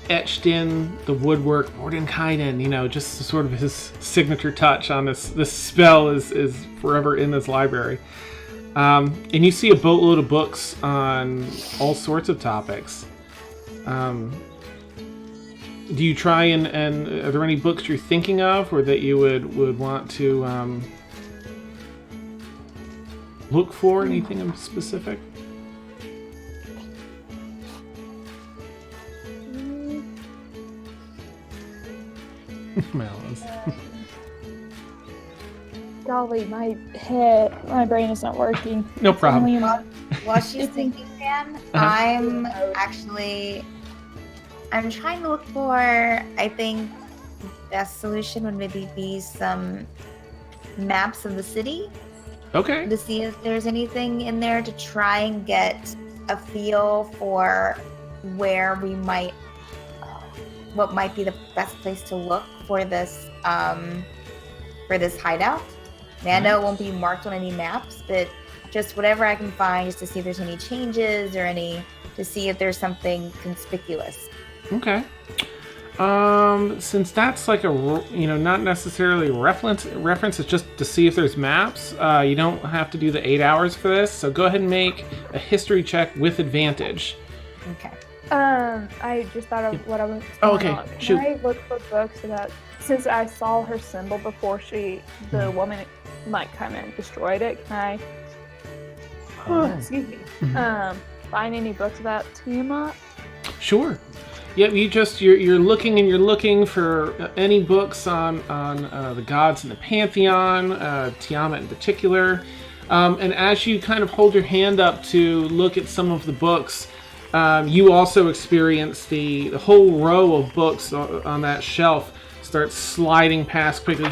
etched in the woodwork, Mordenkainen, you know, just sort of his signature touch on this spell is forever in this library. And you see a boatload of books on all sorts of topics. Do you try and are there any books you're thinking of or that you would want to look for? Anything in specific? Malice. Golly, my brain is not working. No problem. While she's thinking, Dan, I'm trying to look for, I think, best solution would maybe be some maps of the city. Okay. To see if there's anything in there to try and get a feel for where we might, what might be the best place to look for this hideout. I know it won't be marked on any maps, but just whatever I can find just to see if there's any changes or to see if there's something conspicuous. Okay. Since that's like not necessarily reference, it's just to see if there's maps. You don't have to do the 8 hours for this, so go ahead and make a history check with advantage. Okay. I just thought of what I was. Okay. Shoot. Can I look for books that, since I saw her symbol before the woman like kind of destroyed it, can I? Excuse me. Find any books about Tiamat? Sure. Yep, you're looking for any books on the gods in the pantheon, Tiamat in particular, and as you kind of hold your hand up to look at some of the books, you also experience the whole row of books on that shelf start sliding past quickly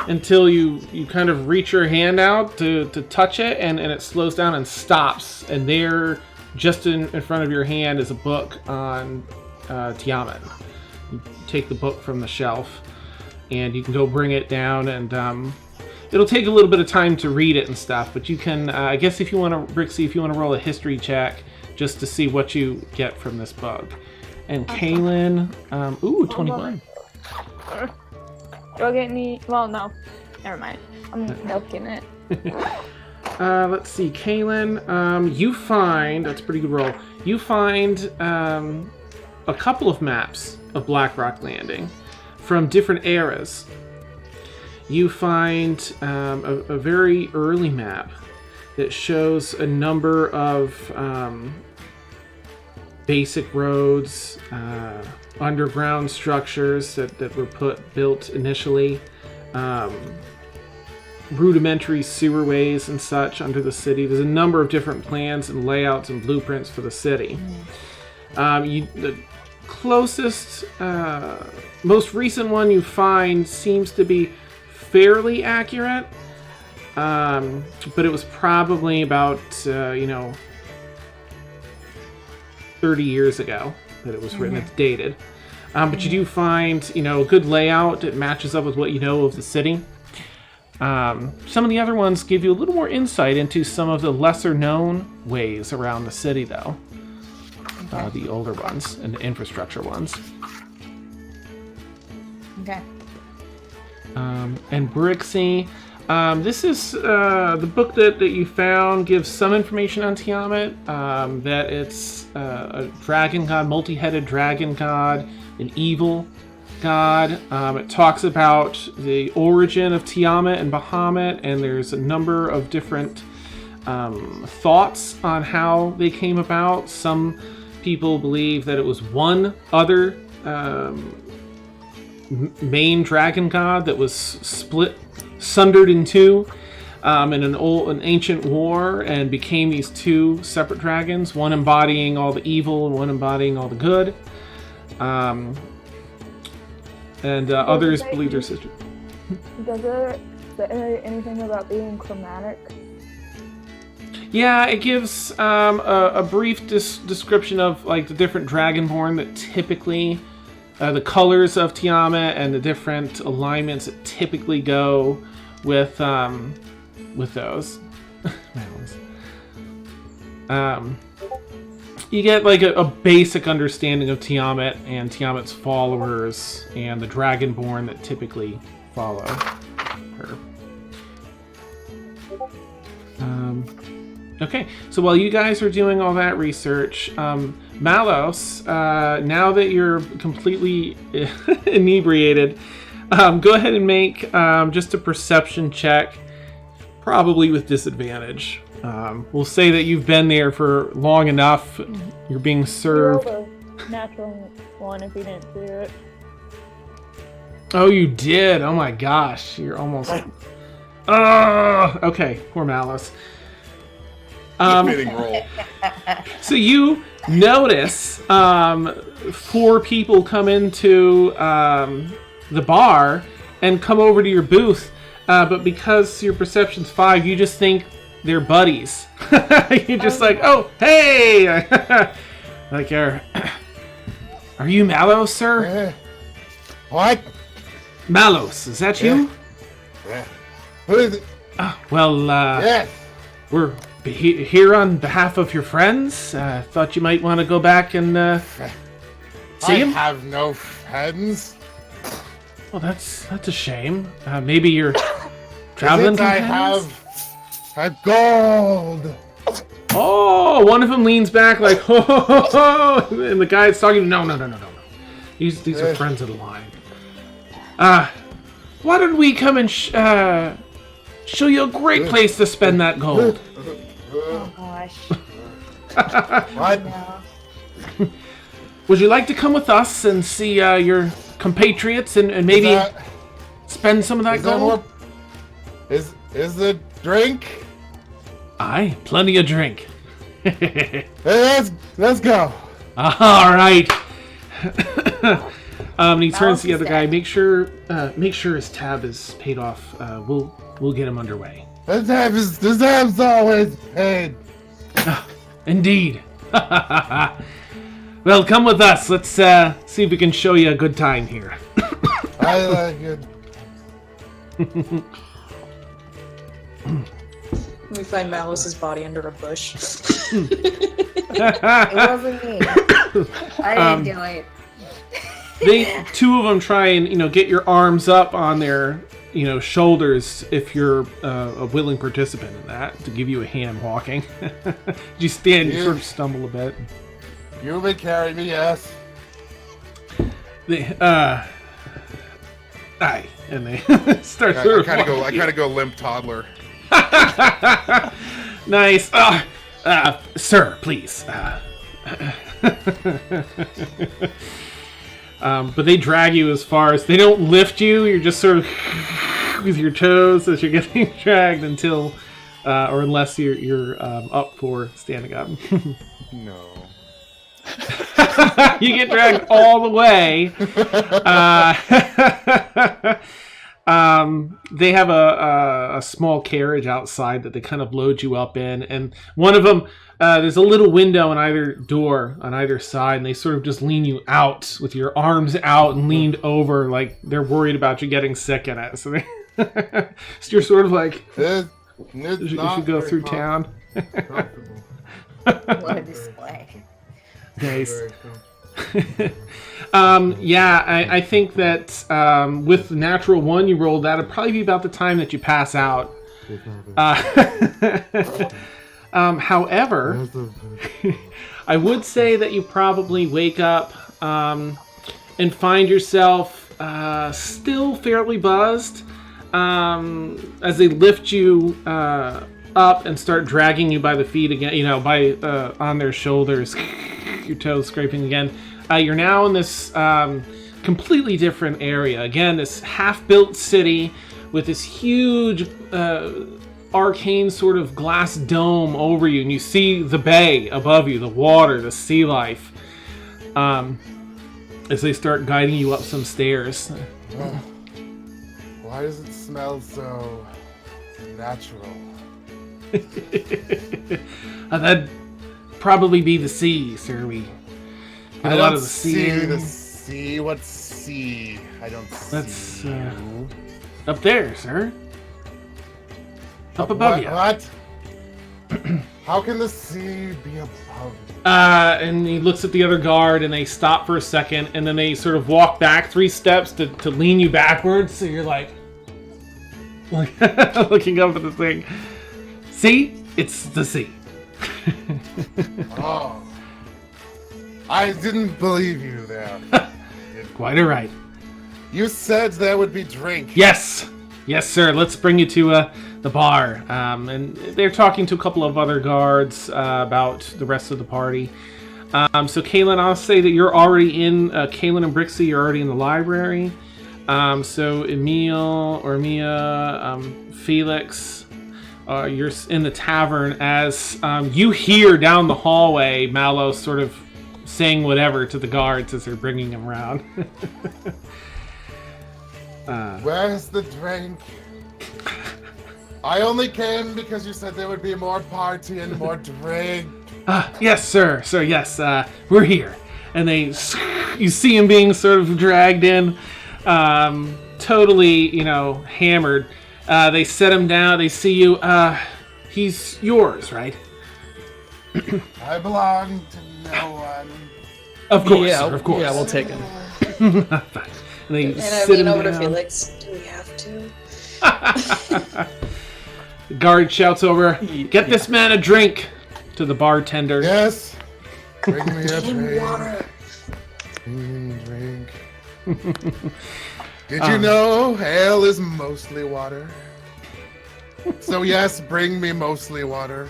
until you kind of reach your hand out to touch it, and it slows down and stops, and there, just in front of your hand, is a book on Tiamat. You take the book from the shelf, and you can go bring it down, and it'll take a little bit of time to read it and stuff, but you can, I guess if you want to, Brixie, if you want to roll a history check just to see what you get from this book. And Kaylin, 21. Do I get any? Well, no. Never mind. I'm milking it. Let's see, Kaylin, you find, that's a pretty good roll, you find a couple of maps of Blackrock Landing from different eras. You find a very early map that shows a number of basic roads, underground structures that were built initially, rudimentary sewerways and such under the city. There's a number of different plans and layouts and blueprints for the city. The closest, most recent one you find seems to be fairly accurate, but it was probably about 30 years ago that it was written. It's dated, but you do find a good layout. It matches up with what you know of the city. Some of the other ones give you a little more insight into some of the lesser known ways around the city, though. The older ones and the infrastructure ones. Okay. And Brixie, this is the book that you found gives some information on Tiamat, that it's a dragon god, multi-headed dragon god, an evil god. It talks about the origin of Tiamat and Bahamut, and there's a number of different thoughts on how they came about. Some people believe that it was one other main dragon god that was sundered in two in an ancient war, and became these two separate dragons, one embodying all the evil and one embodying all the good. And others believe their sister. Does it say anything about being chromatic? Yeah, it gives a brief description of like the different dragonborn that typically, the colors of Tiamat and the different alignments that typically go with those. You get like a basic understanding of Tiamat and Tiamat's followers and the dragonborn that typically follow her. Okay, so while you guys are doing all that research, Malos, now that you're completely inebriated, go ahead and make just a perception check, probably with disadvantage. We'll say that you've been there for long enough. You're being served. You rolled a natural one if you didn't see it. Oh, you did? Oh my gosh, you're almost. Okay, poor Malice. Fitting roll. So you notice 4 people come into the bar and come over to your booth, but because your perception's 5, you just think they're buddies. You're just like, oh, hey! Like, are you Malos, sir? What? Malos, is that you? Yeah. Who is it? Well, Yes. we're here on behalf of your friends. Thought you might want to go back and see him. I have no friends. Well, that's a shame. Maybe you're traveling I companions? have gold. Oh, one of them leans back like, ho, ho, ho, ho, and the guy's talking, no. These are friends of the line. Why don't we come and show you a great place to spend that gold? Oh gosh. What? No. Would you like to come with us and see your compatriots and maybe spend some of that gold? Is the drink? Aye, plenty of drink. Let's go. All right. And he turns to the other guy. Make sure his tab is paid off. We'll get him underway. The tab's always paid. Indeed. Well, come with us. Let's see if we can show you a good time here. I like it. We find Malice's body under a bush. It wasn't me. I didn't do it. Two of them try and get your arms up on their shoulders if you're a willing participant in that, to give you a hand walking. You stand, you sort of stumble a bit. You may carry me, yes. Aye, and they start. I kind of go limp toddler. Nice. Sir, please. But they drag you as far as they don't lift you. You're just sort of with your toes as you're getting dragged until, or unless you're up for standing up. No. You get dragged all the way. They have a small carriage outside that they kind of load you up in, and one of them, there's a little window on either door on either side, and they sort of just lean you out with your arms out and leaned over, like they're worried about you getting sick in it. So, so you're sort of like, you should go through town. What a display. Nice. Yeah, I think that with the natural one you rolled, that'd probably be about the time that you pass out. However, I would say that you probably wake up and find yourself still fairly buzzed as they lift you up and start dragging you by the feet again, on their shoulders, your toes scraping again. You're now in this completely different area. Again, this half-built city with this huge arcane sort of glass dome over you, and you see the bay above you, the water, the sea life, as they start guiding you up some stairs. Why does it smell so natural? That'd probably be the sea, sir. We get a lot of the sea. The sea? What sea? I don't see. That's up there, sir. Up above you. What? How can the sea be above you? And he looks at the other guard, and they stop for a second, and then they sort of walk back 3 steps to lean you backwards. So you're like looking up at the thing. See? It's the sea. Oh. I didn't believe you there. Quite all right. You said there would be drink. Yes, sir. Let's bring you to the bar. And they're talking to a couple of other guards about the rest of the party. So, Kaylin, I'll say that you're already in. Kaylin and Brixie, you're already in the library. So, Emil or Mia, Felix, you're in the tavern as you hear down the hallway Mallow sort of saying whatever to the guards as they're bringing him around. Where's the drink? I only came because you said there would be more party and more drink. Yes, sir. So yes, we're here. And you see him being sort of dragged in, totally, hammered. They set him down. They see you. He's yours, right? I belong to no one. Of course, sir, of course. Yeah, we'll take him. And they And I sit lean him over to down. Felix. Do we have to? The guard shouts over, "Get this man a drink!" to the bartender. Yes. Bring me a Give him drink. water. Drink. Did you know ale is mostly water? So yes, bring me mostly water.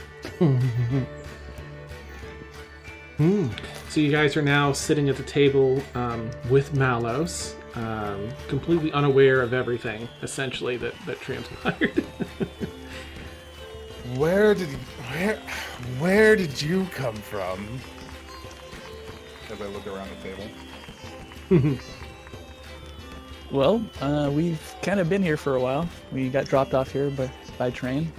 So you guys are now sitting at the table with Malos, completely unaware of everything, essentially, that transpired. Where did you come from? As I look around the table. Well, we've kind of been here for a while. We got dropped off here by train.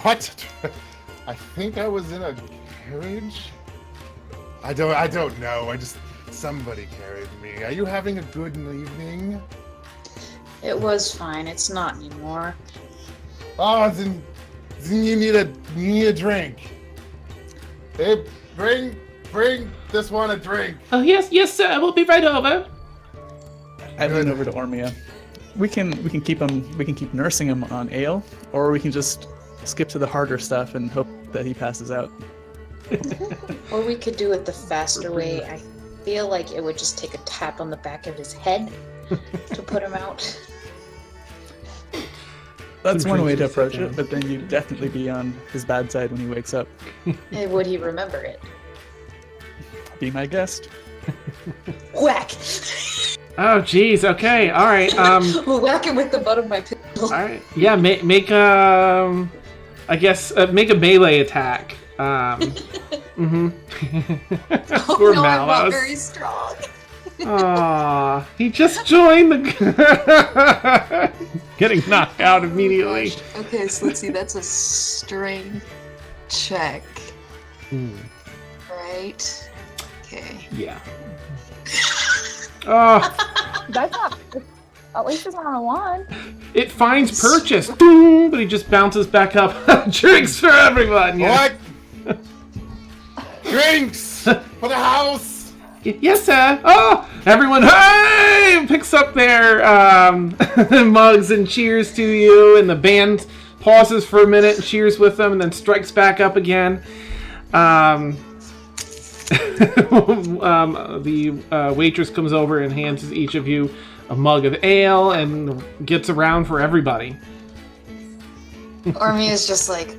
What? I think I was in a carriage. I don't know. Somebody carried me. Are you having a good evening? It was fine. It's not anymore. Oh, then you need a drink. Hey, bring this one a drink. Oh yes, sir. We'll be right over. I lean over to Ormia. We can keep him. We can keep nursing him on ale, or we can just skip to the harder stuff and hope that he passes out. Or we could do it the faster way. I feel like it would just take a tap on the back of his head to put him out. That's Some one way drinks to and approach sit it, but then you'd definitely be on his bad side when he wakes up. And would he remember it? Be my guest. Whack! Oh, geez. Okay. All right. Whack him with the butt of my pistol. All right. Yeah. Make I guess make a melee attack. Mm-hmm. Oh Poor no, I'm not Mallows. very strong. Aw, he just joined the. Getting knocked out immediately. Gosh. Okay, so let's see. That's a strength check, right? Okay. Yeah. Oh, That's not. At least it's not on a 1. it finds purchase, boom, but he just bounces back up. Drinks for everyone. Yeah. What? Drinks for the house. Yes, sir. Oh, everyone, hey! Picks up their mugs and cheers to you, and the band pauses for a minute and cheers with them, and then strikes back up again. The waitress comes over and hands each of you a mug of ale and gets around for everybody. Ormy is just like,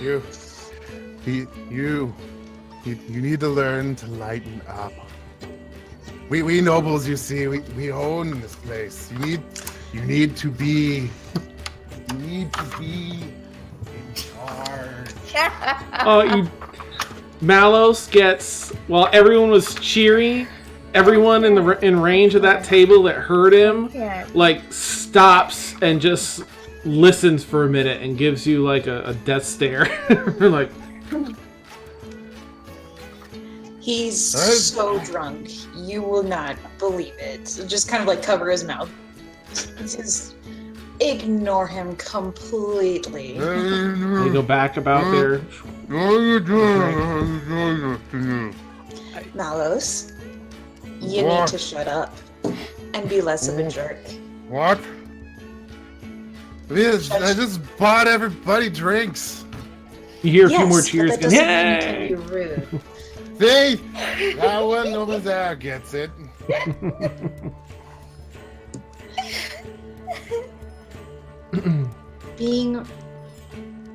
You need to learn to lighten up. We nobles, you see, we own this place. You need to be in charge. Oh, Mallows gets, while everyone was cheering, everyone in range of that table that heard him, like, stops and just listens for a minute and gives you, like, a death stare. Like, he's so drunk, you will not believe it. So just kind of like cover his mouth. Just ignore him completely. they go back about their... Mallows, you need to shut up and be less of a jerk. What? I just bought everybody drinks. You hear a few Yes, more but cheers. that doesn't mean you Yay! can be rude. See? That one over there gets it.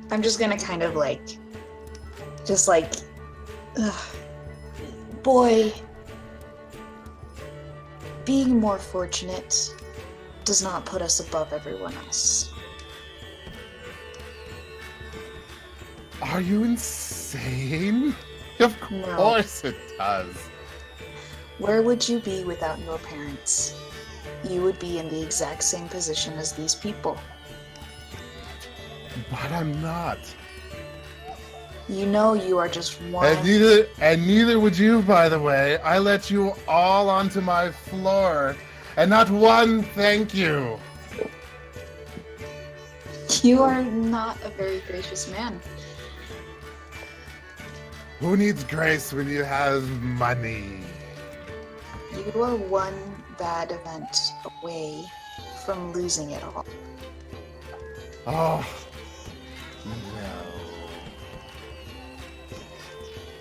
I'm just gonna kind of like, boy, being more fortunate does not put us above everyone else. Are you insane? Of No. course it does. Where would you be without your parents? You would be in the exact same position as these people. But I'm not. You know you are just one. And neither would you, by the way. I let you all onto my floor, and not one thank you. You are not a very gracious man. Who needs grace when you have money? You are one bad event away from losing it all. Oh,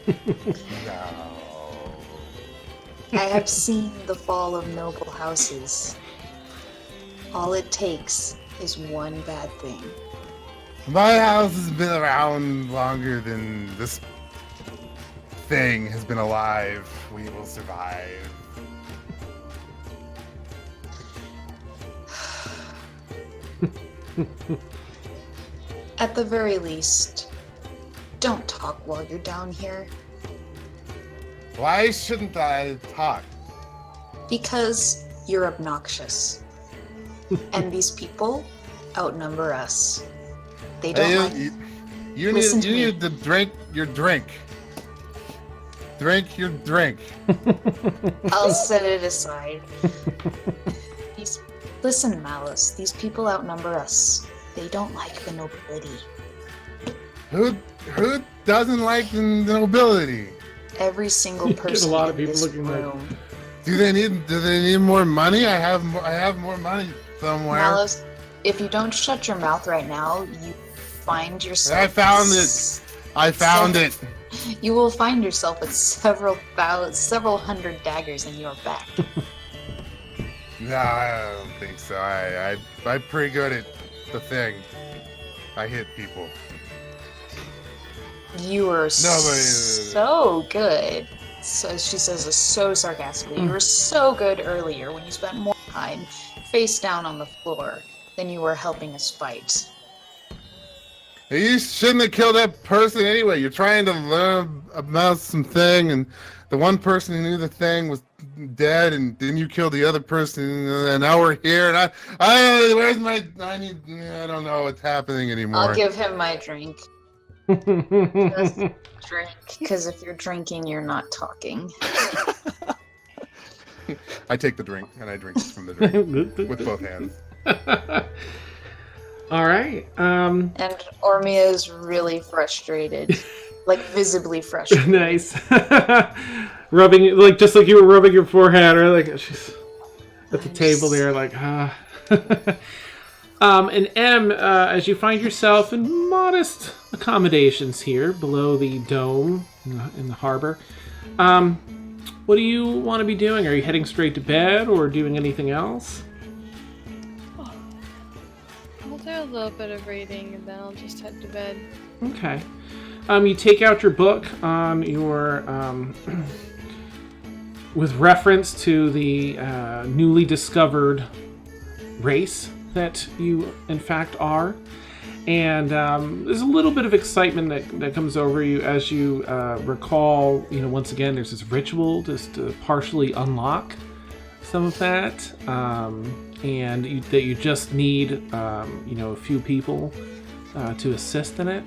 no. No. I have seen the fall of noble houses. All it takes is one bad thing. My house has been around longer than this thing has been alive. We will survive. At the very least, don't talk while you're down here. Why shouldn't I talk? Because you're obnoxious. And these people outnumber us. They don't like... You Listen to me. need to drink your drink. Drink your drink. I'll set it aside. Listen, Malice, these people outnumber us. They don't like the nobility. Who doesn't like the nobility? Every single Get a person lot in of people this looking like- room. Do they need more money? I have more money somewhere. Malice, if you don't shut your mouth right now, you find yourself... I found it. I found it. You will find yourself with several hundred daggers in your back. No, I don't think so. I'm pretty good at the thing. I hit people. You were so good. So she says this so sarcastically. You were so good earlier when you spent more time face down on the floor than you were helping us fight. You shouldn't have killed that person anyway. You're trying to learn about some thing, and the one person who knew the thing was dead, and then you killed the other person, and now we're here, and where's my, I don't know what's happening anymore. I'll give him my drink. Just drink, because if you're drinking, you're not talking. I take the drink, and I drink from the drink with both hands. All right. And Ormia is really frustrated, like visibly frustrated. Nice. Rubbing, like just like you were rubbing your forehead, or like she's at the table there, like and M, as you find yourself in modest accommodations here below the dome in the harbor, what do you want to be doing? Are you heading straight to bed or doing anything else? I'll do a little bit of reading and then I'll just head to bed. Okay. You take out your book on your with reference to the newly discovered race that you in fact are, and there's a little bit of excitement that comes over you as you recall, once again there's this ritual just to partially unlock some of that, and that you just need a few people to assist in it.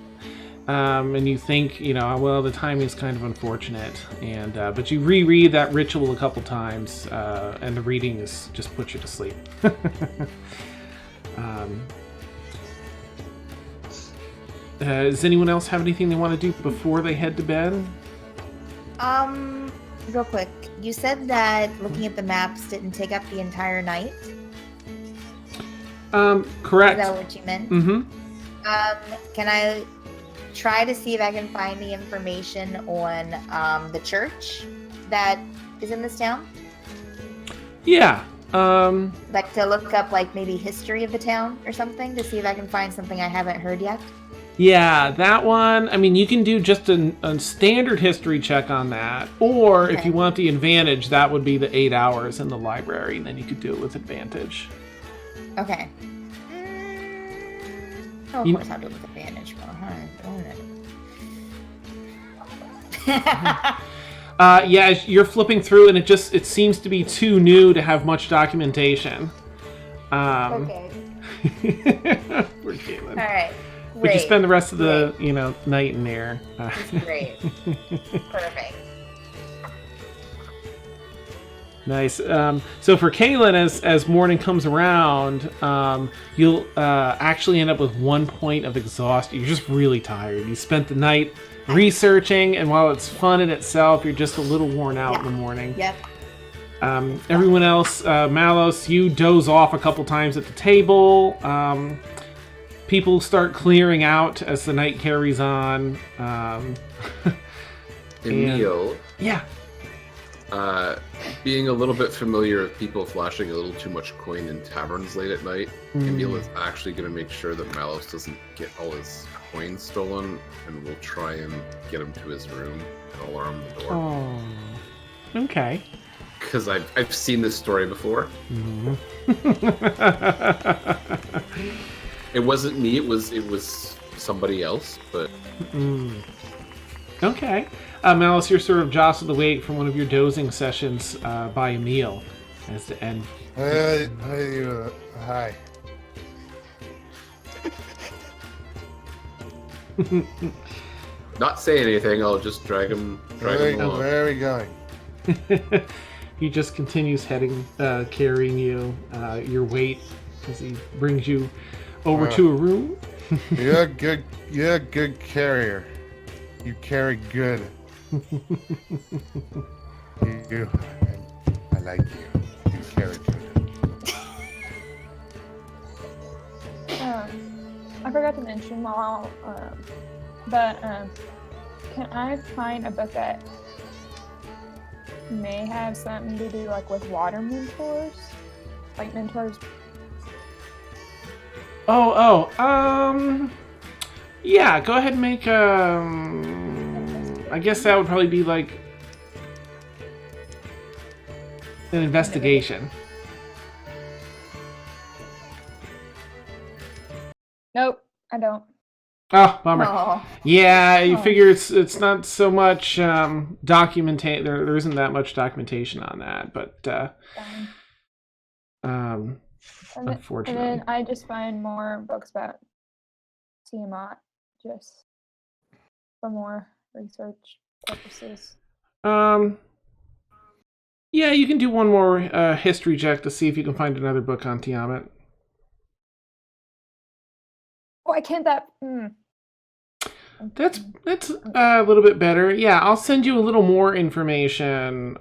And you think, well, the timing is kind of unfortunate, and but you reread that ritual a couple times, and the reading just puts you to sleep. Does anyone else have anything they want to do before they head to bed? Real quick, you said that looking at the maps didn't take up the entire night. Correct. Is that what you meant? Mm-hmm. Can I try to see if I can find the information on the church that is in this town? Yeah. Like to look up like maybe history of the town or something to see if I can find something I haven't heard yet. Yeah, that one. I mean, you can do just a standard history check on that, or if you want the advantage, that would be the 8 hours in the library, and then you could do it with advantage. Okay. Oh, of course I'll do it with advantage. Yeah, as you're flipping through, and it seems to be too new to have much documentation. Okay. Poor Caitlin. All right. But you spend the rest of the night in there. Great. Perfect. Nice. So for Kaylin, as morning comes around, you'll actually end up with 1 point of exhaustion. You're just really tired. You spent the night researching, and while it's fun in itself, you're just a little worn out in the morning. Yep. Everyone else, Malos, you doze off a couple times at the table. People start clearing out as the night carries on. Emil. Yeah. Being a little bit familiar with people flashing a little too much coin in taverns late at night, Emil is actually going to make sure that Malos doesn't get all his coins stolen, and we'll try and get him to his room and alarm the door. Oh. Okay. Because I've seen this story before. Mm-hmm. It wasn't me. It was somebody else. But okay. Malice, you're sort of jostled awake from one of your dozing sessions by Emil as the end. Hi. Not saying anything. I'll just drag him along. Where are we going? He just continues carrying you your weight as he brings you over to a room. You're good. You're a good carrier. You carry good. I like you. You carry good. I forgot to mention but can I find a book that may have something to do like with water mentors? like mentors? Yeah, go ahead and make, I guess that would probably be like an investigation. Nope, I don't. Oh, bummer. Oh, Yeah, you Oh. figure it's not so much documentation. There isn't that much documentation on that, but Fine. And unfortunately. then I just find more books about Tiamat, just for more research purposes. Yeah, you can do one more history check to see if you can find another book on Tiamat. Why can't that? That's a little bit better. Yeah, I'll send you a little more information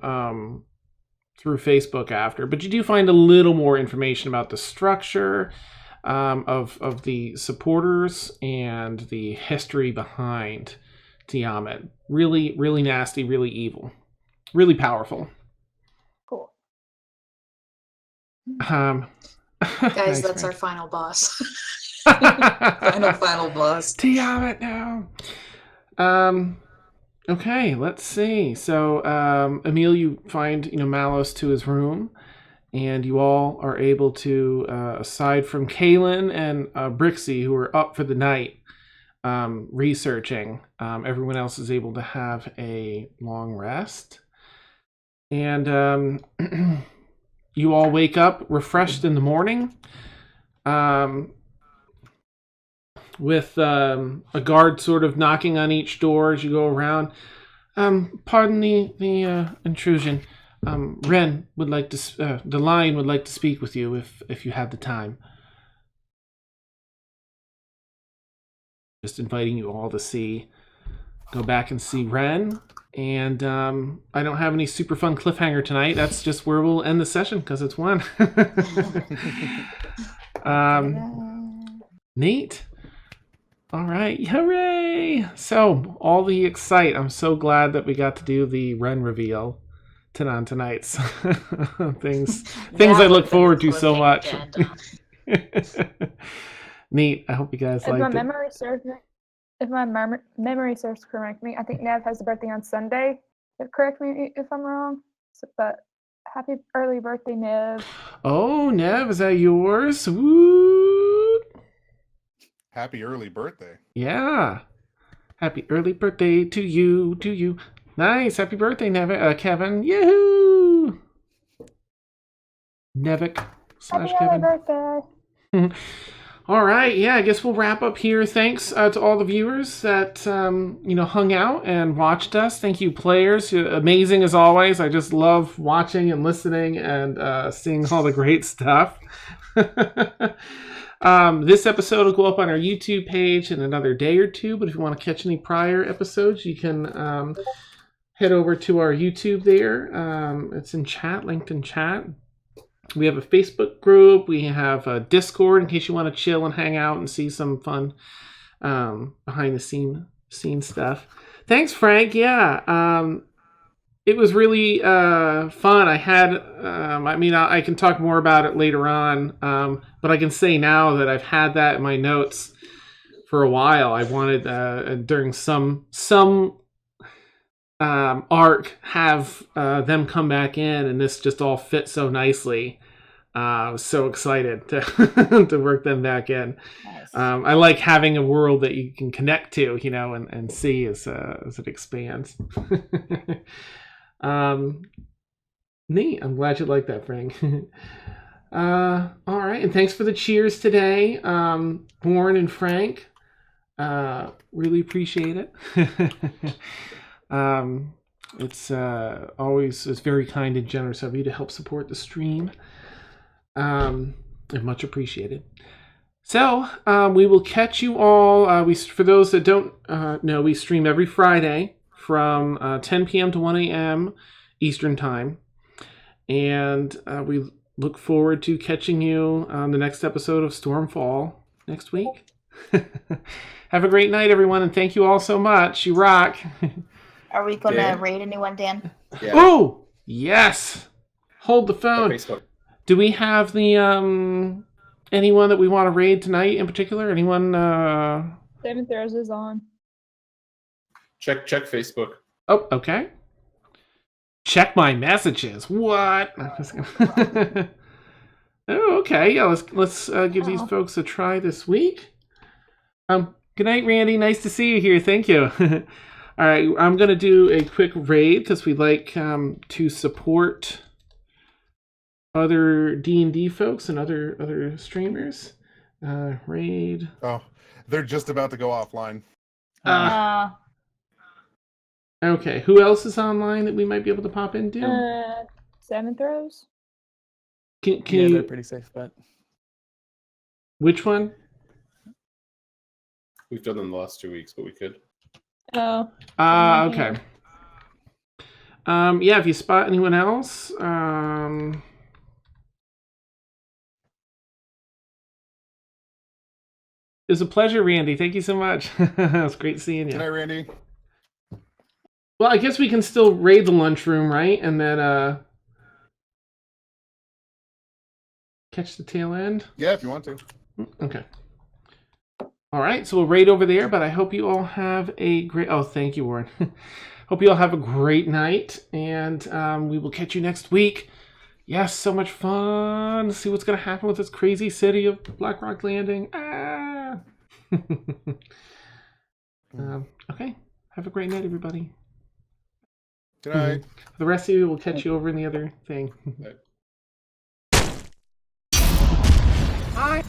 through Facebook after, but you do find a little more information about the structure of the supporters and the history behind Tiamat. Really, really nasty, really evil, really powerful. Cool. Guys, Nice, that's our Frank. final boss. final boss. Tiamat now. Okay, let's see. So, Emil, you find Malos to his room, and you all are able to, aside from Kaylin and Brixie, who are up for the night, researching, everyone else is able to have a long rest, and you all wake up refreshed in the morning. With a guard sort of knocking on each door as you go around. Pardon the intrusion. Ren would like to. The Lion would like to speak with you if you have the time. Just inviting you all to go back and see Ren. And I don't have any super fun cliffhanger tonight. That's just where we'll end the session because it's 1. Neat. All right, hooray! So, all the excite. I'm so glad that we got to do the Ren reveal tonight. things I look forward to so much. Neat. I hope you guys If my liked it. memory serves me, memory serves correctly, I think Nev has a birthday on Sunday. Correct me if I'm wrong. But happy early birthday, Nev. Oh, Nev, is that yours? Woo! Happy early birthday. Yeah. Happy early birthday to you. Nice. Happy birthday, Kevin. Yahoo! Nevik / Happy Kevin. early birthday. All right. Yeah, I guess we'll wrap up here. Thanks to all the viewers that, hung out and watched us. Thank you, players. You're amazing as always. I just love watching and listening and seeing all the great stuff. This episode will go up on our YouTube page in another day or two, but if you want to catch any prior episodes, you can head over to our YouTube there. It's in chat, linked in chat. We have a Facebook group. We have a Discord in case you want to chill and hang out and see some fun behind the scene stuff. Thanks, Frank. Yeah. It was really fun. I had, I can talk more about it later on, but I can say now that I've had that in my notes for a while. I wanted, during some arc, have them come back in, and this just all fit so nicely. I was so excited to work them back in. nice. I like having a world that you can connect to, and see as it expands. Neat. I'm glad you like that, Frank. All right, and thanks for the cheers today, Warren and Frank. Really appreciate it. It's very kind and generous of you to help support the stream. And much appreciated. So we will catch you all. For those that don't know, we stream every Friday from 10 p.m. to 1 a.m. Eastern Time. And we look forward to catching you on the next episode of Stormfall next week. Have a great night, everyone, and thank you all so much. You rock. Are we gonna Dan? raid anyone, Dan? Yeah. Oh, yes. Hold the phone. Facebook. Do we have the anyone that we want to raid tonight in particular? Anyone? Seven Throws is on. Check Facebook. Oh, okay. Check my messages. What? Oh, okay. Yeah, let's give these folks a try this week. Good night, Randy. Nice to see you here. Thank you. All right, I'm gonna do a quick raid because we like to support other D&D folks and other streamers. Raid. Oh, they're just about to go offline. Okay, who else is online that we might be able to pop into? Seven Throws. Can Yeah, you? they're pretty safe bet. Which one? We've done them the last 2 weeks, but we could. Oh. Okay. Yeah, if you spot anyone else, it was a pleasure, Randy. Thank you so much. It was great seeing you. Good night, Randy. Well, I guess we can still raid the lunchroom, right? And then catch the tail end. Yeah, if you want to. Okay. All right, so we'll raid over there, but I hope you all have a great... Oh, thank you, Warren. Hope you all have a great night, and we will catch you next week. Yes, so much fun. See what's going to happen with this crazy city of Black Rock Landing. Ah! Okay, have a great night, everybody. Good night. For the rest of you, we'll catch you over in the other thing. Bye. Bye.